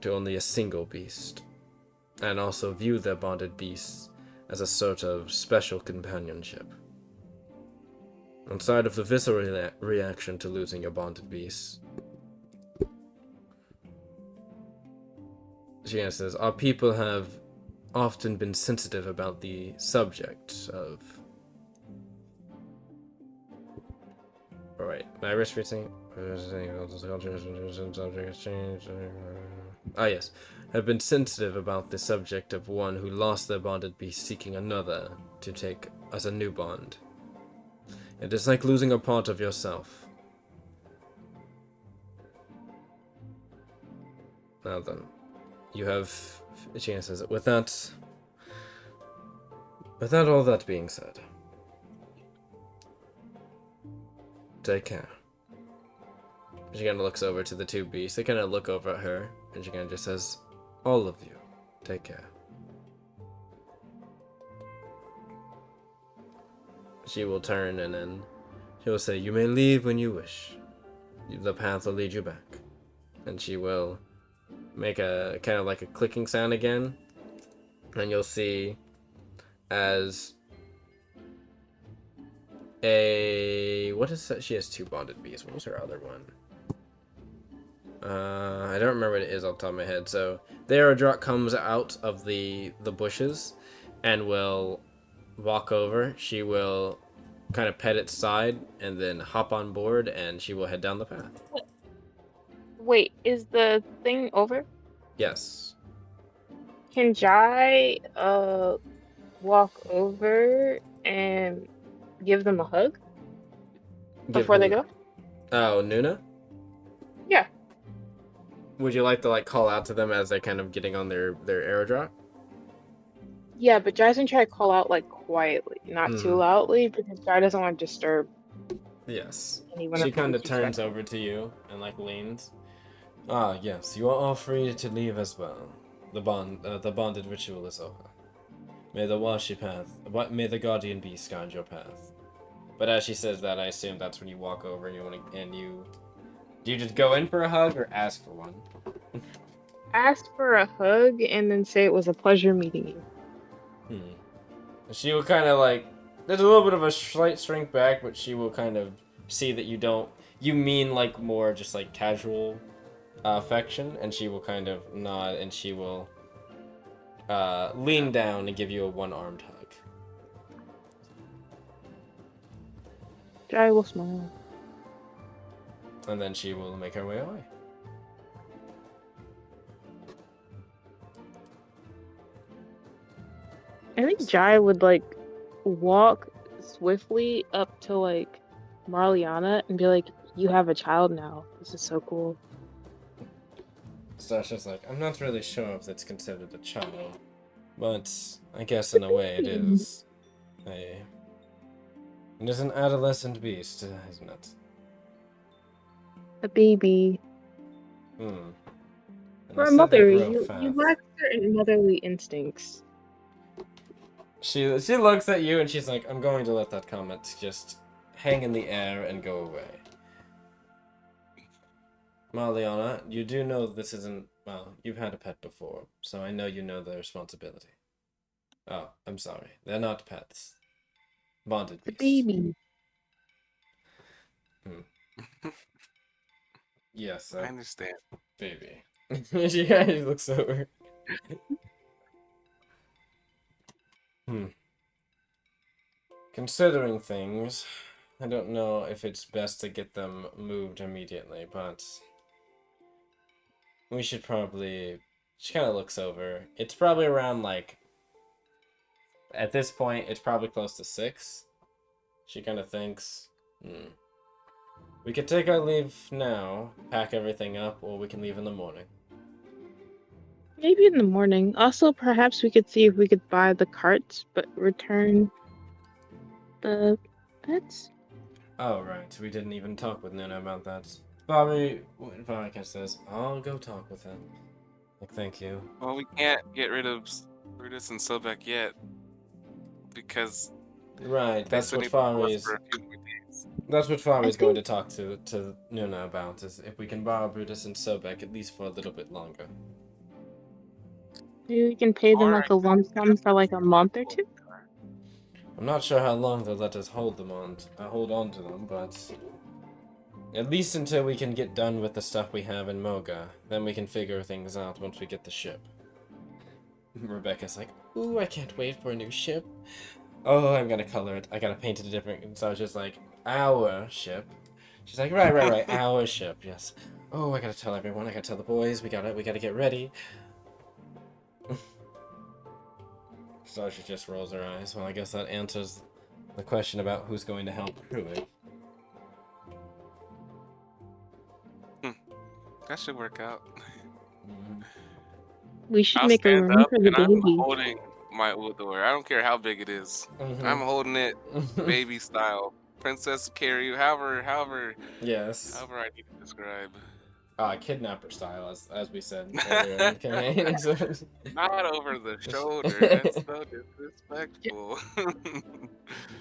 to only a single beast, and also view their bonded beasts as a sort of special companionship. Outside of the visceral reaction to losing your bonded beast, she says, our people have often been sensitive about the subject of... Alright, my risk rating... yes. Have been sensitive about the subject of one who lost their bonded beast seeking another to take as a new bond. It is like losing a part of yourself. Now then, you have chances. With that all that being said, take care. She kind of looks over to the two beasts. They kind of look over at her, and she kind of just says, all of you, take care. She will turn and then she will say, you may leave when you wish. The path will lead you back. And she will make a kind of like a clicking sound again. And you'll see as What is that? She has 2 bonded bees. What was her other one? I don't remember what it is off the top of my head. So the Aerodrop comes out of the bushes and will walk over. She will kind of pet its side and then hop on board, and she will head down the path. Wait, is the thing over? Yes. Can Jai walk over and give them a hug Give before they who? go? Oh, Nuna? Yeah. Would you like to like call out to them as they're kind of getting on their Aerodrop? Yeah, but Jai's gonna try to call out like quietly, not too Mm. loudly, because Jai doesn't want to disturb Yes. anyone She of kind who's of turns respectful. over to you and like leans. Ah, yes. You are all free to leave as well. The bonded ritual is over. May the Washi path, may the guardian beast guide your path. But as she says that, I assume that's when you walk over and do you just go in for a hug or ask for one? Ask for a hug and then say it was a pleasure meeting you. She will kind of like, there's a little bit of a slight shrink back, but she will kind of see that you mean like more just like casual affection, and she will kind of nod and she will lean down and give you a one-armed hug. Jai will smile. And then she will make her way away. I think Jai would like walk swiftly up to like Marliana and be like, "You have a child now. This is so cool." Starsha's like, I'm not really sure if that's considered a child, but I guess in a way it is it is an adolescent beast, isn't it? A baby. And For they a said they mother, grow you fast. lack certain motherly instincts. She looks at you and she's like, I'm going to let that comment just hang in the air and go away. Marliana, you do know this isn't, well, you've had a pet before, so I know you know the responsibility. Oh, I'm sorry. They're not pets. Bonded A beasts. baby. Yes, I understand. baby. She looks over. Considering things, I don't know if it's best to get them moved immediately, but we should probably... She kind of looks over. It's probably around, like... At this point, it's probably close to 6. She kind of thinks, we could take our leave now, pack everything up, or we can leave in the morning. Maybe in the morning. Also, perhaps we could see if we could buy the carts, but return the pets. Oh, right. We didn't even talk with Nuna about that. Bobby says, I'll go talk with him. Like, thank you. Well, we can't get rid of Brutus and Sobek yet because Right, they that's still what need to kill us Fari's... for a few more days. That's what I Fari's going think to talk to Nuna about, is if we can borrow Brutus and Sobek at least for a little bit longer. maybe we can pay them Or like a lump sum for like a month or two. I'm not sure how long they'll let us hold on to them, but at least until we can get done with the stuff we have in Moga. Then we can figure things out once we get the ship. Rebecca's like, ooh, I can't wait for a new ship. Oh, I'm gonna color it. I gotta paint it a different... And so I was just like, our ship. She's like, right, our ship, yes. Oh, I gotta tell everyone, I gotta tell the boys, we gotta get ready. Starsha just rolls her eyes. Well, I guess that answers the question about who's going to help crew it. That should work out. We should I'll make a stand room up for the and I'm baby. holding my Udor. I don't care how big it is. I'm holding it baby style. Princess carry, however Yes. I need to describe. Kidnapper style, as we said earlier in the campaign. Not over the shoulder. That's so disrespectful.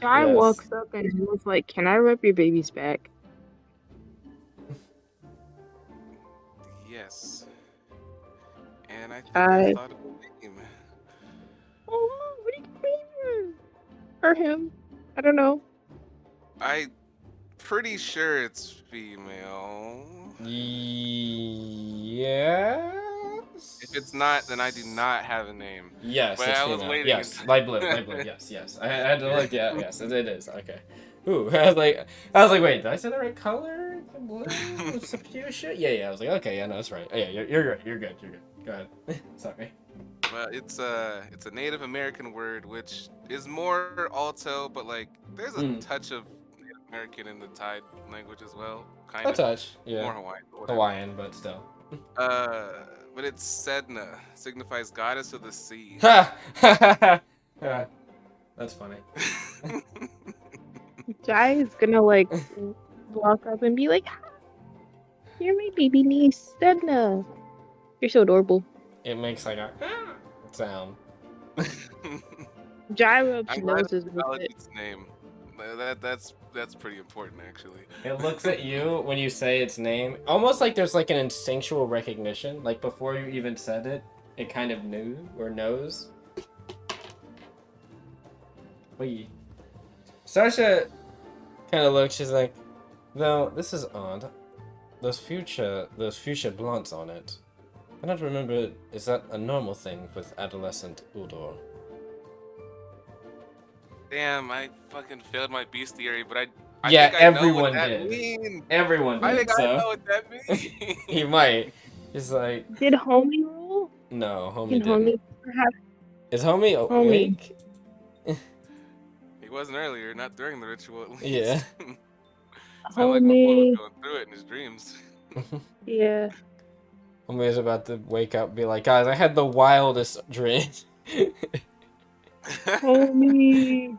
Jai Yes. walks up and he was like, "Can I rub your baby's back?" Yes. And I think I Jai. thought of a name. Oh, what do you mean? Or him? I don't know. I pretty sure it's female. If it's not, then I do Yes. not have a name. Yes, But it's I was female. waiting Yes, until. light blue, light blue. Yes, yes. I had to look. Yeah, Yeah. yes, it is. Okay. Ooh, I was like, wait, did I say the right color? The blue with some fuchsia? Yeah, yeah. I was like, okay, yeah, no, that's right. Oh, yeah, you're good. You're good. You're good. Go ahead. Sorry. Well, it's a Native American word, which is more Alto, but like there's a Mm, touch of Native American in the Tide language as well, kind a of touch. Yeah, more Hawaiian, but whatever. Hawaiian, but still. Uh, but it's Sedna, signifies goddess of the sea. Ha! Ha! Ha! That's funny. Jai is gonna like walk up and be like, "Hi, you're my baby niece, Sedna. You're so adorable." It makes like a sound. Jai rubs I'm glad it noses with it. acknowledged its name. That's pretty important actually. It looks at you when you say its name, almost like there's like an instinctual recognition. Like before you even said it, it kind of knew or knows. Wait. Starsha kind of looks. She's like, though this is odd. Those fuchsia blondes on it. I don't remember. Is that a normal thing with adolescent Udor? Damn, I fucking failed my bestiary, but I Yeah, think I know what everyone that did. means. Everyone I did. think I So know what that means. he might. He's like, Did homie roll? no, homie Can homie didn't. perhaps Is homie homie? awake? He wasn't earlier, not during the ritual at Yeah. least. Sound like my boy was Homie. going through it in his dreams. Yeah. Homie's about to wake up and be like, guys, I had the wildest dream. Homie.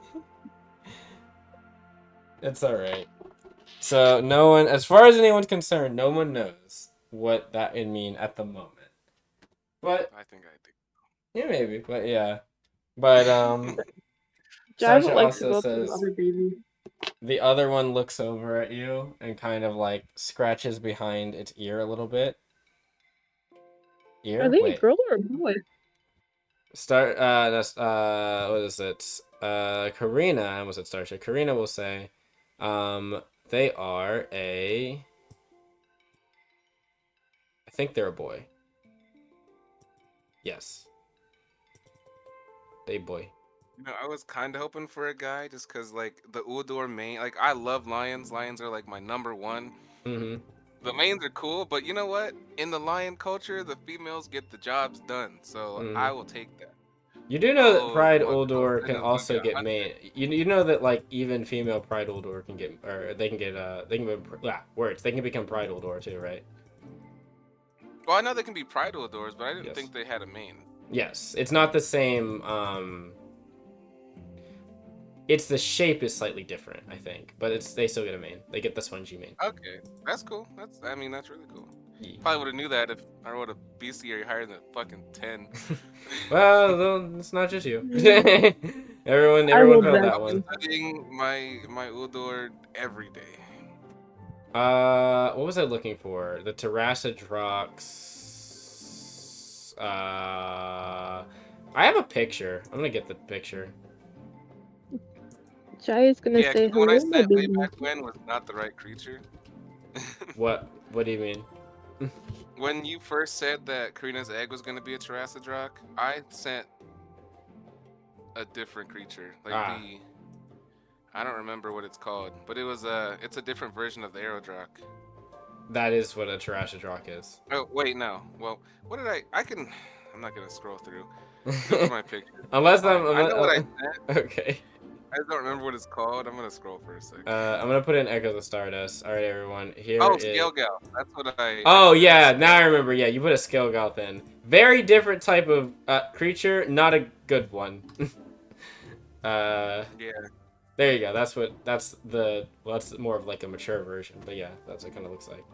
It's alright. So no one, as far as anyone's concerned, no one knows what that would mean at the moment. But I think I yeah, maybe. But yeah. But Jai would Sasha like to also go up to the says other baby. the other one looks over at you and kind of like scratches behind its ear a little bit. Are Ear? they a Wait. girl or a boy? That's what is it? Karina, I almost said Starsha. Karina will say, they are I think they're a boy. Yes. They boy. I was kind of hoping for a guy just because, like, the Udor main, like, I love lions. Lions are, like, my number one. Mm-hmm. The mains are cool, but you know what? In the lion culture, the females get the jobs done, so I will take that. You do know that Oh, Pride my girl, Uldor can Senna's gonna be also a get hunter. made. You know that like even female Pride Uldor can get, or they can get words. They can become Pride Uldor too, right? Well, I know they can be pride Udors, but I didn't Yes. think they had a main. Yes, it's not the same. It's the shape is slightly different, I think, but they still get a main. They get the spongy main. Okay, that's cool. That's really cool. Yeah. Probably would have knew that if I wrote a bestiary higher than fucking 10. Well, though, it's not just you. everyone I rolled failed that that one. one. Studying my Udor every day. What was I looking for? The terracid rocks. I have a picture. I'm gonna get the picture. Jai is gonna Yeah, say 'cause what I hello, my said way baby. back when was not the right creature. What? What do you mean? When you first said that Karina's egg was gonna be a terracid rock, I sent a different creature. Like I don't remember what it's called, but it's a different version of the Aerodroc. That is what a terracid rock is. Oh wait, no. Well, what did I'm not gonna scroll through. Go to my picture. Unless Fine. I know what I I'm. sent. Okay. I just don't remember what it's called. I'm gonna scroll for a second. I'm gonna put in Echoes of Stardust. All right, everyone. Here Oh, is. Scale Gal. That's what Oh put in yeah, Scale. now I remember. Yeah, you put a Scalegoth in. Very different type of creature, not a good one. Yeah. There you go. That's more of like a mature version. But yeah, that's what it kind of looks like.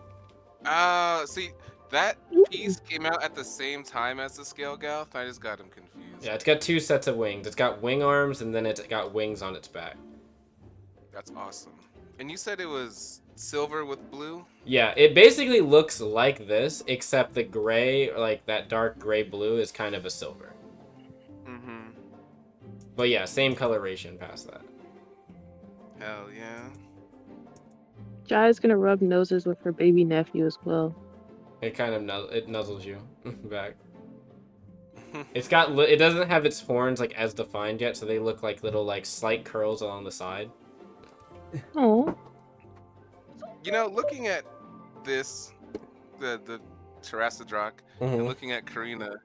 See, that piece came out at the same time as the Scale Gal. I just got him confused. Yeah, it's got two sets of wings. It's got wing arms and then it's got wings on its back. That's awesome. And you said it was silver with blue? Yeah, it basically looks like this, except the gray, like that dark gray blue, is kind of a silver. Mm-hmm. But yeah, same coloration past that. Hell yeah. Jai's gonna rub noses with her baby nephew as well. It kind of it nuzzles you back. It doesn't have its horns like as defined yet, so they look like little like slight curls along the side. Oh. Looking at this, the Pteranodroc, and looking at Karina,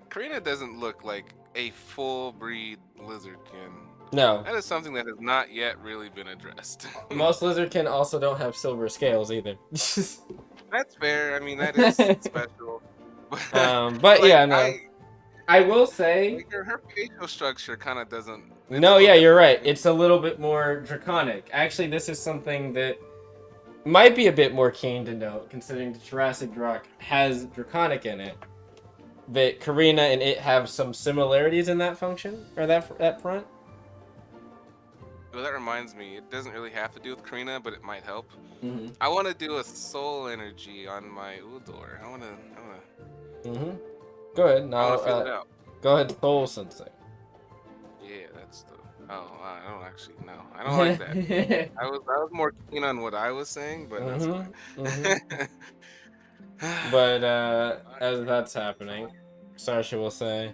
Karina doesn't look like a full breed lizardkin. No. That is something that has not yet really been addressed. Most lizardkin also don't have silver scales either. That's fair. I mean, that is special. But like, yeah, no. I will say like her facial structure kind of doesn't. No, yeah, you're right. It's a little bit more draconic. Actually, this is something that might be a bit more keen to note, considering the Jurassic Rock has draconic in it. That Karina and it have some similarities in that function or that front. Well, that reminds me. It doesn't really have to do with Karina, but it might help. Mm-hmm. I want to do a soul energy on my Udor. I want to. Mm-hmm. Go ahead. Now, fill it out. Go ahead, Soul Sensei. Yeah, that's the. Oh, I don't actually know. I don't like that. I was more keen on what I was saying, but that's fine. But as that's happening, Starsha will say,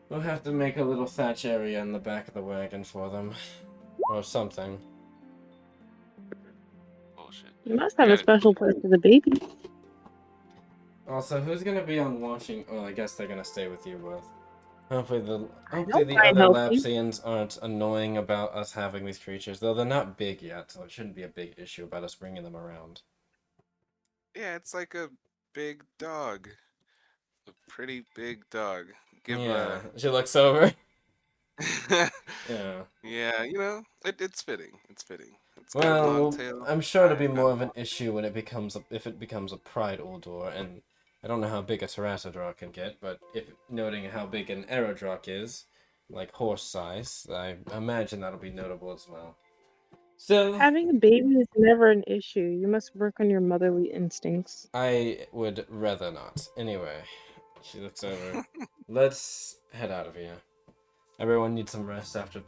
"We'll have to make a little thatch area in the back of the wagon for them, or something." Bullshit. You must have a special place for the baby. Also, who's gonna be on watching? Oh, I guess they're gonna stay with you both. Hopefully the mind other helping. Lapsians aren't annoying about us having these creatures, though they're not big yet, so it shouldn't be a big issue about us bringing them around. Yeah, it's like a big dog. A pretty big dog. She looks over. Yeah. Yeah, it's fitting. It's fitting. It's got a Well, long tail. I'm sure it'll be more of an issue when it becomes a pride Uldor, and I don't know how big a Pteranodroc can get, but noting how big an Aerodroc is, like horse size, I imagine that'll be notable as well. So Having a baby is never an issue. You must work on your motherly instincts. I would rather not. Anyway, she looks over. Let's head out of here. Everyone needs some rest after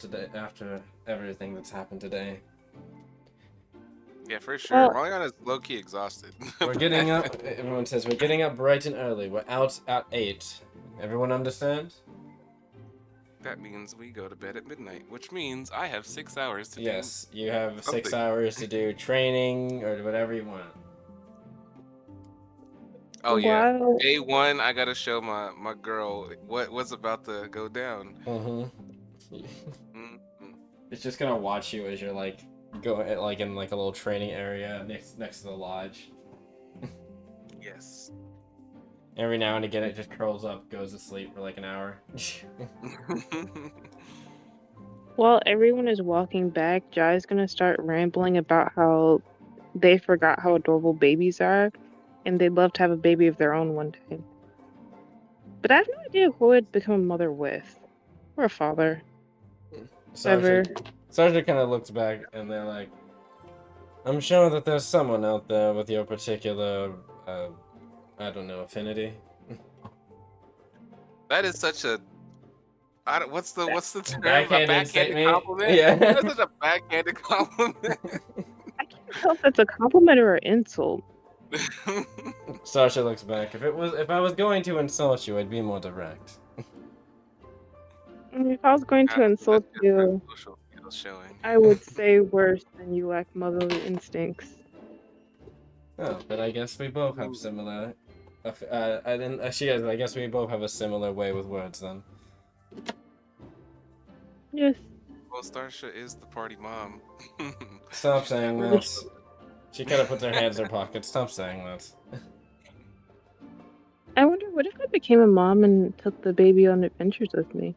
everything that's happened today. Yeah, for sure. Well- Mariana is low-key exhausted. We're getting up. Everyone says we're getting up bright and early. We're out at 8. Everyone understand? That means we go to bed at midnight, which means I have 6 hours to do. Yes, you have 6 something. hours to do training or whatever you want. Oh yeah. Wow. Day 1, I gotta show my girl what's about to go down. It's just gonna watch you as you're like going like in like a little training area next to the lodge. Yes. Every now and again, it just curls up, goes to sleep for like an hour. While everyone is walking back, Jai's gonna start rambling about how they forgot how adorable babies are, and they'd love to have a baby of their own one day. But I have no idea who I'd become a mother with. Or a father. Ever. Starsha kind of looks back, and they're like, "I'm sure that there's someone out there with your particular, I don't know, affinity." That is such a what's the term? Backhanded A backhanded statement? compliment? Yeah. That's such a backhanded compliment. I can't tell if that's a compliment or an insult. Starsha looks back. If I was going to insult you, I'd be more direct. If I was going to insult That's you, social skills showing. I would say worse than you lack motherly instincts. Oh, but I guess we both have similar. I guess we both have a similar way with words then. Yes. Well, Starsha is the party mom. Stop saying really- that. She kind of puts her hands in her pocket. Stop saying that. I wonder, what if I became a mom and took the baby on adventures with me?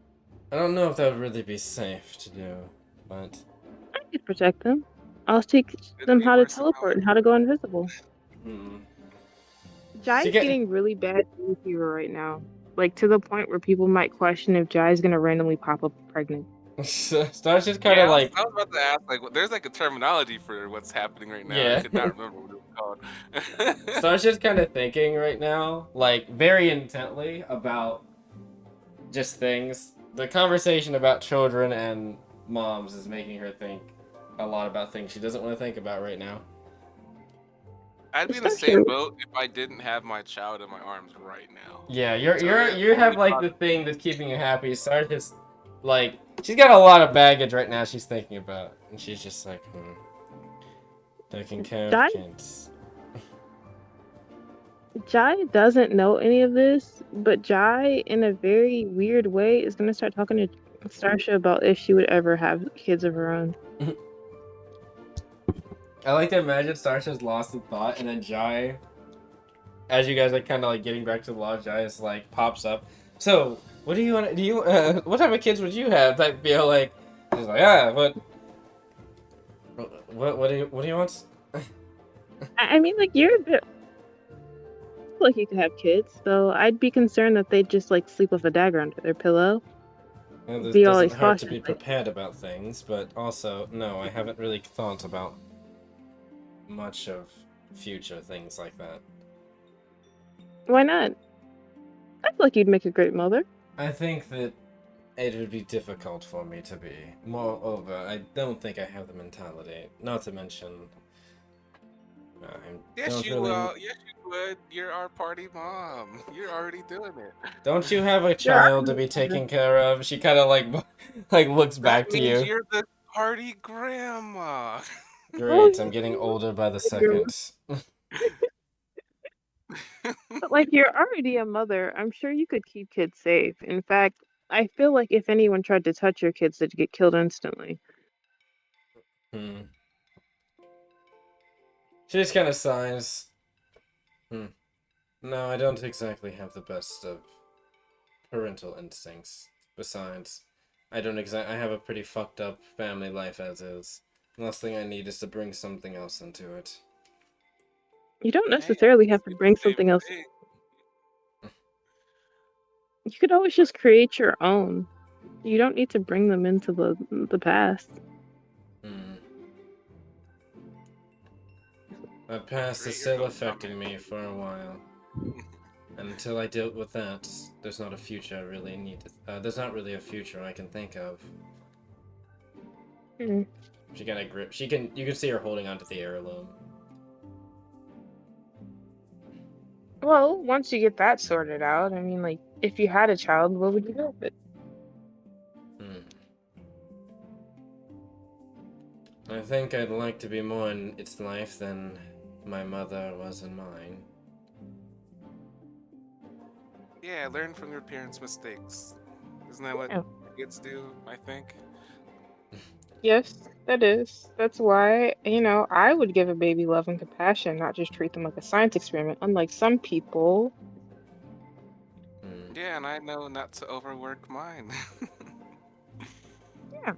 I don't know if that would really be safe to do, but I could protect them. I'll teach them how to teleport and how to go invisible. Jai's getting really bad baby fever right now. Like, to the point where people might question if Jai's gonna randomly pop up pregnant. Starsha's kind of like. I was about to ask, there's like a terminology for what's happening right now. Yeah. I could not remember what it was called. Starsha's kind of thinking right now, like, very intently about just things. The conversation about children and moms is making her think a lot about things she doesn't want to think about right now. I'd be in the It's not same true. boat if I didn't have my child in my arms right now. Yeah, So yeah, you have only like thought- the thing that's keeping you happy. Sarge just like she's got a lot of baggage right now. She's thinking about, and she's just like, taking care of Jai, kids. Jai doesn't know any of this, but Jai, in a very weird way, is gonna start talking to Starsha about if she would ever have kids of her own. I like to imagine Starsha's lost in thought, and then Jai, as you guys are kind of like getting back to the lodge, Jai is like pops up. So, what do you want? Do you what type of kids would you have? Type feel like he's like, what do you want? I mean, like, you're a bit like you could have kids, so I'd be concerned that they'd just like sleep with a dagger under their pillow. Well, this Be doesn't always hurt to cautious. be Like, prepared about things, but also, no, I haven't really thought about much of future things like that. why not? I feel like you'd make a great mother. I think that it would be difficult for me to be. Moreover, I don't think I have the mentality. Not to mention, I Yes, don't you really. will. Yes, you would. You're our party mom. You're already doing it. Don't you have a You're child to already be taken care of? She kind of like, like looks back That to means you. you're the party grandma. Great, I'm getting older by the second. But like you're already a mother, I'm sure you could keep kids safe. In fact, I feel like if anyone tried to touch your kids, they'd get killed instantly. Hmm. She just kind of sighs. No, I don't exactly have the best of parental instincts. Besides, I have a pretty fucked up family life as is. The last thing I need is to bring something else into it. You don't Hey, necessarily have to it's bring the same something else. thing. You could always just create your own. You don't need to bring them into the past. My past is Create your still own affecting me for a while. And until I deal with that, there's not a future I really need to... there's not really a future I can think of. She kind of grip. You can see her holding onto the heirloom. Well, once you get that sorted out, I mean, like, if you had a child, what would you do with it? I think I'd like to be more in its life than my mother was in mine. Yeah, learn from your parents' mistakes. Isn't that what Yeah. kids do, I think? Yes, that is. That's why, I would give a baby love and compassion, not just treat them like a science experiment, unlike some people. Yeah, and I know not to overwork mine. Yeah.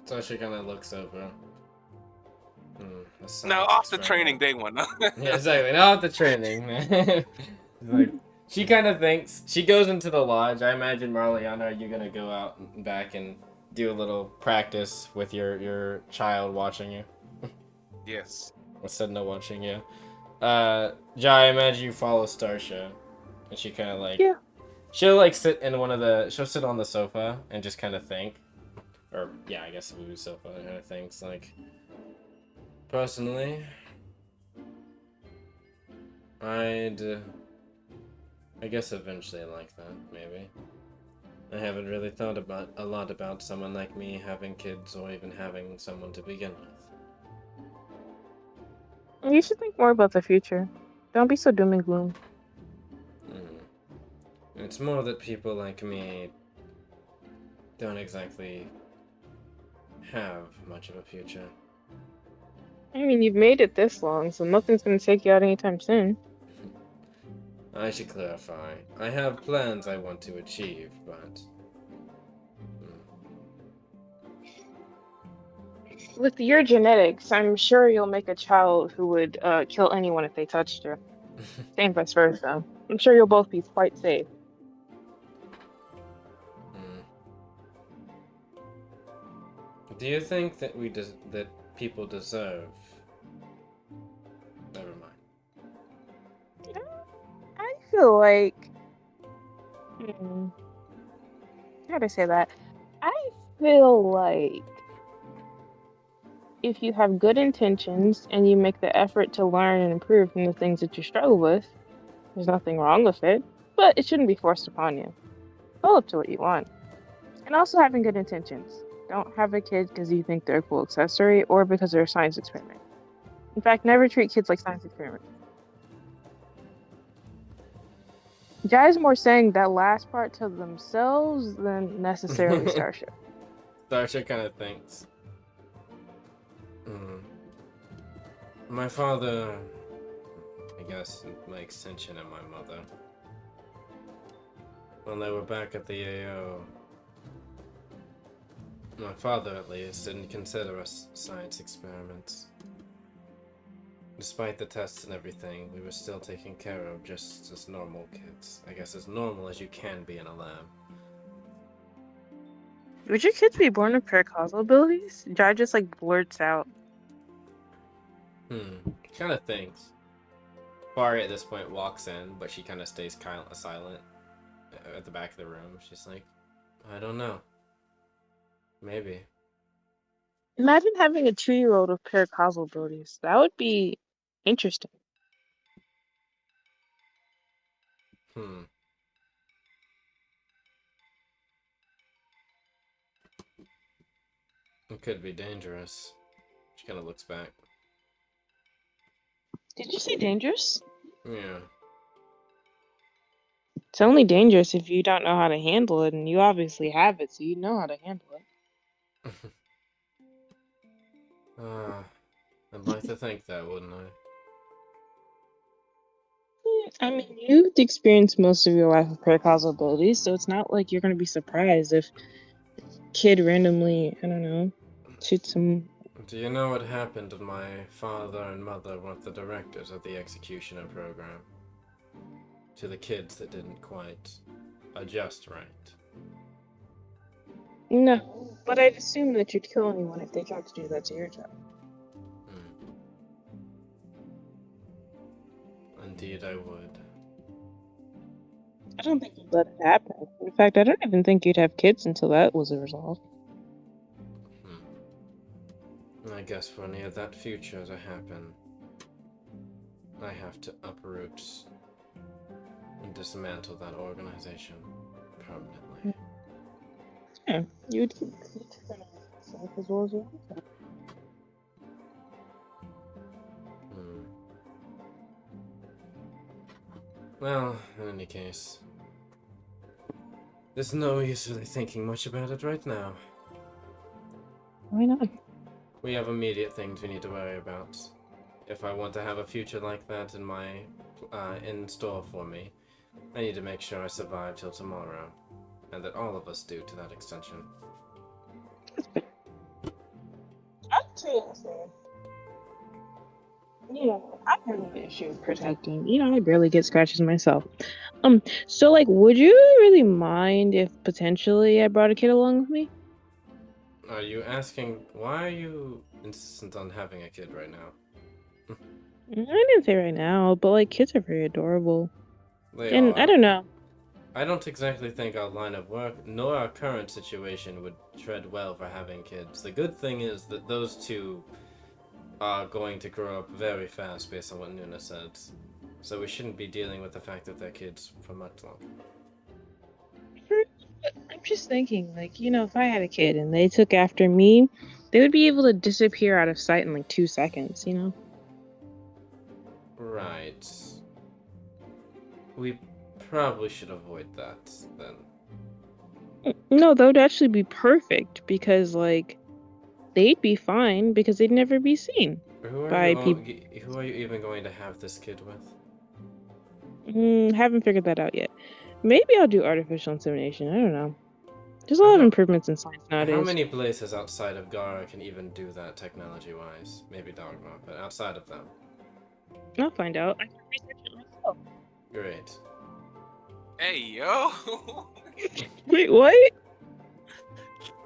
So she kind of looks over. Now off the training day one. Yeah, exactly. Not the training, man. Like, she kind of thinks. She goes into the lodge. I imagine, Marliana, are you gonna go out and back and do a little practice with your child watching you? Yes. Instead of no watching you. Jai, I imagine you follow Starsha. And she kind of like... Yeah. She'll like sit in she'll sit on the sofa and just kind of think. Or, yeah, I guess the sofa kind of thinks, like... Personally... I guess eventually like that, maybe. I haven't really thought a lot about someone like me having kids or even having someone to begin with. You should think more about the future. Don't be so doom and gloom. It's more that people like me don't exactly have much of a future. I mean, you've made it this long, so nothing's gonna take you out anytime soon. I should clarify. I have plans I want to achieve, but... With your genetics, I'm sure you'll make a child who would kill anyone if they touched her. Same vice versa. I'm sure you'll both be quite safe. Do you think that that people deserve... Never mind. I feel like... How do I say that? I feel like if you have good intentions and you make the effort to learn and improve from the things that you struggle with, there's nothing wrong with it, but it shouldn't be forced upon you. Go up to what you want. And also having good intentions. Don't have a kid because you think they're a cool accessory or because they're a science experiment. In fact, never treat kids like science experiments. Jai's more saying that last part to themselves than necessarily Starsha. Starsha kind of thinks. My father, I guess, my extension and my mother, when they were back at the AO, my father at least didn't consider us science experiments. Despite the tests and everything, we were still taken care of just as normal kids. I guess as normal as you can be in a lab. Would your kids be born with paracausal abilities? Jai just like blurts out. Kind of thinks. Fari at this point walks in, but she kind of stays silent at the back of the room. She's like, I don't know. Maybe. Imagine having a 2-year-old with paracausal abilities. That would be interesting. It could be dangerous. She kind of looks back. Did you say dangerous? Yeah. It's only dangerous if you don't know how to handle it, and you obviously have it, so you know how to handle it. I'd like to think that, wouldn't I? I mean, you've experienced most of your life with paracausal abilities, so it's not like you're going to be surprised if a kid randomly, I don't know, shoots some. Do you know what happened when my father and mother were the directors of the executioner program? To the kids that didn't quite adjust right. No, but I'd assume that you'd kill anyone if they tried to do that to your child. Indeed, I would. I don't think you'd let it happen. In fact, I don't even think you'd have kids until that was resolved. I guess for any of that future to happen, I have to uproot and dismantle that organization permanently. Yeah, you would keep yourself as well as your own. Well, in any case, there's no use really thinking much about it right now. Why not? We have immediate things we need to worry about. If I want to have a future like that in store for me, I need to make sure I survive till tomorrow, and that all of us do to that extension. I'd say the same. I have an issue with protecting. I barely get scratches myself. So like, would you really mind if potentially I brought a kid along with me? Are you asking, why are you insistent on having a kid right now? I didn't say right now, but like, kids are very adorable. They And are. I don't know. I don't exactly think our line of work, nor our current situation, would tread well for having kids. The good thing is that those two are going to grow up very fast based on what Nuna said. So we shouldn't be dealing with the fact that they're kids for much longer. I'm just thinking, like, if I had a kid and they took after me, they would be able to disappear out of sight in like 2 seconds, Right. We probably should avoid that, then. No, that would actually be perfect because, like, they'd be fine because they'd never be seen by people. Who are you even going to have this kid with? Haven't figured that out yet. Maybe I'll do artificial insemination. I don't know. There's a lot of improvements in science nowadays. How many places outside of Gara can even do that technology-wise? Maybe Dogma, but outside of them. I'll find out. I can research it myself. Great. Hey, yo! Wait, what?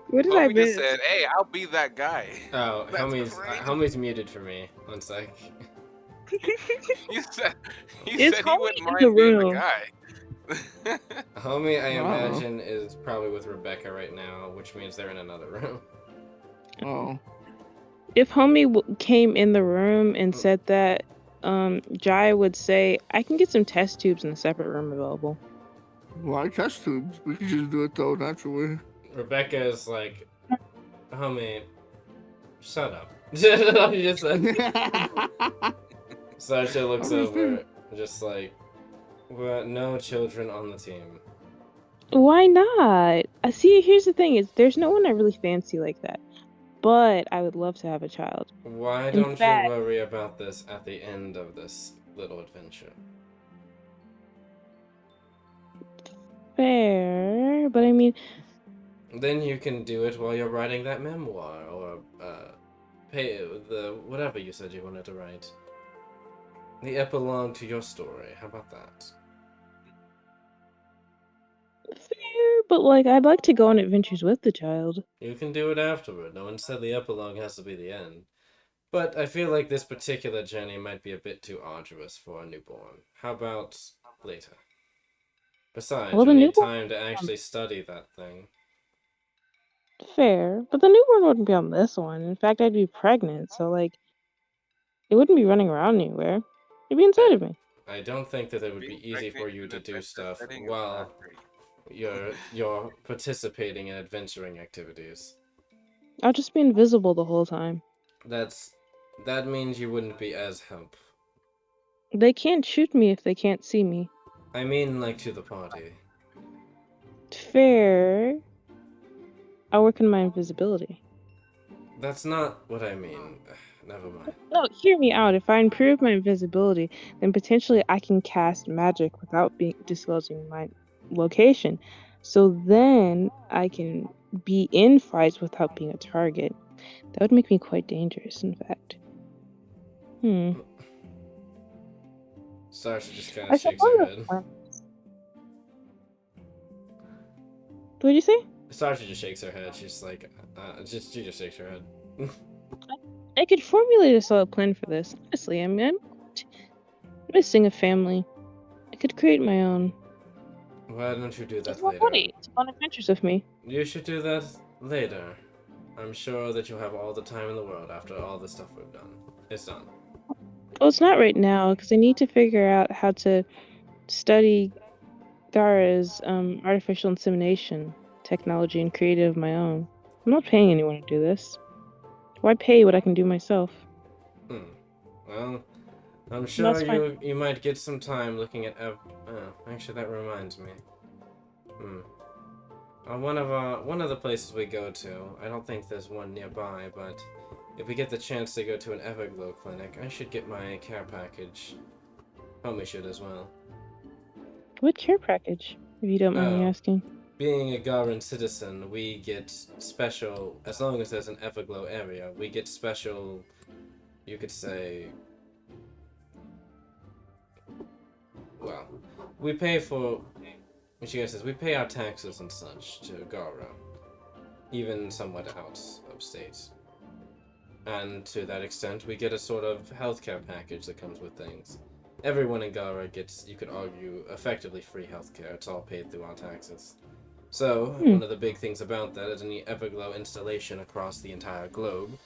What did I Homie miss? just said, hey, I'll be that guy. Oh, That's homie's muted for me. One sec. You said he Homie wouldn't in mind the being room? the guy. Homie, I Wow. imagine, is probably with Rebecca right now, which means they're in another room. Oh. If homie came in the room and said that, Jai would say, I can get some test tubes in a separate room available. Why test tubes? We could just do it the natural way. Rebecca is like, homie, shut up. Just like, Starsha looks over, just like, well, no children on the team. Why not? See, here's the thing: is there's no one I really fancy like that, but I would love to have a child. Why In don't fact- you worry about this at the end of this little adventure? Fair, but I mean, Then you can do it while you're writing that memoir, or pay the whatever you said you wanted to write. The epilogue to your story. How about that? fair, but like I'd like to go on adventures with the child. You can do it afterward. No one said the epilogue has to be the end. But I feel like this particular journey might be a bit too arduous for a newborn. How about later? Besides, Well, you'll the need newborn time to actually study that thing. fair, but the newborn wouldn't be on this one. In fact, I'd be pregnant, so like it wouldn't be running around anywhere. It'd be inside of me. I don't think that it would Being be easy for pregnant you in to an do adventure stuff setting is while not great. you're participating in adventuring activities. I'll just be invisible the whole time. That means you wouldn't be as help. They can't shoot me if they can't see me. I mean, like, to the party. Fair. I'll work on my invisibility. That's not what I mean. Never mind. No, hear me out. If I improve my invisibility, then potentially I can cast magic without disclosing my location. So then I can be in fights without being a target. That would make me quite dangerous, in fact. Starsha just kind I of shakes her head. What'd you say? Starsha just shakes her head. She's like, she just shakes her head. I could formulate a solid plan for this. Honestly, I'm missing a family. I could create my own. Why don't you do that It's my later? buddy. It's on adventures with me. You should do that later. I'm sure that you'll have all the time in the world after all the stuff we've done. It's done. Well, it's not right now because I need to figure out how to study Gara's artificial insemination technology and create it of my own. I'm not paying anyone to do this. Why pay what I can do myself? Well, I'm sure you might get some time looking at actually, that reminds me. One of the places we go to, I don't think there's one nearby, but if we get the chance to go to an Everglow clinic, I should get my care package. Homie should as well. What care package, if you don't mind me asking? Being a Garan citizen, we get special, as long as there's an Everglow area, we get special, you could say, well, we pay for, what you guys says, we pay our taxes and such to Gara, even somewhat out of state. And to that extent, we get a sort of healthcare package that comes with things. Everyone in Gara gets, you could argue, effectively free healthcare. It's all paid through our taxes. So, one of the big things about that is any Everglow installation across the entire globe.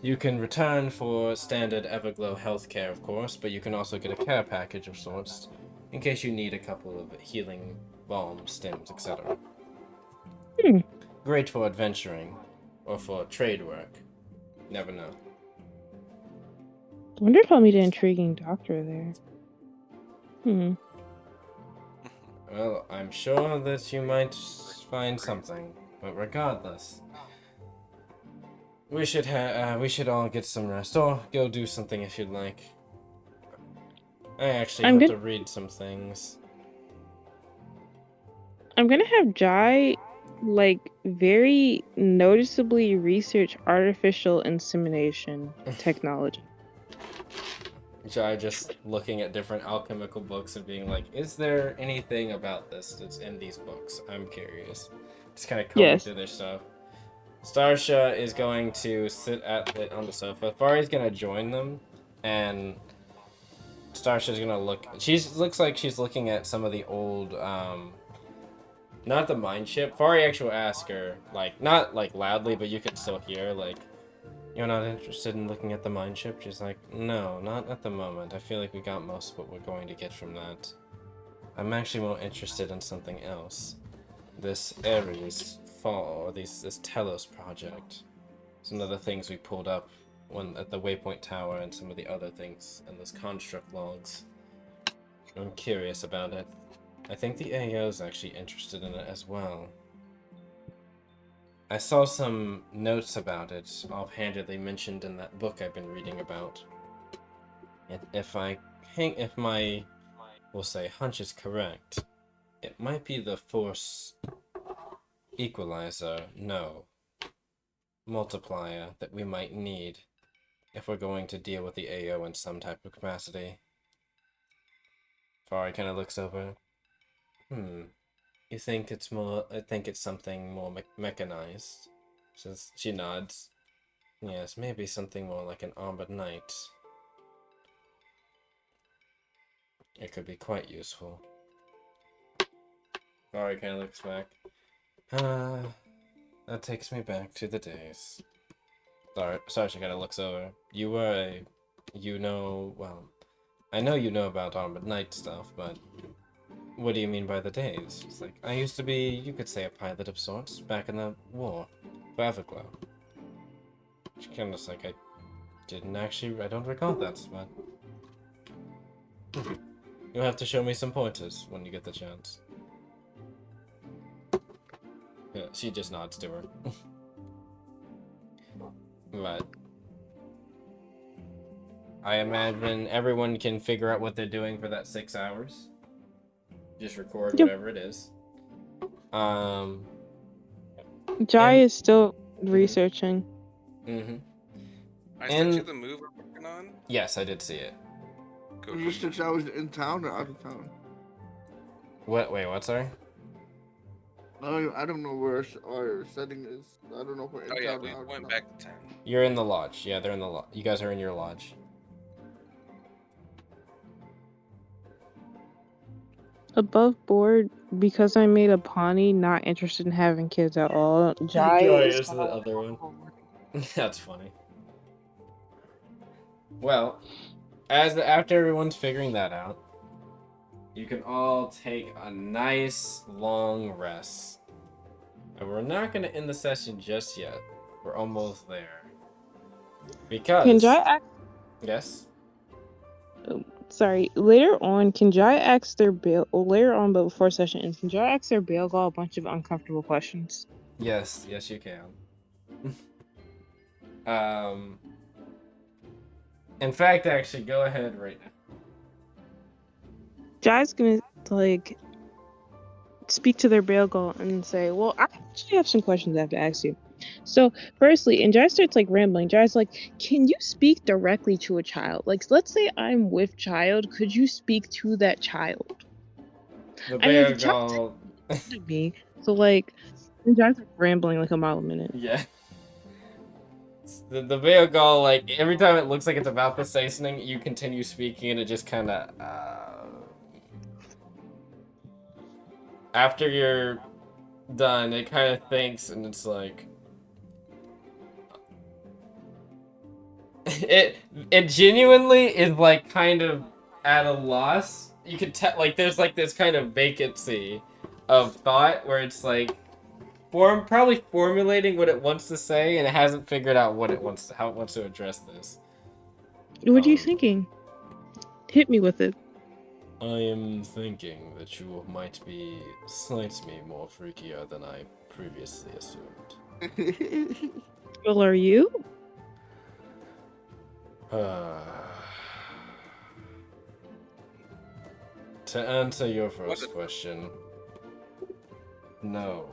You can return for standard Everglow healthcare, of course, but you can also get a care package of sorts, in case you need a couple of healing balms, stems, etc. Great for adventuring, or for trade work. Never know. I wonder if I'll meet an intriguing doctor there. Well, I'm sure that you might find something, but regardless, we should all get some rest, or go do something if you'd like. I actually have to read some things. I'm gonna have Jai, like, very noticeably research artificial insemination technology. Jai just looking at different alchemical books and being like, is there anything about this that's in these books? I'm curious. Just kind of combing through their stuff. Starsha is going to sit on the sofa. Fari's going to join them, and Starsha's going to look... looks like she's looking at some of the old, not the mind ship. Fari actually will ask her, like, not, like, loudly, but you can still hear, like, You're not interested in looking at the mine ship? She's like, no, not at the moment. I feel like we got most of what we're going to get from that. I'm actually more interested in something else. This Ares Fall, or this Telos project. Some of the things we pulled up at the Waypoint Tower and some of the other things and those construct logs. I'm curious about it. I think the AO's actually interested in it as well. I saw some notes about it offhandedly mentioned in that book I've been reading about. If my, we'll say, hunch is correct, it might be the force equalizer, no, multiplier that we might need if we're going to deal with the AO in some type of capacity. Fari kind of looks over. You think it's more, I think it's something more mechanized. She nods. Yes, maybe something more like an armored knight. It could be quite useful. Fari kind of looks back. That takes me back to the days. Starsha kind of looks over. You were well, I know you know about armored knight stuff, but what do you mean by the days? It's like, I used to be, you could say, a pilot of sorts, back in the war, for Everglow. She kind of like, I don't recall that, but... You'll have to show me some pointers when you get the chance. Yeah, she just nods to her. But... I imagine everyone can figure out what they're doing for that 6 hours. Just record whatever it is. Jai is still researching. I sent you the move we're working on. Yes, I did see it. Cool. You said I was in town or out of town? What? Wait, what? Sorry? I don't know where our setting is. I don't know if we're in town. Oh yeah, or we out of went town. back to 10. You're in the lodge. Yeah, they're in the lodge. You guys are in your lodge. Above board, because I made a Pawnee not interested in having kids at all. Jai is the other one. That's funny. Well, after everyone's figuring that out, you can all take a nice long rest. And we're not going to end the session just yet. We're almost there. Because... Can Jai ask? Yes? Sorry, later on, can Jai ask their bail? Later on, but before session ends, can Jai ask their bail a bunch of uncomfortable questions? Yes, you can. In fact, actually, go ahead right now. Jai's gonna speak to their bail goal and say, "Well, I actually have some questions I have to ask you." So, firstly, and Jai starts rambling. Jai's like, "Can you speak directly to a child? Like, let's say I'm with child. Could you speak to that child?" The I mean, bear the child gall... to me. So, and Jai's rambling a mile a minute. Yeah. The bear gall, every time it looks like it's about to say something, you continue speaking and it just kind of... After you're done, it kind of thinks and it's like... It genuinely is kind of at a loss. You can tell there's this kind of vacancy of thought where it's probably formulating what it wants to say and it hasn't figured out how it wants to address this. What are you thinking? Hit me with it. I am thinking that you might be slightly more freakier than I previously assumed. Well, are you? To answer your first question, no.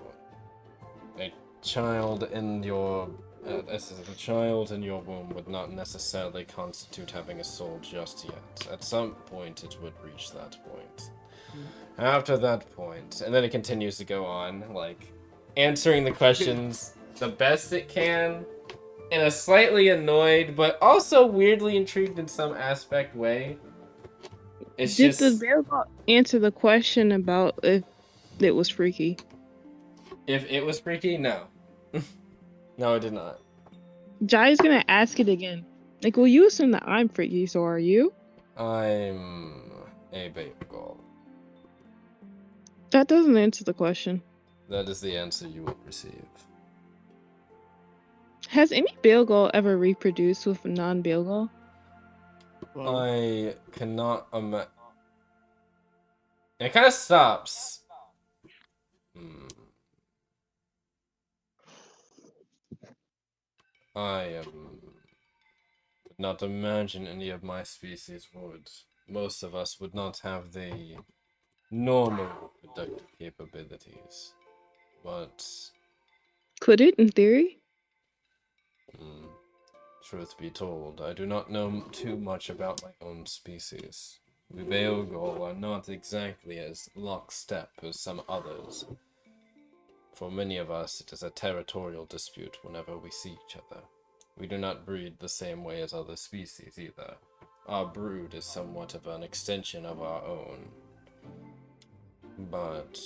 A child in your womb would not necessarily constitute having a soul just yet. At some point, it would reach that point. After that point, and then it continues to go on, answering the questions the best it can, in a slightly annoyed, but also weirdly intrigued in some aspect way. Did the bear answer the question about if it was freaky? If it was freaky, no. No, it did not. Jai's gonna ask it again. Like, well, you assume that I'm freaky, so are you? I'm a Bagel. That doesn't answer the question. That is the answer you will receive. Has any Bagel ever reproduced with a non-Bagel? Well, I cannot imagine. It kind of stops. I could not imagine any of my species would. Most of us would not have the normal reproductive capabilities. But, Could it, in theory? truth be told, I do not know too much about my own species. We Beogol are not exactly as lockstep as some others. For many of us, it is a territorial dispute whenever we see each other. We do not breed the same way as other species either. Our brood is somewhat of an extension of our own. But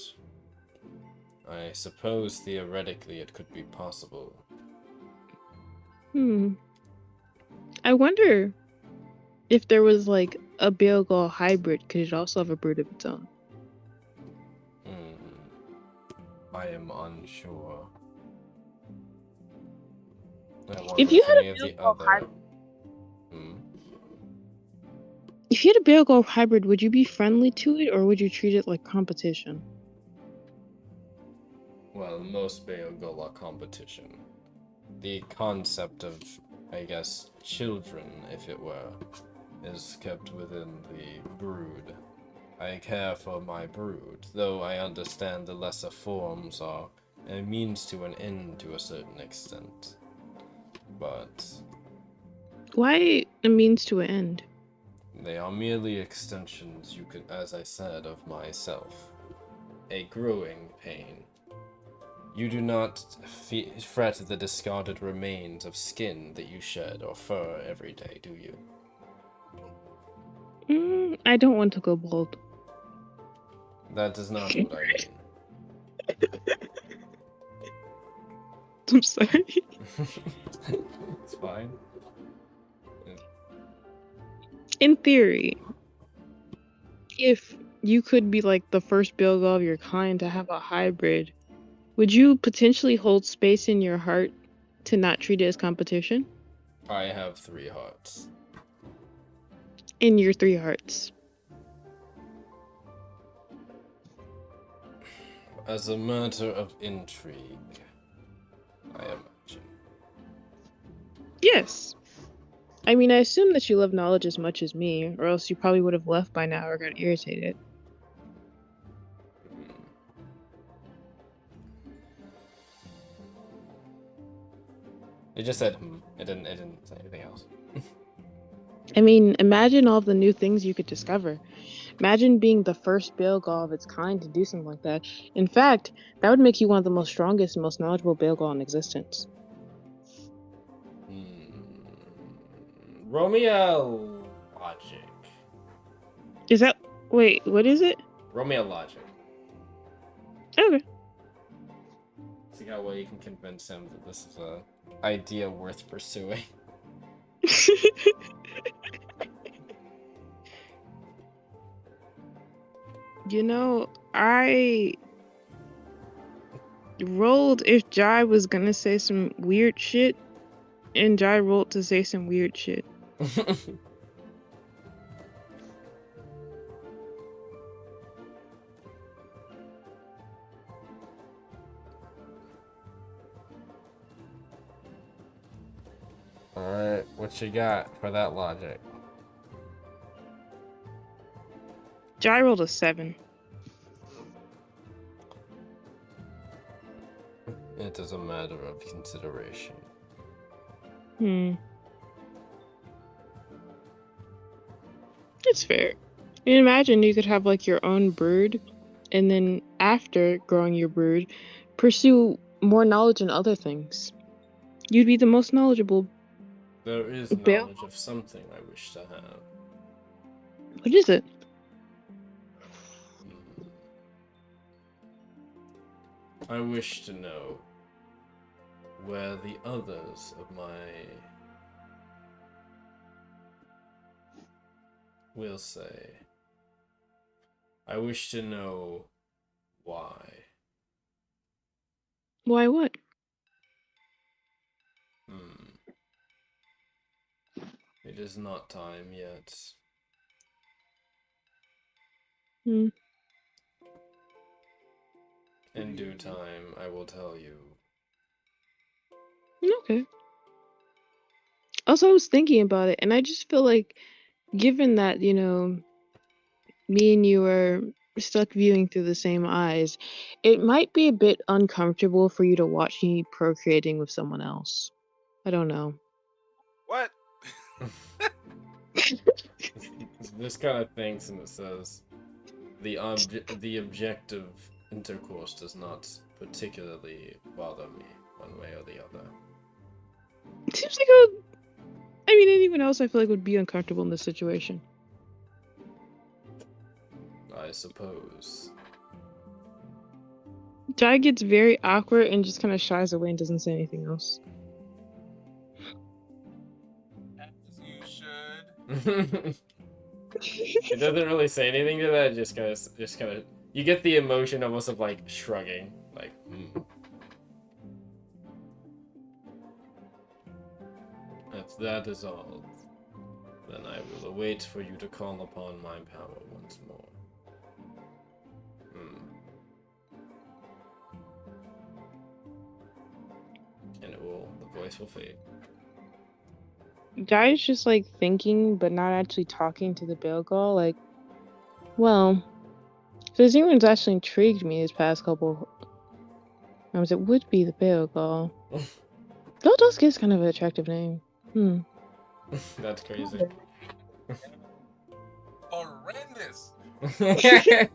I suppose theoretically it could be possible. I wonder if there was like a Bagel hybrid, could it also have a brood of its own? I am unsure. I If wonder you if had any a of the Bagel other. hybrid, if you had a Bagel hybrid, would you be friendly to it, or would you treat it like competition? Well, most Beogol are competition. The concept of, I guess, children, if it were, is kept within the brood. I care for my brood, though I understand the lesser forms are a means to an end to a certain extent. But Why a means to an end? they are merely extensions, you could, as I said, of myself. A growing pain. You do not fret the discarded remains of skin that you shed or fur every day, do you? I don't want to go bald. That is not what I mean. I'm sorry. It's fine. In theory, if you could be like the first Bagel of your kind to have a hybrid, would you potentially hold space in your heart to not treat it as competition? I have 3 hearts. In your 3 hearts. As a matter of intrigue, I imagine. Yes. I mean, I assume that you love knowledge as much as me, or else you probably would have left by now or got irritated. It just said, It didn't say anything else. I mean, imagine all the new things you could discover. Imagine being the first Bagel of its kind to do something like that. In fact, that would make you one of the most strongest and most knowledgeable Bagel in existence. Romeo logic. Is that... Wait, what is it? Romeo logic. Okay. See how well you can convince him that this is a idea worth pursuing. You know, I rolled if Jai was gonna say some weird shit, and Jai rolled to say some weird shit. Alright, what you got for that logic? Jai rolled a 7. It is a matter of consideration. It's fair. I mean, imagine you could have like your own brood, and then after growing your brood, pursue more knowledge in other things. You'd be the most knowledgeable. There is Bill? knowledge of something I wish to have. What is it? I wish to know where the others of my... will say. I wish to know why. Why what? It is not time yet. Hmm. In due time, I will tell you. Okay. Also, I was thinking about it, and I just feel like, given that, me and you are stuck viewing through the same eyes, it might be a bit uncomfortable for you to watch me procreating with someone else. I don't know. What? This kind of thinks and it says, the objective intercourse does not particularly bother me one way or the other. It seems like anyone else I feel like would be uncomfortable in this situation. I suppose. Jai gets very awkward and just kind of shies away and doesn't say anything else. As you should. It doesn't really say anything to that. Just kind of. You get the emotion almost of like shrugging, like. If that is all, then I will await for you to call upon my power once more. And the voice will fade. Jai's just like thinking, but not actually talking to the Bilgal. Like, well, if there's anyone who's actually intrigued me these past couple times, it would be the Bilgal. Bill does get kind of an attractive name. That's crazy. Horrendous. I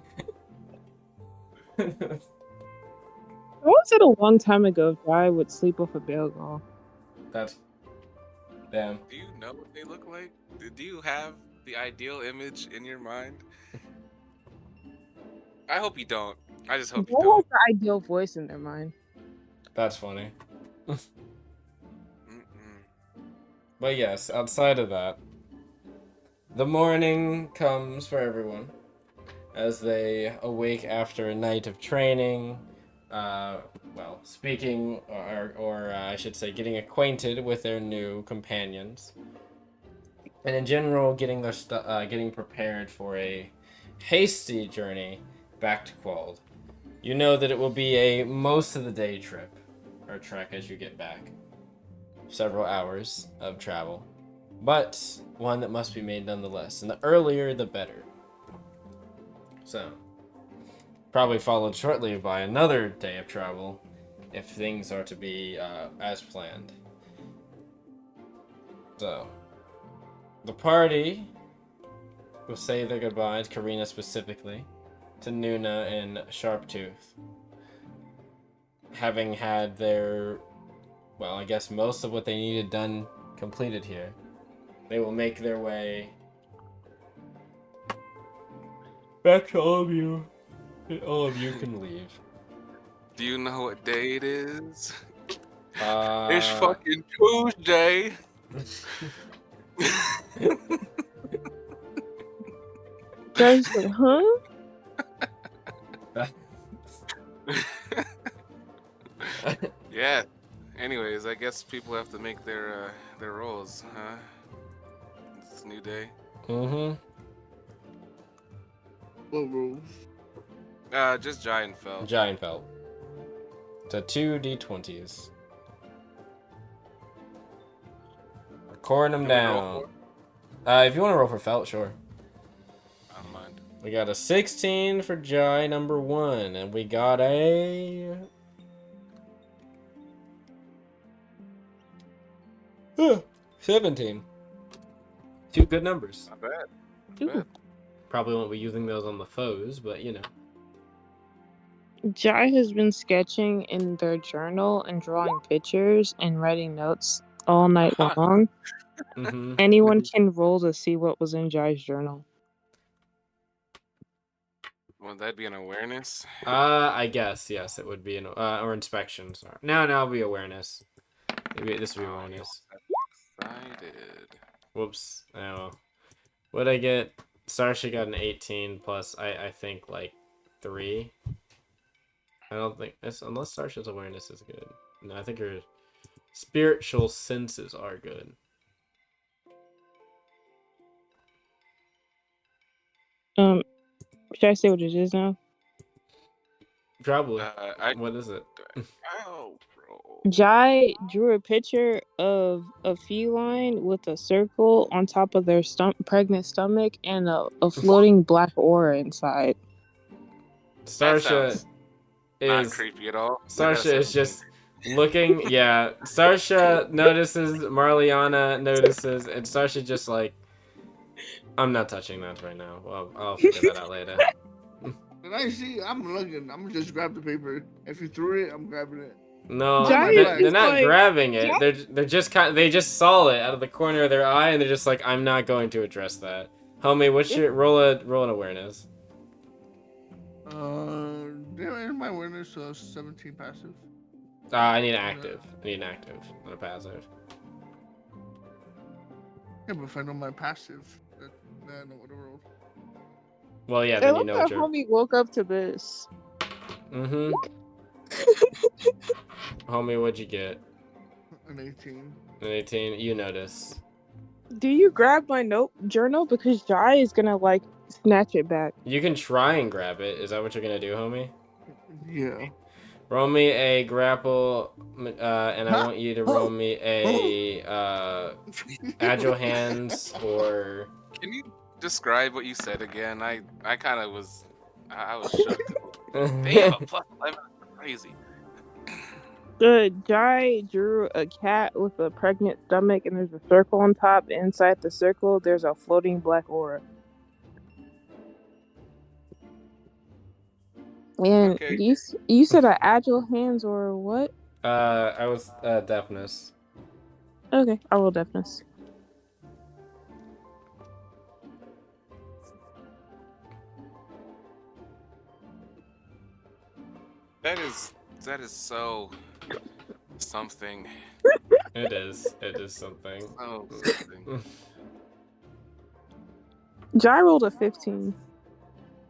always said a long time ago if I would sleep with a Bilgal. That's... Damn. Do you know what they look like? Do you have the ideal image in your mind? I hope you don't. I just hope you What don't. was the ideal voice in their mind? That's funny. Mm-mm. But yes, outside of that, the morning comes for everyone as they awake after a night of training, speaking, or I should say, getting acquainted with their new companions, and in general, getting getting prepared for a hasty journey back to Quald. You know that it will be a most of the day trip, or trek as you get back. Several hours of travel, but one that must be made nonetheless, and the earlier the better. So, probably followed shortly by another day of travel, if things are to be as planned. So, the party will say their goodbyes, Karina specifically, to Nuna and Sharptooth. Having had their, I guess most of what they needed done completed here, they will make their way back to all of you. And all of you can leave. Do you know what day it is? It's fucking Tuesday. Jai's like, huh? Yeah. Anyways, I guess people have to make their rolls, huh? It's a new day. Mm-hmm. What rules? Just Giant Fell. Giant Felt. So 2d20s. Recording them Can we roll down. for If you want to roll for Felt, sure. I don't mind. We got a 16 for Jai number 1, and we got a 17. Two good numbers. Not bad. Ooh. Not bad. Probably won't be using those on the foes, but you know. Jai has been sketching in their journal and drawing pictures and writing notes all night long. Mm-hmm. Anyone can roll to see what was in Jai's journal. Would that be an awareness? I guess yes, it would be an or inspection. Sorry. No, it'll be awareness. This would be Oh, you awareness. excited. Whoops. Oh. What'd I get? Starsha got an 18 plus, I think, like, 3. I don't think... Unless Starsha's awareness is good. No, I think her spiritual senses are good. Should I say what it is now? Probably. I What is it? oh, bro. Jai drew a picture of a feline with a circle on top of their pregnant stomach and a floating black aura inside. That Starsha sounds not is... creepy at all. Starsha is just looking... Yeah. Starsha notices, Marliana notices, and Starsha just like... I'm not touching that right now. Well, I'll figure that out later. And I see, I'm looking. I'm gonna just grab the paper. If you threw it, I'm grabbing it. No, Jai they're is not like, grabbing it. Jai- They're just they just saw it out of the corner of their eye, and they're just like, I'm not going to address that. Homie, what's your roll an awareness? My awareness 17 passive. I need an active. I need an active, not a passive. Yeah, but if I know my passive, then I know what to roll. Well, yeah, I then you love know that what you're. homie woke up to this. Mm-hmm. Homie, what'd you get? An 18. An 18. You notice. Do you grab my note journal? Because Jai is gonna like snatch it back. You can try and grab it. Is that what you're gonna do, homie? Yeah. Roll me a grapple, and I Huh? want you to roll me a agile hands or. Can you describe what you said again? I kind of was, I was shook. They have a plus 11. Crazy. Jai drew a cat with a pregnant stomach, and there's a circle on top. Inside the circle, there's a floating black aura. And Okay. you said agile hands or what? I was deafness. Okay, I roll deafness. That is so something. It is something. So something. Jai rolled a 15.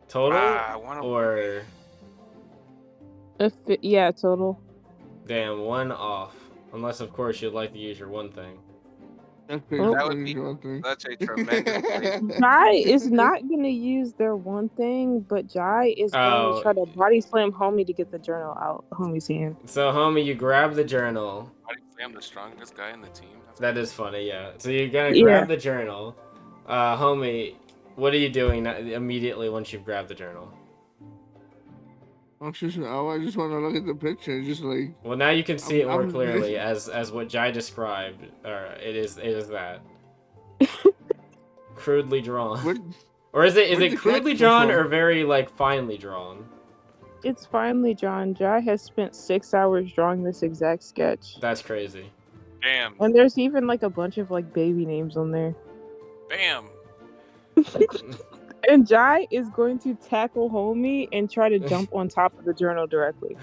Total one or Yeah, total. damn, one off. Unless of course you'd like to use your one thing. That's Oh. That would be such a tremendous thing. Jai is not gonna use their one thing, but Jai is going to try to body slam homie to get the journal out homie's hand. So homie, you grab the journal. I'm the strongest guy in the team. That is funny, yeah. So you're gonna grab the journal. Homie, what are you doing immediately once you've grabbed the journal? I just want to look at the picture, just like. Well, now you can see it more clearly as what Jai described. It is that crudely drawn. Or is it crudely drawn or very like finely drawn? It's finely drawn. Jai has spent 6 hours drawing this exact sketch. That's crazy. Damn. And there's even like a bunch of like baby names on there. Bam. And Jai is going to tackle homie and try to jump on top of the journal directly.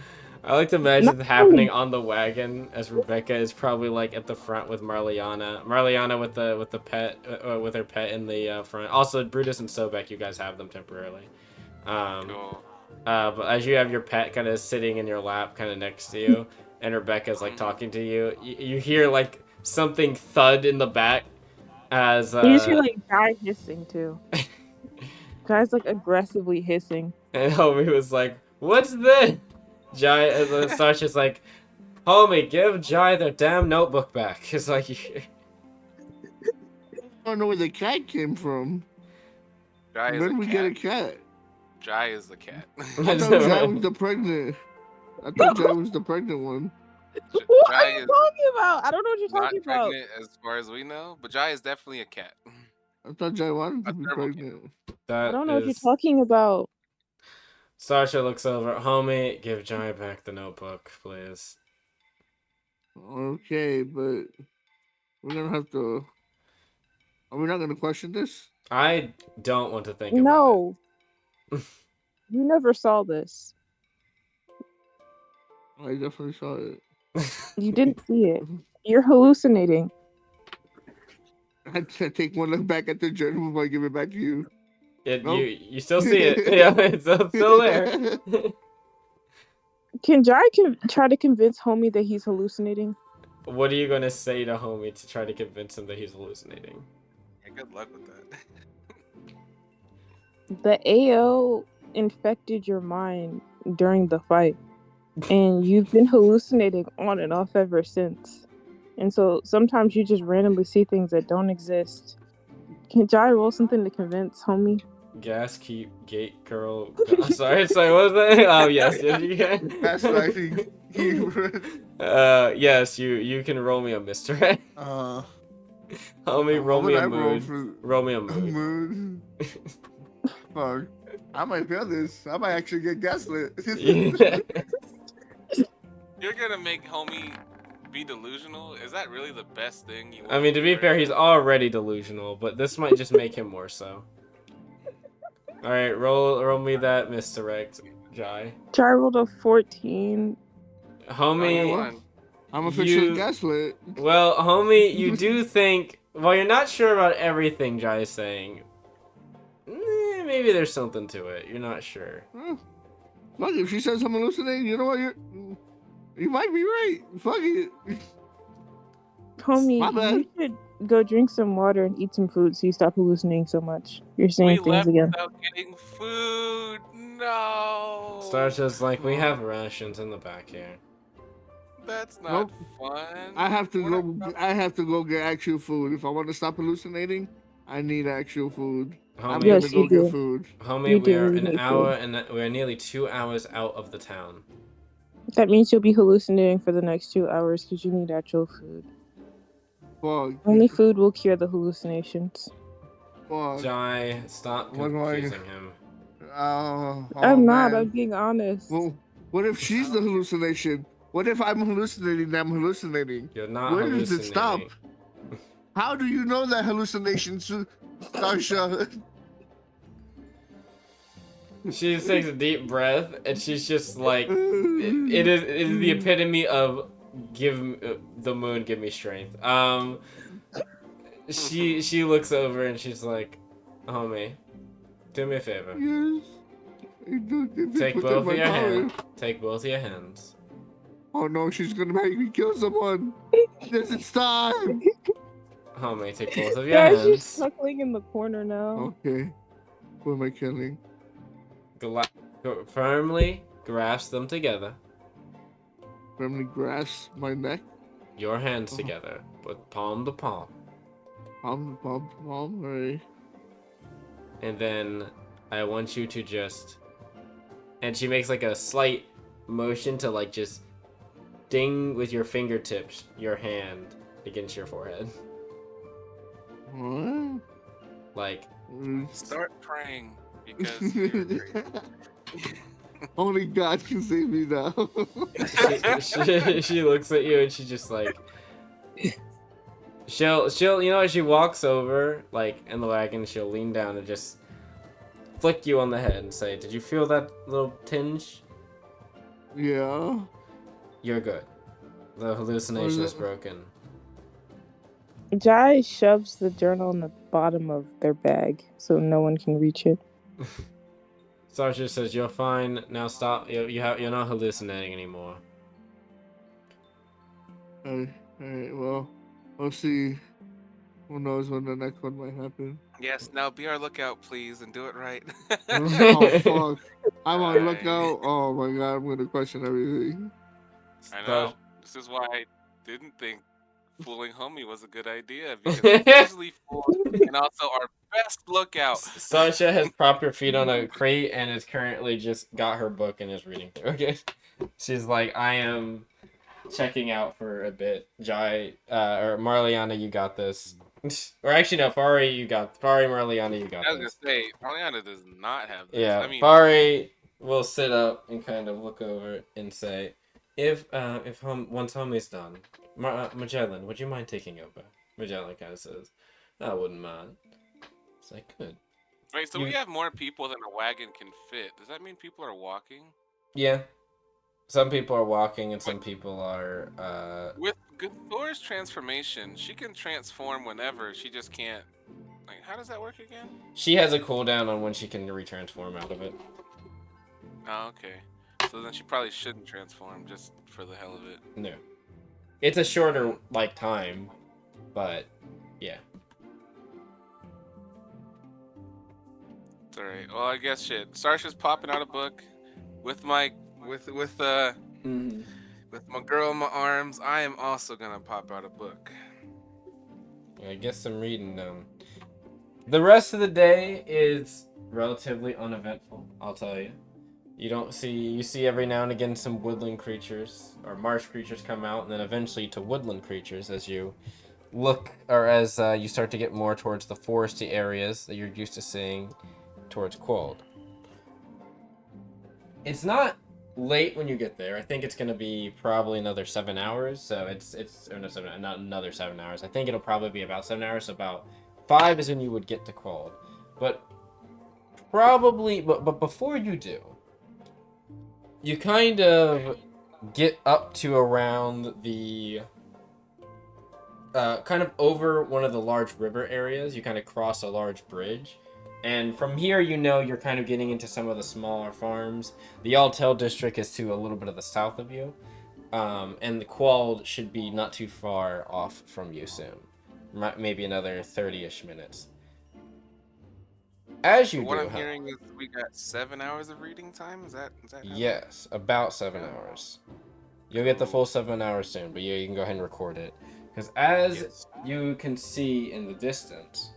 I like to imagine it happening on the wagon as Rebecca is probably like at the front with Marliana. Marliana with the pet with her pet in the front. Also, Brutus and Sobek, you guys have them temporarily. Cool. But as you have your pet kind of sitting in your lap, kind of next to you, and Rebecca's like talking to you, you hear like something thud in the back. As you just hear like Jai hissing too. Jai's like aggressively hissing. And homie was like, "What's this?" Jai, Starsha's like, "Homie, give Jai the damn notebook back." It's like, I don't know where the cat came from. Jai is Where did we get a cat? Jai is the cat. I thought Jai was the pregnant. I thought Jai was the pregnant one. What are you talking about? I don't know what you're talking about. Not pregnant as far as we know, but Jai is definitely a cat. I thought Jai wanted to be pregnant. I don't know what you're talking about. Starsha looks over. Homie, give Jai back the notebook, please. Okay, but we're gonna have to. Are we not gonna question this? I don't want to think about it. You never saw this. I definitely saw it. You didn't see it. You're hallucinating. I take one look back at the journal before I give it back to you. Nope. You still see it. Yeah, it's still there. Can Jai try to convince Homie that he's hallucinating? What are you gonna say to Homie to try to convince him that he's hallucinating? Yeah, good luck with that. The AO infected your mind during the fight, and you've been hallucinating on and off ever since. And so sometimes you just randomly see things that don't exist. Can Jai roll something to convince Homie? Gas keep gate girl. Sorry, what was that? Oh yes, you can. Gaslighting. Yes, you can roll me a misdirect. Homie, roll what me would a I roll mood. for Roll me a mood. mood? Fuck. I might fail this. I might actually get gaslit. You're gonna make homie be delusional? Is that really the best thing you want? I mean, to be fair, he's already delusional, but this might just make him more so. All right, roll me that misdirect, Jai. Jai rolled a 14. Homie, I'm officially gaslit. well, homie, you do think, well, you're not sure about everything Jai is saying. Maybe there's something to it. You're not sure. Fuck, if she says I'm hallucinating, you know what? You might be right. Fuck it. Homie, you should go drink some water and eat some food so you stop hallucinating so much. You're saying things again. Without getting food. No. Starsha's like, we have rations in the back here. That's not fun. I have to go get actual food. If I want to stop hallucinating, I need actual food. I'm gonna go get food. Homie, we are an hour and we're nearly 2 hours out of the town. That means you'll be hallucinating for the next 2 hours because you need actual food. Fuck. Only food will cure the hallucinations. Fuck. Jai, stop confusing him. I'm not. I'm being honest. Well, what if she's the hallucination? What if I'm hallucinating and I'm hallucinating? You're not Where hallucinating. does it stop? How do you know that hallucinations, Starsha? She just takes a deep breath and she's just like, it is the epitome of the moon give me strength. She looks over and she's like, homie, do me a favor. Yes. Take both of your hands. Take both of your hands. Oh no, she's gonna make me kill someone. It's time. Homie, take both of your hands. She's snuggling in the corner now. Okay. Who am I killing? Firmly grasp them together. Firmly grasp my neck? Your hands together, with palm to palm. Palm to palm, right. And then I want you to just... And she makes like a slight motion to like just ding with your fingertips your hand against your forehead. What? Like... Start praying, because you're great. Only God can save me now. she looks at you and she just like... She'll you know, as she walks over, like, in the wagon, she'll lean down and just flick you on the head and say, did you feel that little tinge? Yeah. You're good. The hallucination is broken. Jai shoves the journal in the bottom of their bag so no one can reach it. Starsha says, you're fine. Now stop. You're not hallucinating anymore. Alright, well, we'll see. Who knows when the next one might happen. Yes, now be our lookout, please, and do it right. Oh, fuck. I'm on lookout. Oh, my God. I'm going to question everything. I know. This is why I didn't think fooling homie was a good idea, because it's easily fooled and also our best lookout. Starsha has propped her feet on a crate and is currently just got her book and is reading through. Okay. She's like, I am checking out for a bit. Jai, or Marliana, you got this. Or actually, no, Fari, Marliana, you got this. I was gonna say, Marliana does not have this. Yeah, I mean, Fari will sit up and kind of look over and say, once homie's done, Magellan, would you mind taking over? Magellan kind of says, I wouldn't mind. It's like, good. Wait, so we have more people than a wagon can fit. Does that mean people are walking? Yeah. Some people are walking and some people are, Gthor's transformation, she can transform whenever. She just can't. Like, how does that work again? She has a cooldown on when she can retransform out of it. Oh, okay. So then she probably shouldn't transform just for the hell of it. No. It's a shorter, like, time, but, yeah. It's alright. Well, I guess shit. Starsha's popping out a book with my with my girl in my arms. I am also gonna pop out a book. I guess some reading done. The rest of the day is relatively uneventful, I'll tell you. You see every now and again some woodland creatures or marsh creatures come out, and then eventually to woodland creatures as you look, or as you start to get more towards the foresty areas that you're used to seeing towards Quold. It's not late when you get there. I think it's going to be probably another 7 hours, so not another 7 hours. I think it'll probably be about 7 hours, so about 5 is when you would get to Quold. But before you do, you kind of get up to around the kind of over one of the large river areas. You kind of cross a large bridge, and from here you're kind of getting into some of the smaller farms. The Altel district is to a little bit of the south of you, and the Quald should be not too far off from you soon, maybe another 30-ish minutes. As you What do, I'm hearing is we got 7 hours of reading time. Is that yes, about 7 hours. You'll get the full 7 hours soon, but yeah, you can go ahead and record it. Because as you can see in the distance,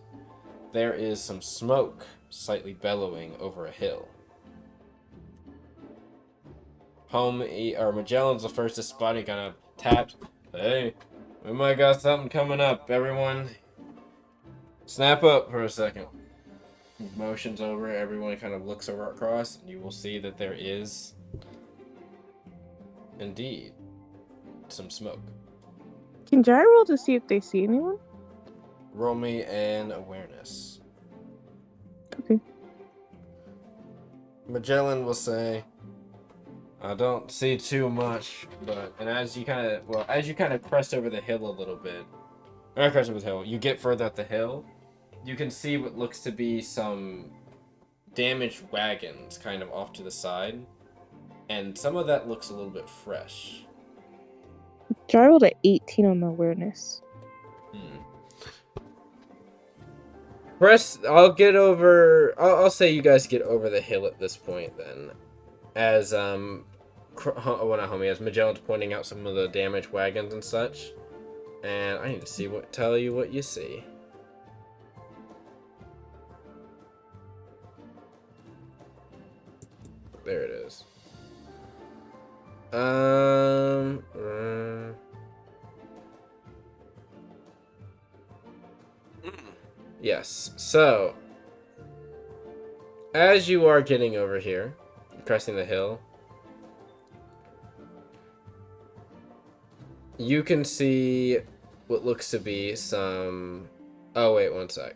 there is some smoke slightly bellowing over a hill. Magellan's the first to spot. He kind of taps. Hey, we might got something coming up, everyone. Snap up for a second. He motions over, everyone kind of looks over across, and you will see that there is indeed some smoke. Can Jai roll to see if they see anyone? Roll me an awareness. Okay. Magellan will say, I don't see too much, and as you kind of crest over the hill a little bit, or not crest over the hill, you get further up the hill, you can see what looks to be some damaged wagons kind of off to the side, and some of that looks a little bit fresh. Jai rolled an 18 on the awareness. I'll say you guys get over the hill at this point then. As, as Magellan's pointing out some of the damaged wagons and such. And I need to tell you what you see. There it is. Yes, so as you are getting over here, cresting the hill, you can see what looks to be some... Oh, wait, one sec.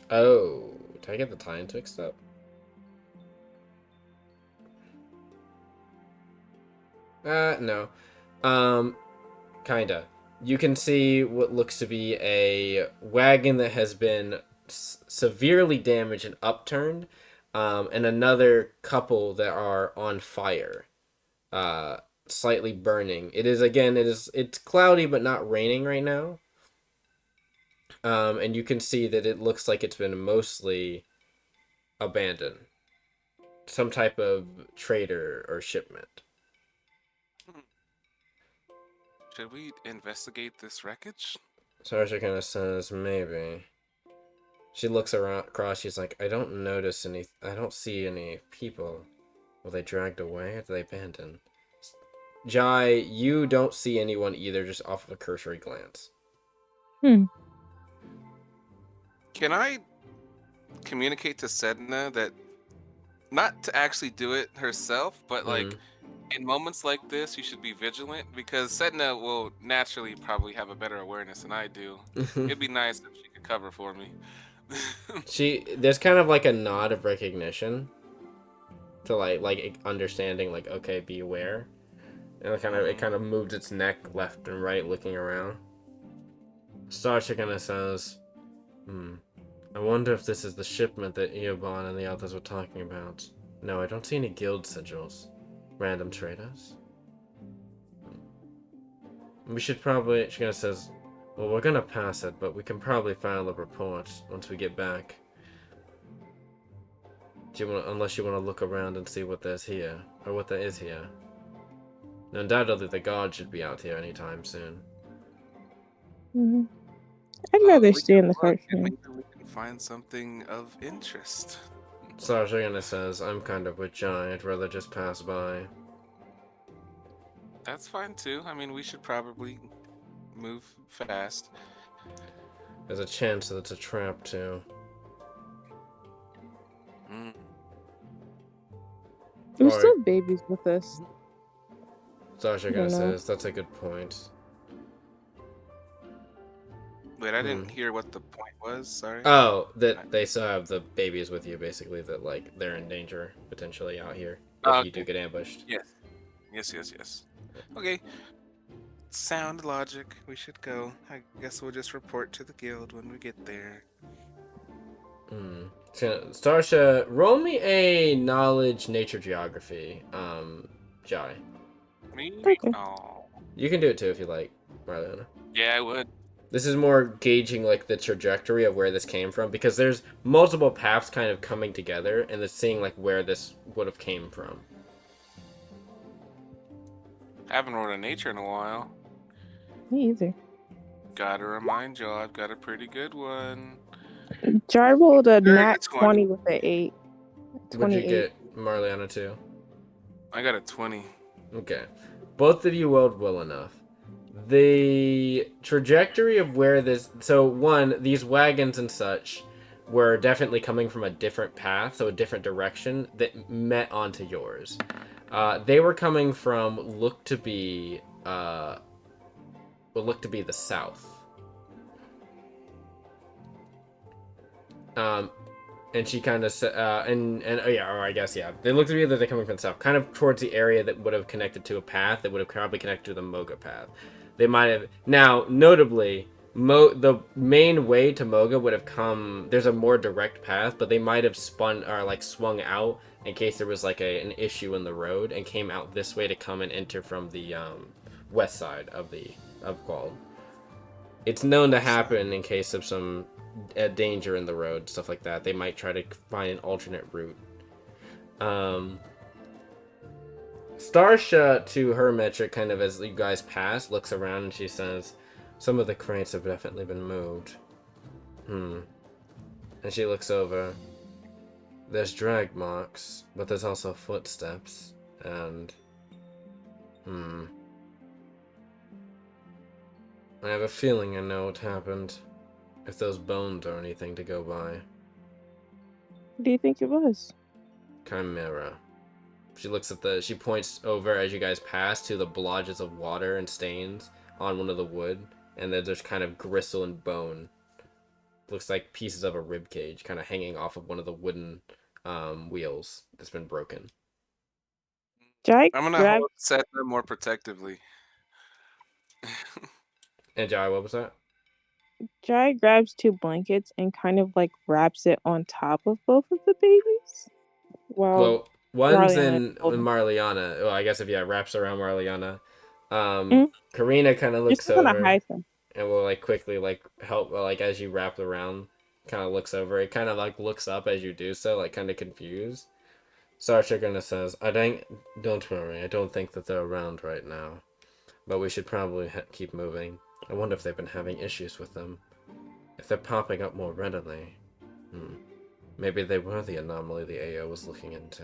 Oh, did I get the times mixed up? No. Kinda. You can see what looks to be a wagon that has been severely damaged and upturned, and another couple that are on fire, slightly burning. It's cloudy but not raining right now. And you can see that it looks like it's been mostly abandoned. Some type of trader or shipment. Should we investigate this wreckage? Starsha kind of says, maybe. She looks across, she's like, I don't see any people. Were they dragged away? Or are they abandoned? Jai, you don't see anyone either, just off of a cursory glance. Can I communicate to Sedna that, not to actually do it herself, but like, in moments like this, you should be vigilant, because Sedna will naturally probably have a better awareness than I do. It'd be nice if she could cover for me. There's kind of like a nod of recognition to like understanding, like, okay, be aware. And it kind of moves its neck left and right, looking around. Starsha kind of says, I wonder if this is the shipment that Eobon and the others were talking about. No, I don't see any guild sigils. Random traders. We should probably, she kind of says, well, we're gonna pass it, but we can probably file a report once we get back. Unless you want to look around and see what there's here, or what there is here. And undoubtedly the guard should be out here anytime soon. I'd rather We stay can in the look cart and frame. maybe we can find something of interest. Sarjana says, I'm kind of with Jai, I'd rather just pass by. That's fine too. I mean, we should probably move fast. There's a chance that it's a trap, too. There's Or, still babies with us. Sarjana says, that's a good point. Wait, I didn't hear what the point was. Sorry. Oh, that they still have the babies with you, basically, that, like, they're in danger, potentially, out here. If you do get ambushed. Yes. Okay. Sound logic. We should go. I guess we'll just report to the guild when we get there. So, Starsha, roll me a knowledge nature geography, Jai. Me? Okay. Oh. You can do it too if you like, Marlena. Yeah, I would. This is more gauging like the trajectory of where this came from, because there's multiple paths kind of coming together, and it's seeing like where this would have came from. Haven't rolled a nature in a while. Me either. Gotta remind y'all, I've got a pretty good one. Jar rolled a Very nat good 20 with an 8. What'd you 28. get, Marliana, too? I got a 20. Okay. Both of you rolled well enough. The trajectory of where this... So, one, these wagons and such were definitely coming from a different path, so a different direction, that met onto yours. They were coming from, look to be the south. And she kind of said, I guess, yeah. They look to be that they're coming from the south, kind of towards the area that would have connected to a path that would have probably connected to the Moga path. They might have, now, notably, the main way to Moga would have come, there's a more direct path, but they might have spun, or like swung out in case there was like an issue in the road, and came out this way to come and enter from the west side of Qual. It's known to happen in case of some danger in the road, stuff like that. They might try to find an alternate route. Starsha, to her metric, kind of as you guys pass, looks around and she says, some of the crates have definitely been moved. And she looks over. There's drag marks, but there's also footsteps, and... I have a feeling I know what happened. If those bones are anything to go by. What do you think it was? Chimera. She looks at she points over as you guys pass to the blotches of water and stains on one of the wood, and then there's kind of gristle and bone. Looks like pieces of a rib cage kind of hanging off of one of the wooden wheels that's been broken. Jai I'm gonna set them more protectively. And Jai, what was that? Jai grabs 2 blankets and kind of like wraps it on top of both of the babies. Well, one's Marliana in Marliana. Well, I guess if wraps around Marliana. Mm-hmm. Karina kind of looks Just gonna over hide them. and will like quickly like help like as you wrap around. Kind of looks over. It kind of like looks up as you do so, like kind of confused. Sarsha kind of says, don't worry. I don't think that they're around right now, but we should probably keep moving. I wonder if they've been having issues with them. If they're popping up more readily. Maybe they were the anomaly the AO was looking into.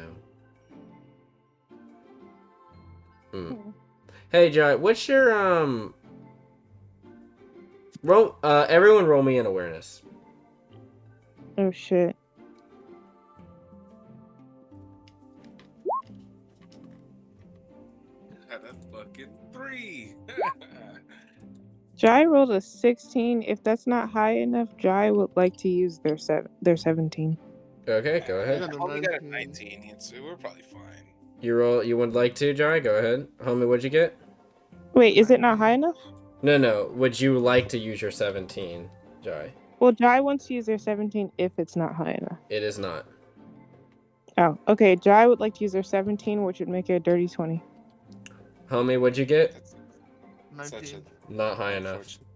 Hey, Jai, what's your, everyone roll me an awareness. Oh, shit. That's fucking 3. Jai rolled a 16. If that's not high enough, Jai would like to use their 17. Okay, go I ahead. got a Homie got a 19. 19, so we're probably fine. You would like to, Jai? Go ahead. Homie, what'd you get? Wait, is it not high enough? No. Would you like to use your 17, Jai? Well, Jai wants to use their 17 if it's not high enough. It is not. Oh, okay. Jai would like to use their 17, which would make it a dirty 20. Homie, what'd you get? That's such 19. a Not high enough. unfortunate.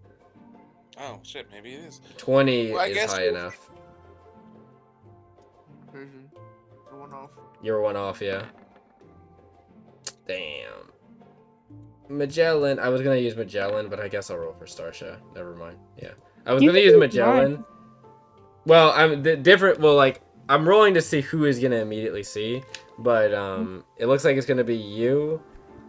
Oh shit, maybe it is. 20 Well, I is guess high we'll- enough. Crazy. The one off. You're one off, yeah. Damn. Magellan. I was gonna use Magellan, but I guess I'll roll for Starsha. Never mind. Yeah. I was You gonna can use use Magellan. Well, I'm different. Well, like I'm rolling to see who is gonna immediately see, but it looks like it's gonna be you.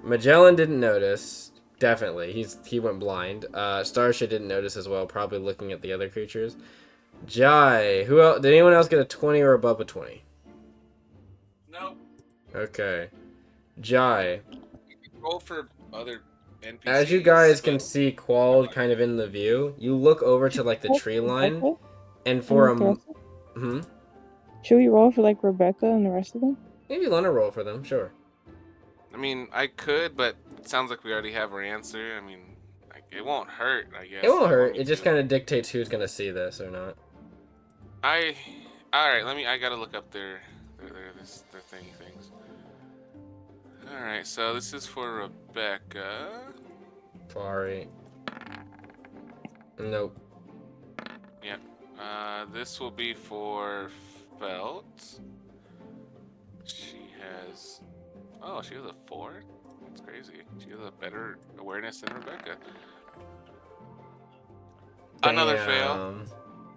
Magellan didn't notice. Definitely, he went blind. Starsha didn't notice as well, probably looking at the other creatures. Jai, who else? Did anyone else get a 20 or above a 20? Nope. Okay. Jai, Roll for other NPCs. as you guys can but- see Quald kind of in the view, you look over to like the tree line, and for a Should we roll for like Rebecca and the rest of them? maybe Lana roll for them, sure. I mean, I could, but it sounds like we already have our answer. I mean, like, it won't hurt, I guess. It won't if you hurt. want me It just to. kind of dictates who's gonna see this or not. All right. I gotta look up their thingy things. All right, so this is for Rebecca. Sorry. Nope. Yep. This will be for Felt. She has. Oh, she has a 4. That's crazy. She has a better awareness than Rebecca. Another fail. Damn.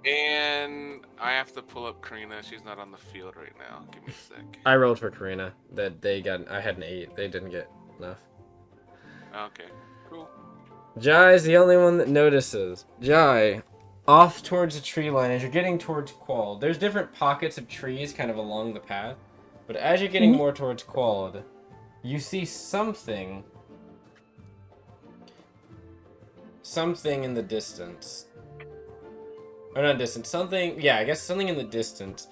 And I have to pull up Karina. She's not on the field right now. Give me a sec. I rolled for Karina. I had an 8. They didn't get enough. Okay, cool. Jai's the only one that notices. Jai, off towards the tree line, as you're getting towards Quald, there's different pockets of trees kind of along the path. But as you're getting more towards Quald, you see something in the distance. Or not distance, something in the distance.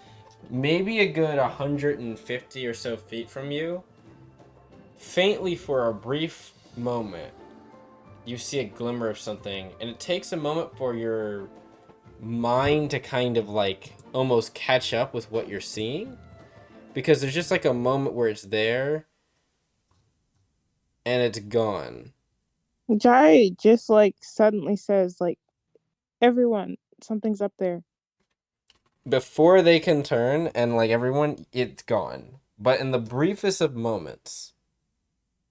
Maybe a good 150 or so feet from you. Faintly for a brief moment, you see a glimmer of something, and it takes a moment for your mind to kind of like almost catch up with what you're seeing. Because there's just like a moment where it's there, and it's gone. Jai just like suddenly says like, everyone, something's up there. Before they can turn, and like everyone, it's gone. But in the briefest of moments,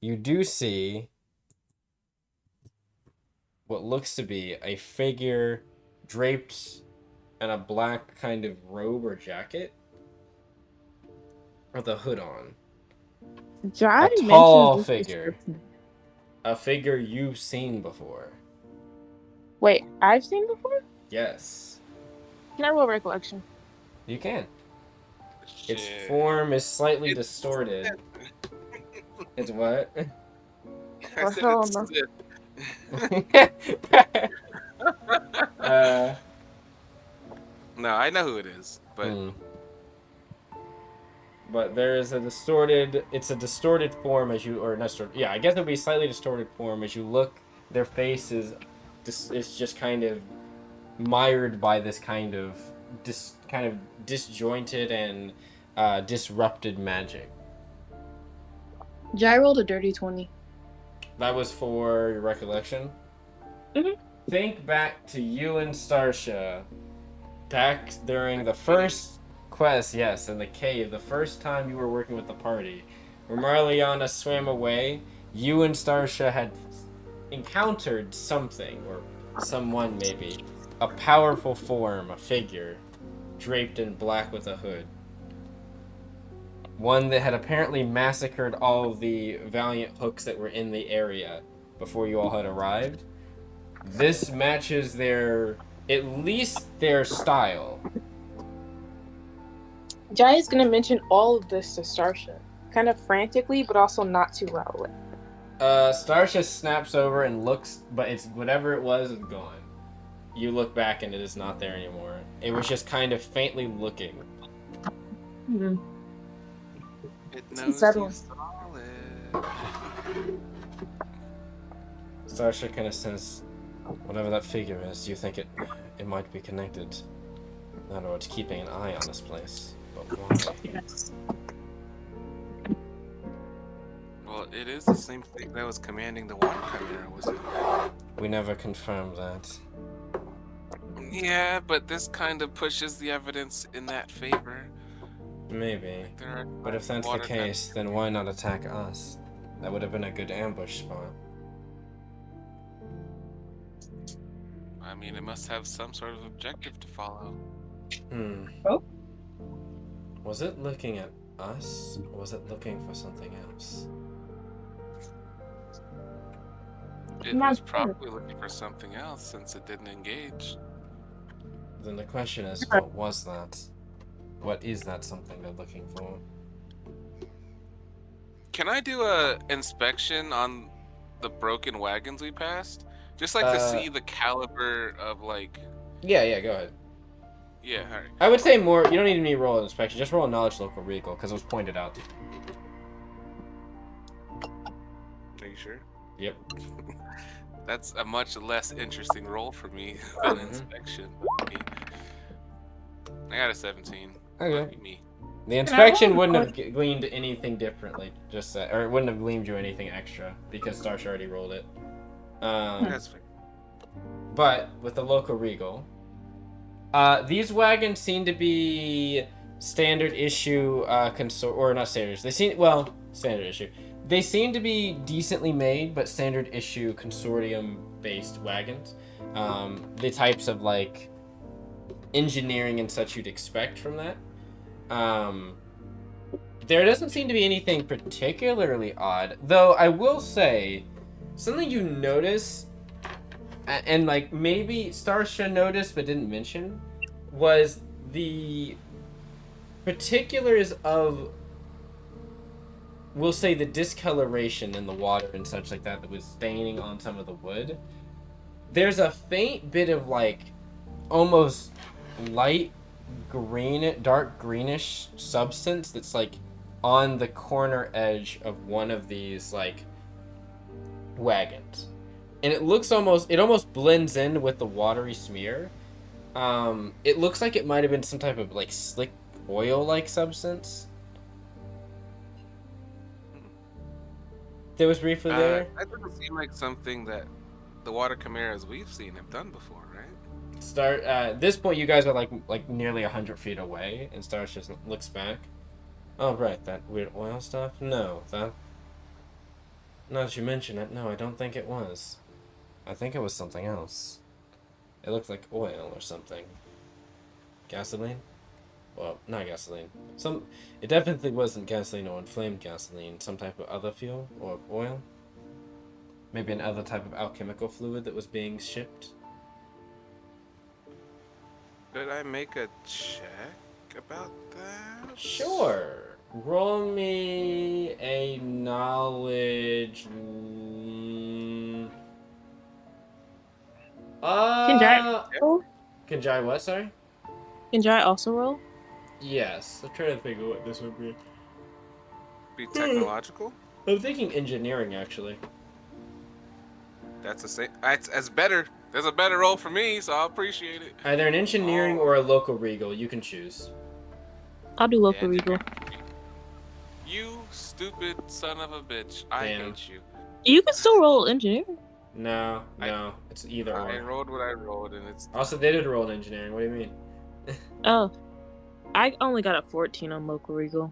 you do see what looks to be a figure draped in a black kind of robe or jacket with a hood on. Jai A tall mentions this figure. description. A figure you've seen before. Wait, I've seen before? Yes, Can I roll recollection? you can. Its Shit. form is slightly It's- distorted. It's what? I said hell it's no. Sid. No, I know who it is, but Hmm. But there is it's a distorted form as you, or not distorted, yeah, I guess it would be slightly distorted form as you look, their face is just kind of mired by this kind of disjointed and disrupted magic. Jai rolled a dirty 20. That was for your recollection? Mhm. Think back to you and Starsha. Back during the first quest, yes, in the cave, the first time you were working with the party. Where Marliana swam away, you and Starsha had encountered something, or someone maybe. A powerful form, a figure, draped in black with a hood. One that had apparently massacred all of the valiant hooks that were in the area before you all had arrived. This matches at least their style. Jai is going to mention all of this to Starsha, kind of frantically, but also not too loudly. Starsha snaps over and looks, but it's whatever it was is gone. You look back and it is not there anymore. It was just kind of faintly looking. Hmm. It It's knows unsettling. you saw it. Starsha kind of says, whatever that figure is, you think it might be connected. In other words, keeping an eye on this place. But why? Yes. Well, it is the same thing that was commanding the water chimera, wasn't it? We never confirmed that. Yeah, but this kind of pushes the evidence in that favor. Maybe. Like there are But if that's the water case, then why not attack us? That would have been a good ambush spot. I mean, it must have some sort of objective to follow. Oh. Was it looking at us, or was it looking for something else? It Not was sure. probably looking for something else since it didn't engage. Then the question is, what was that? What is that something they're looking for? Can I do a inspection on the broken wagons we passed? Just like to see the caliber of like. Yeah, go ahead. Yeah, alright. I would say more, you don't need me to roll an inspection, just roll a knowledge local regal, because it was pointed out to you. Are you sure? Yep. That's a much less interesting role for me than inspection. I got a 17. Okay. Lucky me. The inspection wouldn't have gleaned anything differently, just that, or it wouldn't have gleaned you anything extra, because Starsha already rolled it. That's fair. But, with the local regal, these wagons seem to be standard issue, or not standard, standard issue. They seem to be decently made, but standard issue consortium-based wagons. The types of, like, engineering and such you'd expect from that. There doesn't seem to be anything particularly odd, though I will say, something you notice, and like maybe Starsha noticed but didn't mention, was the particulars of, we'll say, the discoloration in the water and such like that was staining on some of the wood. There's a faint bit of like almost light green, dark greenish substance that's like on the corner edge of one of these like wagons, and it almost blends in with the watery smear. It looks like it might have been some type of like slick oil like substance that was briefly there. That doesn't seem like something that the water chimeras we've seen have done before, right? At this point, you guys are like nearly 100 feet away, and Starsh just looks back. Oh, right, that weird oil stuff? No, now that you mention it, no, I don't think it was. I think it was something else. It looked like oil or something. Gasoline? Well, not gasoline. It definitely wasn't gasoline or inflamed gasoline. Some type of other fuel or oil. Maybe another type of alchemical fluid that was being shipped. Could I make a check about that? Sure. Roll me a knowledge. Can Jai roll? Can Jai what? Sorry. Can Jai also roll? Yes. I'm trying to think of what this would be. Be technological? I'm thinking engineering, actually. That's better. There's a better role for me, so I'll appreciate it. Either an engineering or a local regal. You can choose. I'll do local regal. You stupid son of a bitch. I hate you. You can still roll engineering. No. It's either or. I rolled what I rolled, and it's... Also, they did roll in engineering. What do you mean? Oh. I only got a 14 on local regal.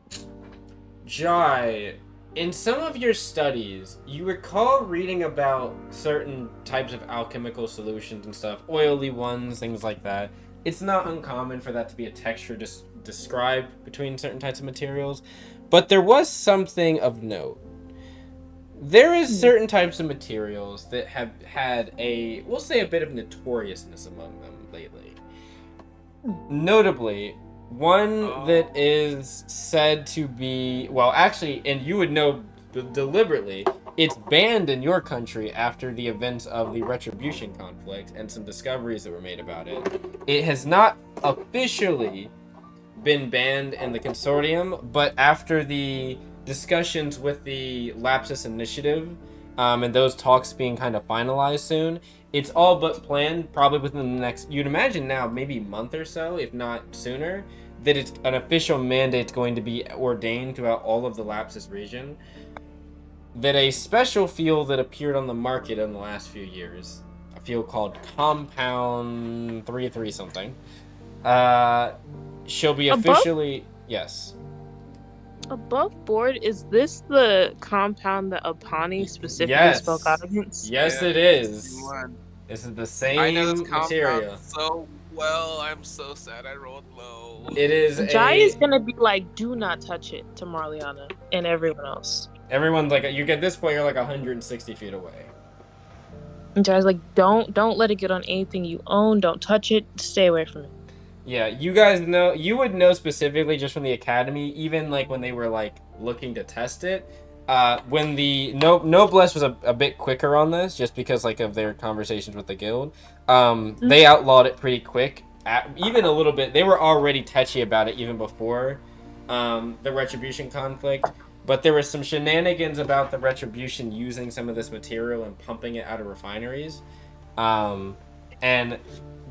Jai, in some of your studies, you recall reading about certain types of alchemical solutions and stuff, oily ones, things like that. It's not uncommon for that to be a texture described between certain types of materials, but there was something of note. There is certain types of materials that have had we'll say, a bit of notoriousness among them lately. Notably, one that is said to be, well, actually, and you would know deliberately, It's banned in your country after the events of the Retribution conflict and some discoveries that were made about it. It has not officially been banned in the consortium, but after the discussions with the Lapsus Initiative, and those talks being kind of finalized soon, it's all but planned, probably within the next, you'd imagine now, maybe month or so, if not sooner, that it's an official mandate going to be ordained throughout all of the Lapsus region, that a special field that appeared on the market in the last few years, a field called Compound 33 something, shall be officially yes. Above board, is this the compound that Apani specifically spoke out against? Yes, Yeah, it it's the is. same one. This is the I know this same compound material. so well. I'm so sad I rolled low. It is Jai is a. gonna be like, "Do not touch it," to Marliana and everyone else. Everyone's like, you get this point, you're like 160 feet away. And Jai's like, "Don't let it get on anything you own. Don't touch it. Stay away from it." Yeah, you guys know, you would know specifically just from the academy, even like when they were like looking to test it. When the Noblesse was a bit quicker on this, just because like of their conversations with the guild. They outlawed it pretty quick, even a little bit. They were already touchy about it even before the Retribution conflict. But there was some shenanigans about the Retribution using some of this material and pumping it out of refineries. And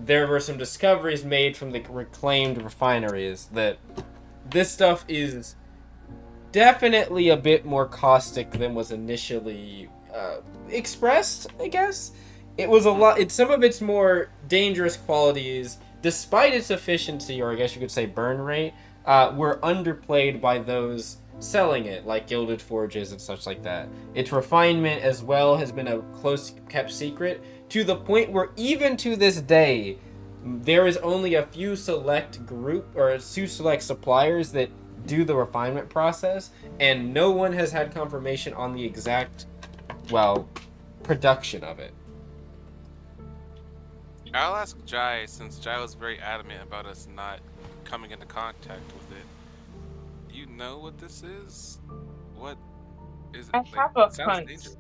there were some discoveries made from the reclaimed refineries that this stuff is definitely a bit more caustic than was initially expressed, I guess. It was a lot. Some of its more dangerous qualities, despite its efficiency, or I guess you could say burn rate, were underplayed by those selling it, like Gilded Forges and such like that. Its refinement as well has been a close kept secret, to the point where even to this day, there is only a few select suppliers that do the refinement process, and no one has had confirmation on the exact, production of it. I'll ask Jai, since Jai was very adamant about us not coming into contact with it. Do you know what this is? What is it? I have a it sounds hunch. dangerous.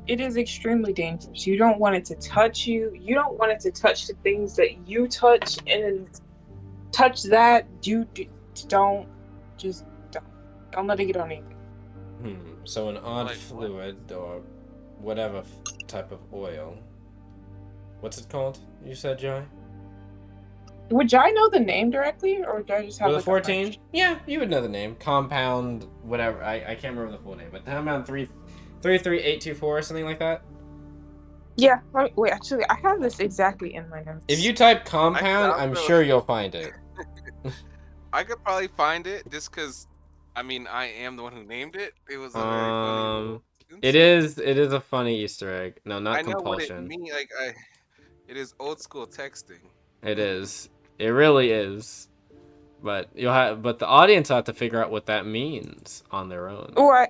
It is extremely dangerous. You don't want it to touch you. You don't want it to touch the things that you touch, and then touch that. Don't let it get on anything. So an odd Like what? fluid or whatever type of oil. What's it called? You said, Jai? Would Jai know the name directly, or would Jai just have For the like 14? a hunch? Yeah, you would know the name. Compound, whatever. I can't remember the full name, but Compound 33824 or something like that. Yeah. Wait. Actually, I have this exactly in my notes. If you type compound, I'm also- sure you'll find it. I could probably find it just because, I mean, I am the one who named it. It was a very funny little It is a funny Easter egg. No, not I know compulsion. what it means. It is old school texting. It is. It really is. But the audience will have to figure out what that means on their own. Oh, I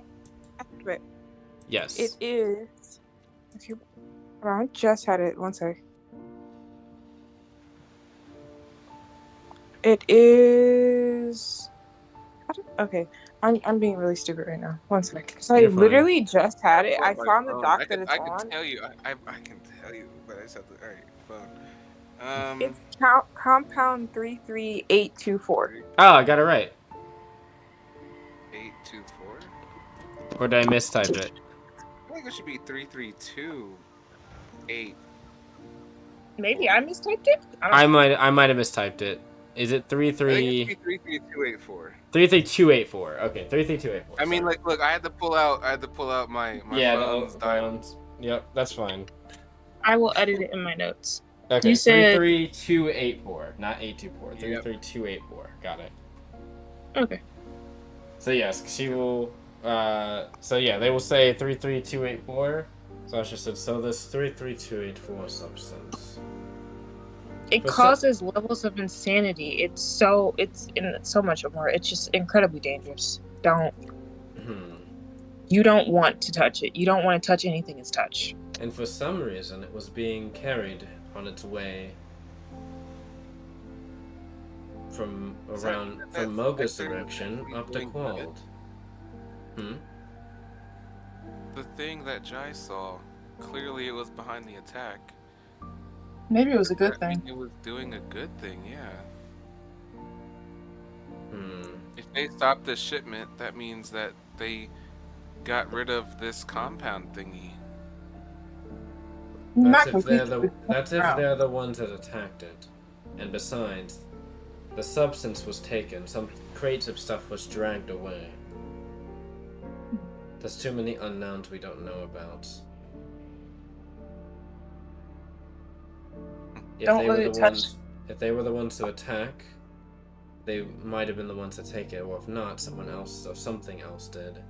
have it. Yes. It is. If you, I just had it. One sec. It is. Okay, I'm being really stupid right now. One sec, because I You're fine. literally just had it. Oh I my found the phone. doc that it's I on. can tell you. I can tell you, but I just have to. All right, phone. It's compound 33824. Oh, I got it right. 824. Or did I mistype it? I think it should be 3328. Maybe I mistyped it. I might have mistyped it. Is it I think it should be 33284. 33284? Okay, 33284. I mean, sorry. look, I had to pull out my phone's dial. phones. Yep, that's fine. I will edit it in my notes. Okay, You said- 33284, not 824. Yep. 33284. Got it. Okay. So yes, she will. So yeah, they will say 33284. Sasha said, so this 33284 substance. It For causes levels of insanity. It's so much more. It's just incredibly dangerous. You don't want to touch it. You don't want to touch anything it's touch. And for some reason, it was being carried on its way from Moga's direction up to Quald. the thing that Jai saw, clearly it was behind the attack. Maybe it was a good That means thing. it was doing a good thing, yeah. Hmm. If they stopped the shipment, that means that they got rid of this compound thingy. Not completely. That's if they're the ones that attacked it. And besides, the substance was taken. Some crates of stuff was dragged away. There's too many unknowns we don't know about. If Don't they let were it the touch. ones, if they were the ones to attack, they might have been the ones to take it, or if not, someone else or something else did.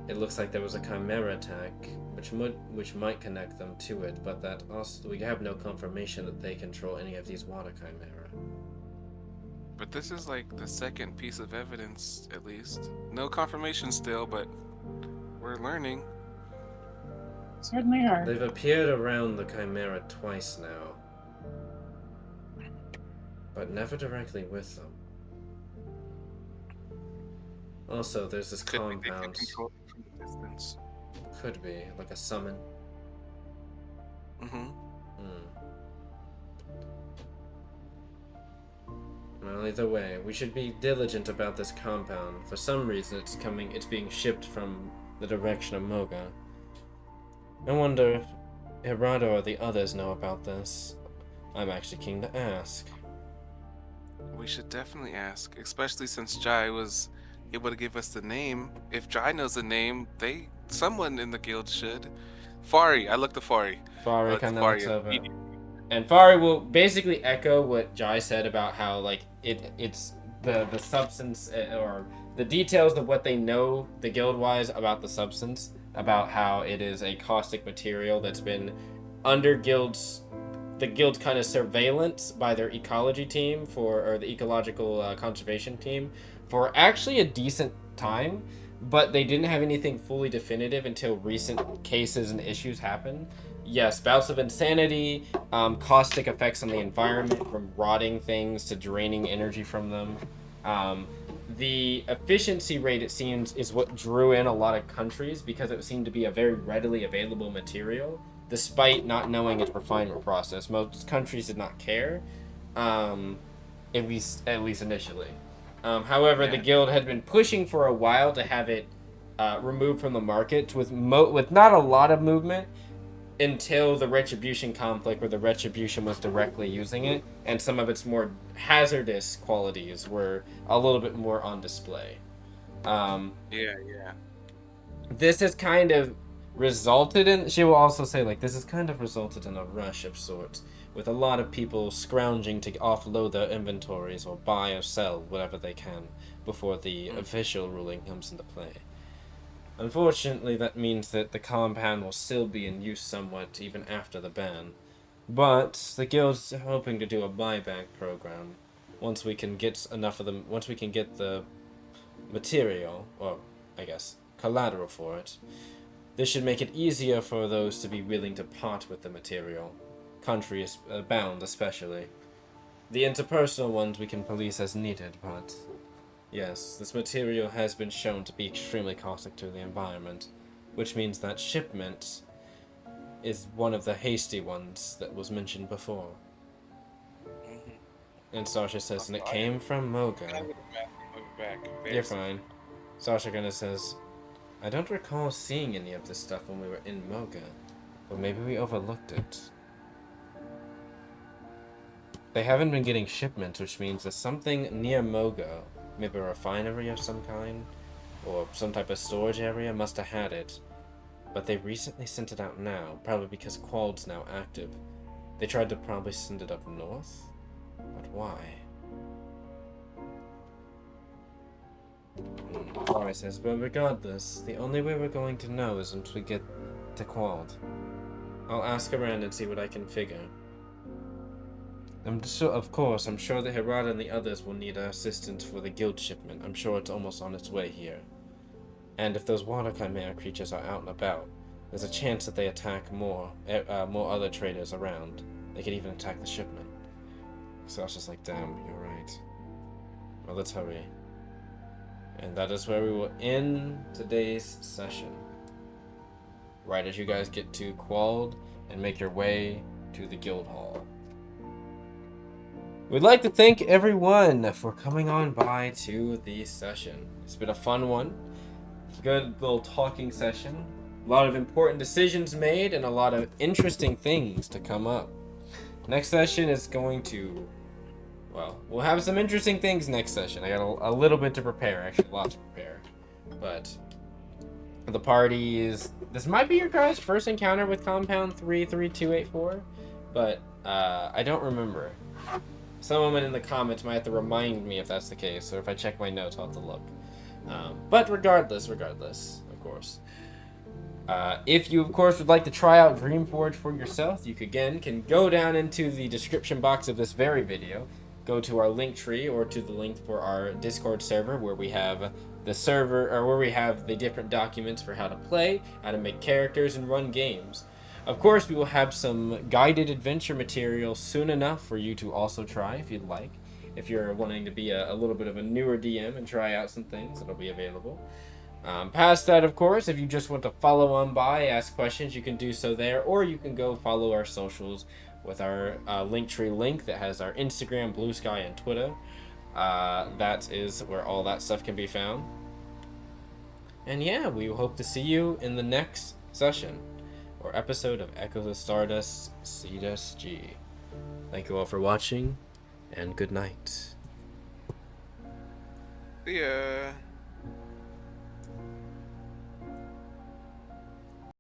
It looks like there was a chimera attack, which might connect them to it, but that also we have no confirmation that they control any of these water chimera. But this is like the second piece of evidence, at least. No confirmation still, but we're learning. Certainly are. They've appeared around the chimera twice now, but never directly with them. Also, there's this Could be they could compound. control it from the distance. Could be like a summon. Mm-hmm. Well, either way, we should be diligent about this compound. For some reason, it's being shipped from the direction of Moga. I wonder if Hirado or the others know about this. I'm actually keen to ask. We should definitely ask, especially since Jai was able to give us the name. If Jai knows the name, someone in the guild should. Fari, I looked at Fari. Fari looked at kind of looks Fari over. immediately. And Fari will basically echo what Jai said about how like it's the substance or the details of what they know the guild wise about the substance, about how it is a caustic material that's been under the guild's kind of surveillance by their ecology team or the ecological conservation team for actually a decent time, but they didn't have anything fully definitive until recent cases and issues happened. Yes, bouts of insanity, caustic effects on the environment, from rotting things to draining energy from them. The efficiency rate, it seems, is what drew in a lot of countries because it seemed to be a very readily available material, despite not knowing its refinement process. Most countries did not care, at least initially. However, the guild had been pushing for a while to have it removed from the market with not a lot of movement, until the Retribution conflict, where the Retribution was directly using it, and some of its more hazardous qualities were a little bit more on display. Yeah. This has kind of resulted in, she will also say, like, this has kind of resulted in a rush of sorts, with a lot of people scrounging to offload their inventories or buy or sell whatever they can before the official ruling comes into play. Unfortunately, that means that the compound will still be in use somewhat even after the ban. But the guild's hoping to do a buyback program once we can get enough of them. Once we can get the material, or I guess collateral for it, this should make it easier for those to be willing to part with the material, country bound especially. The interpersonal ones we can police as needed, but yes, this material has been shown to be extremely caustic to the environment, which means that shipment is one of the hasty ones that was mentioned before. And Starsha says, and it came from Moga. You're fine. Starsha kinda says, I don't recall seeing any of this stuff when we were in Moga, but maybe we overlooked it. They haven't been getting shipments, which means that something near Moga, maybe a refinery of some kind, or some type of storage area, must have had it. But they recently sent it out now, probably because Quald's now active. They tried to probably send it up north? But why? Laura says, but regardless, the only way we're going to know is once we get to Quald. I'll ask around and see what I can figure. I'm sure that Hirata and the others will need our assistance for the guild shipment. I'm sure it's almost on its way here. And if those water chimera creatures are out and about, there's a chance that they attack more other traders around. They could even attack the shipment. So I was just like, damn, you're right. Well, let's hurry. And that is where we will end today's session. right as you guys get to Quald and make your way to the guild hall. We'd like to thank everyone for coming on by to the session. It's been a fun one. Good little talking session. A lot of important decisions made and a lot of interesting things to come up. Next session is going to, well, we'll have some interesting things next session. I got a little bit to prepare, actually a lot to prepare. But the party is, this might be your guys' first encounter with Compound 33284, but I don't remember. Someone in the comments might have to remind me if that's the case, or if I check my notes, I'll have to look. But regardless, of course. If you, of course, would like to try out Dreamforge for yourself, you can go down into the description box of this very video, go to our link tree or to the link for our Discord server where we have the server, or where we have the different documents for how to play, how to make characters, and run games. Of course, we will have some guided adventure material soon enough for you to also try if you'd like. If you're wanting to be a little bit of a newer DM and try out some things, it'll be available. Past that, of course, if you just want to follow on by, ask questions, you can do so there, or you can go follow our socials with our Linktree link that has our Instagram, Blue Sky, and Twitter. That is where all that stuff can be found. And yeah, we hope to see you in the next session or episode of Echoes of Stardust CSG. Thank you all for watching, and good night. Yeah.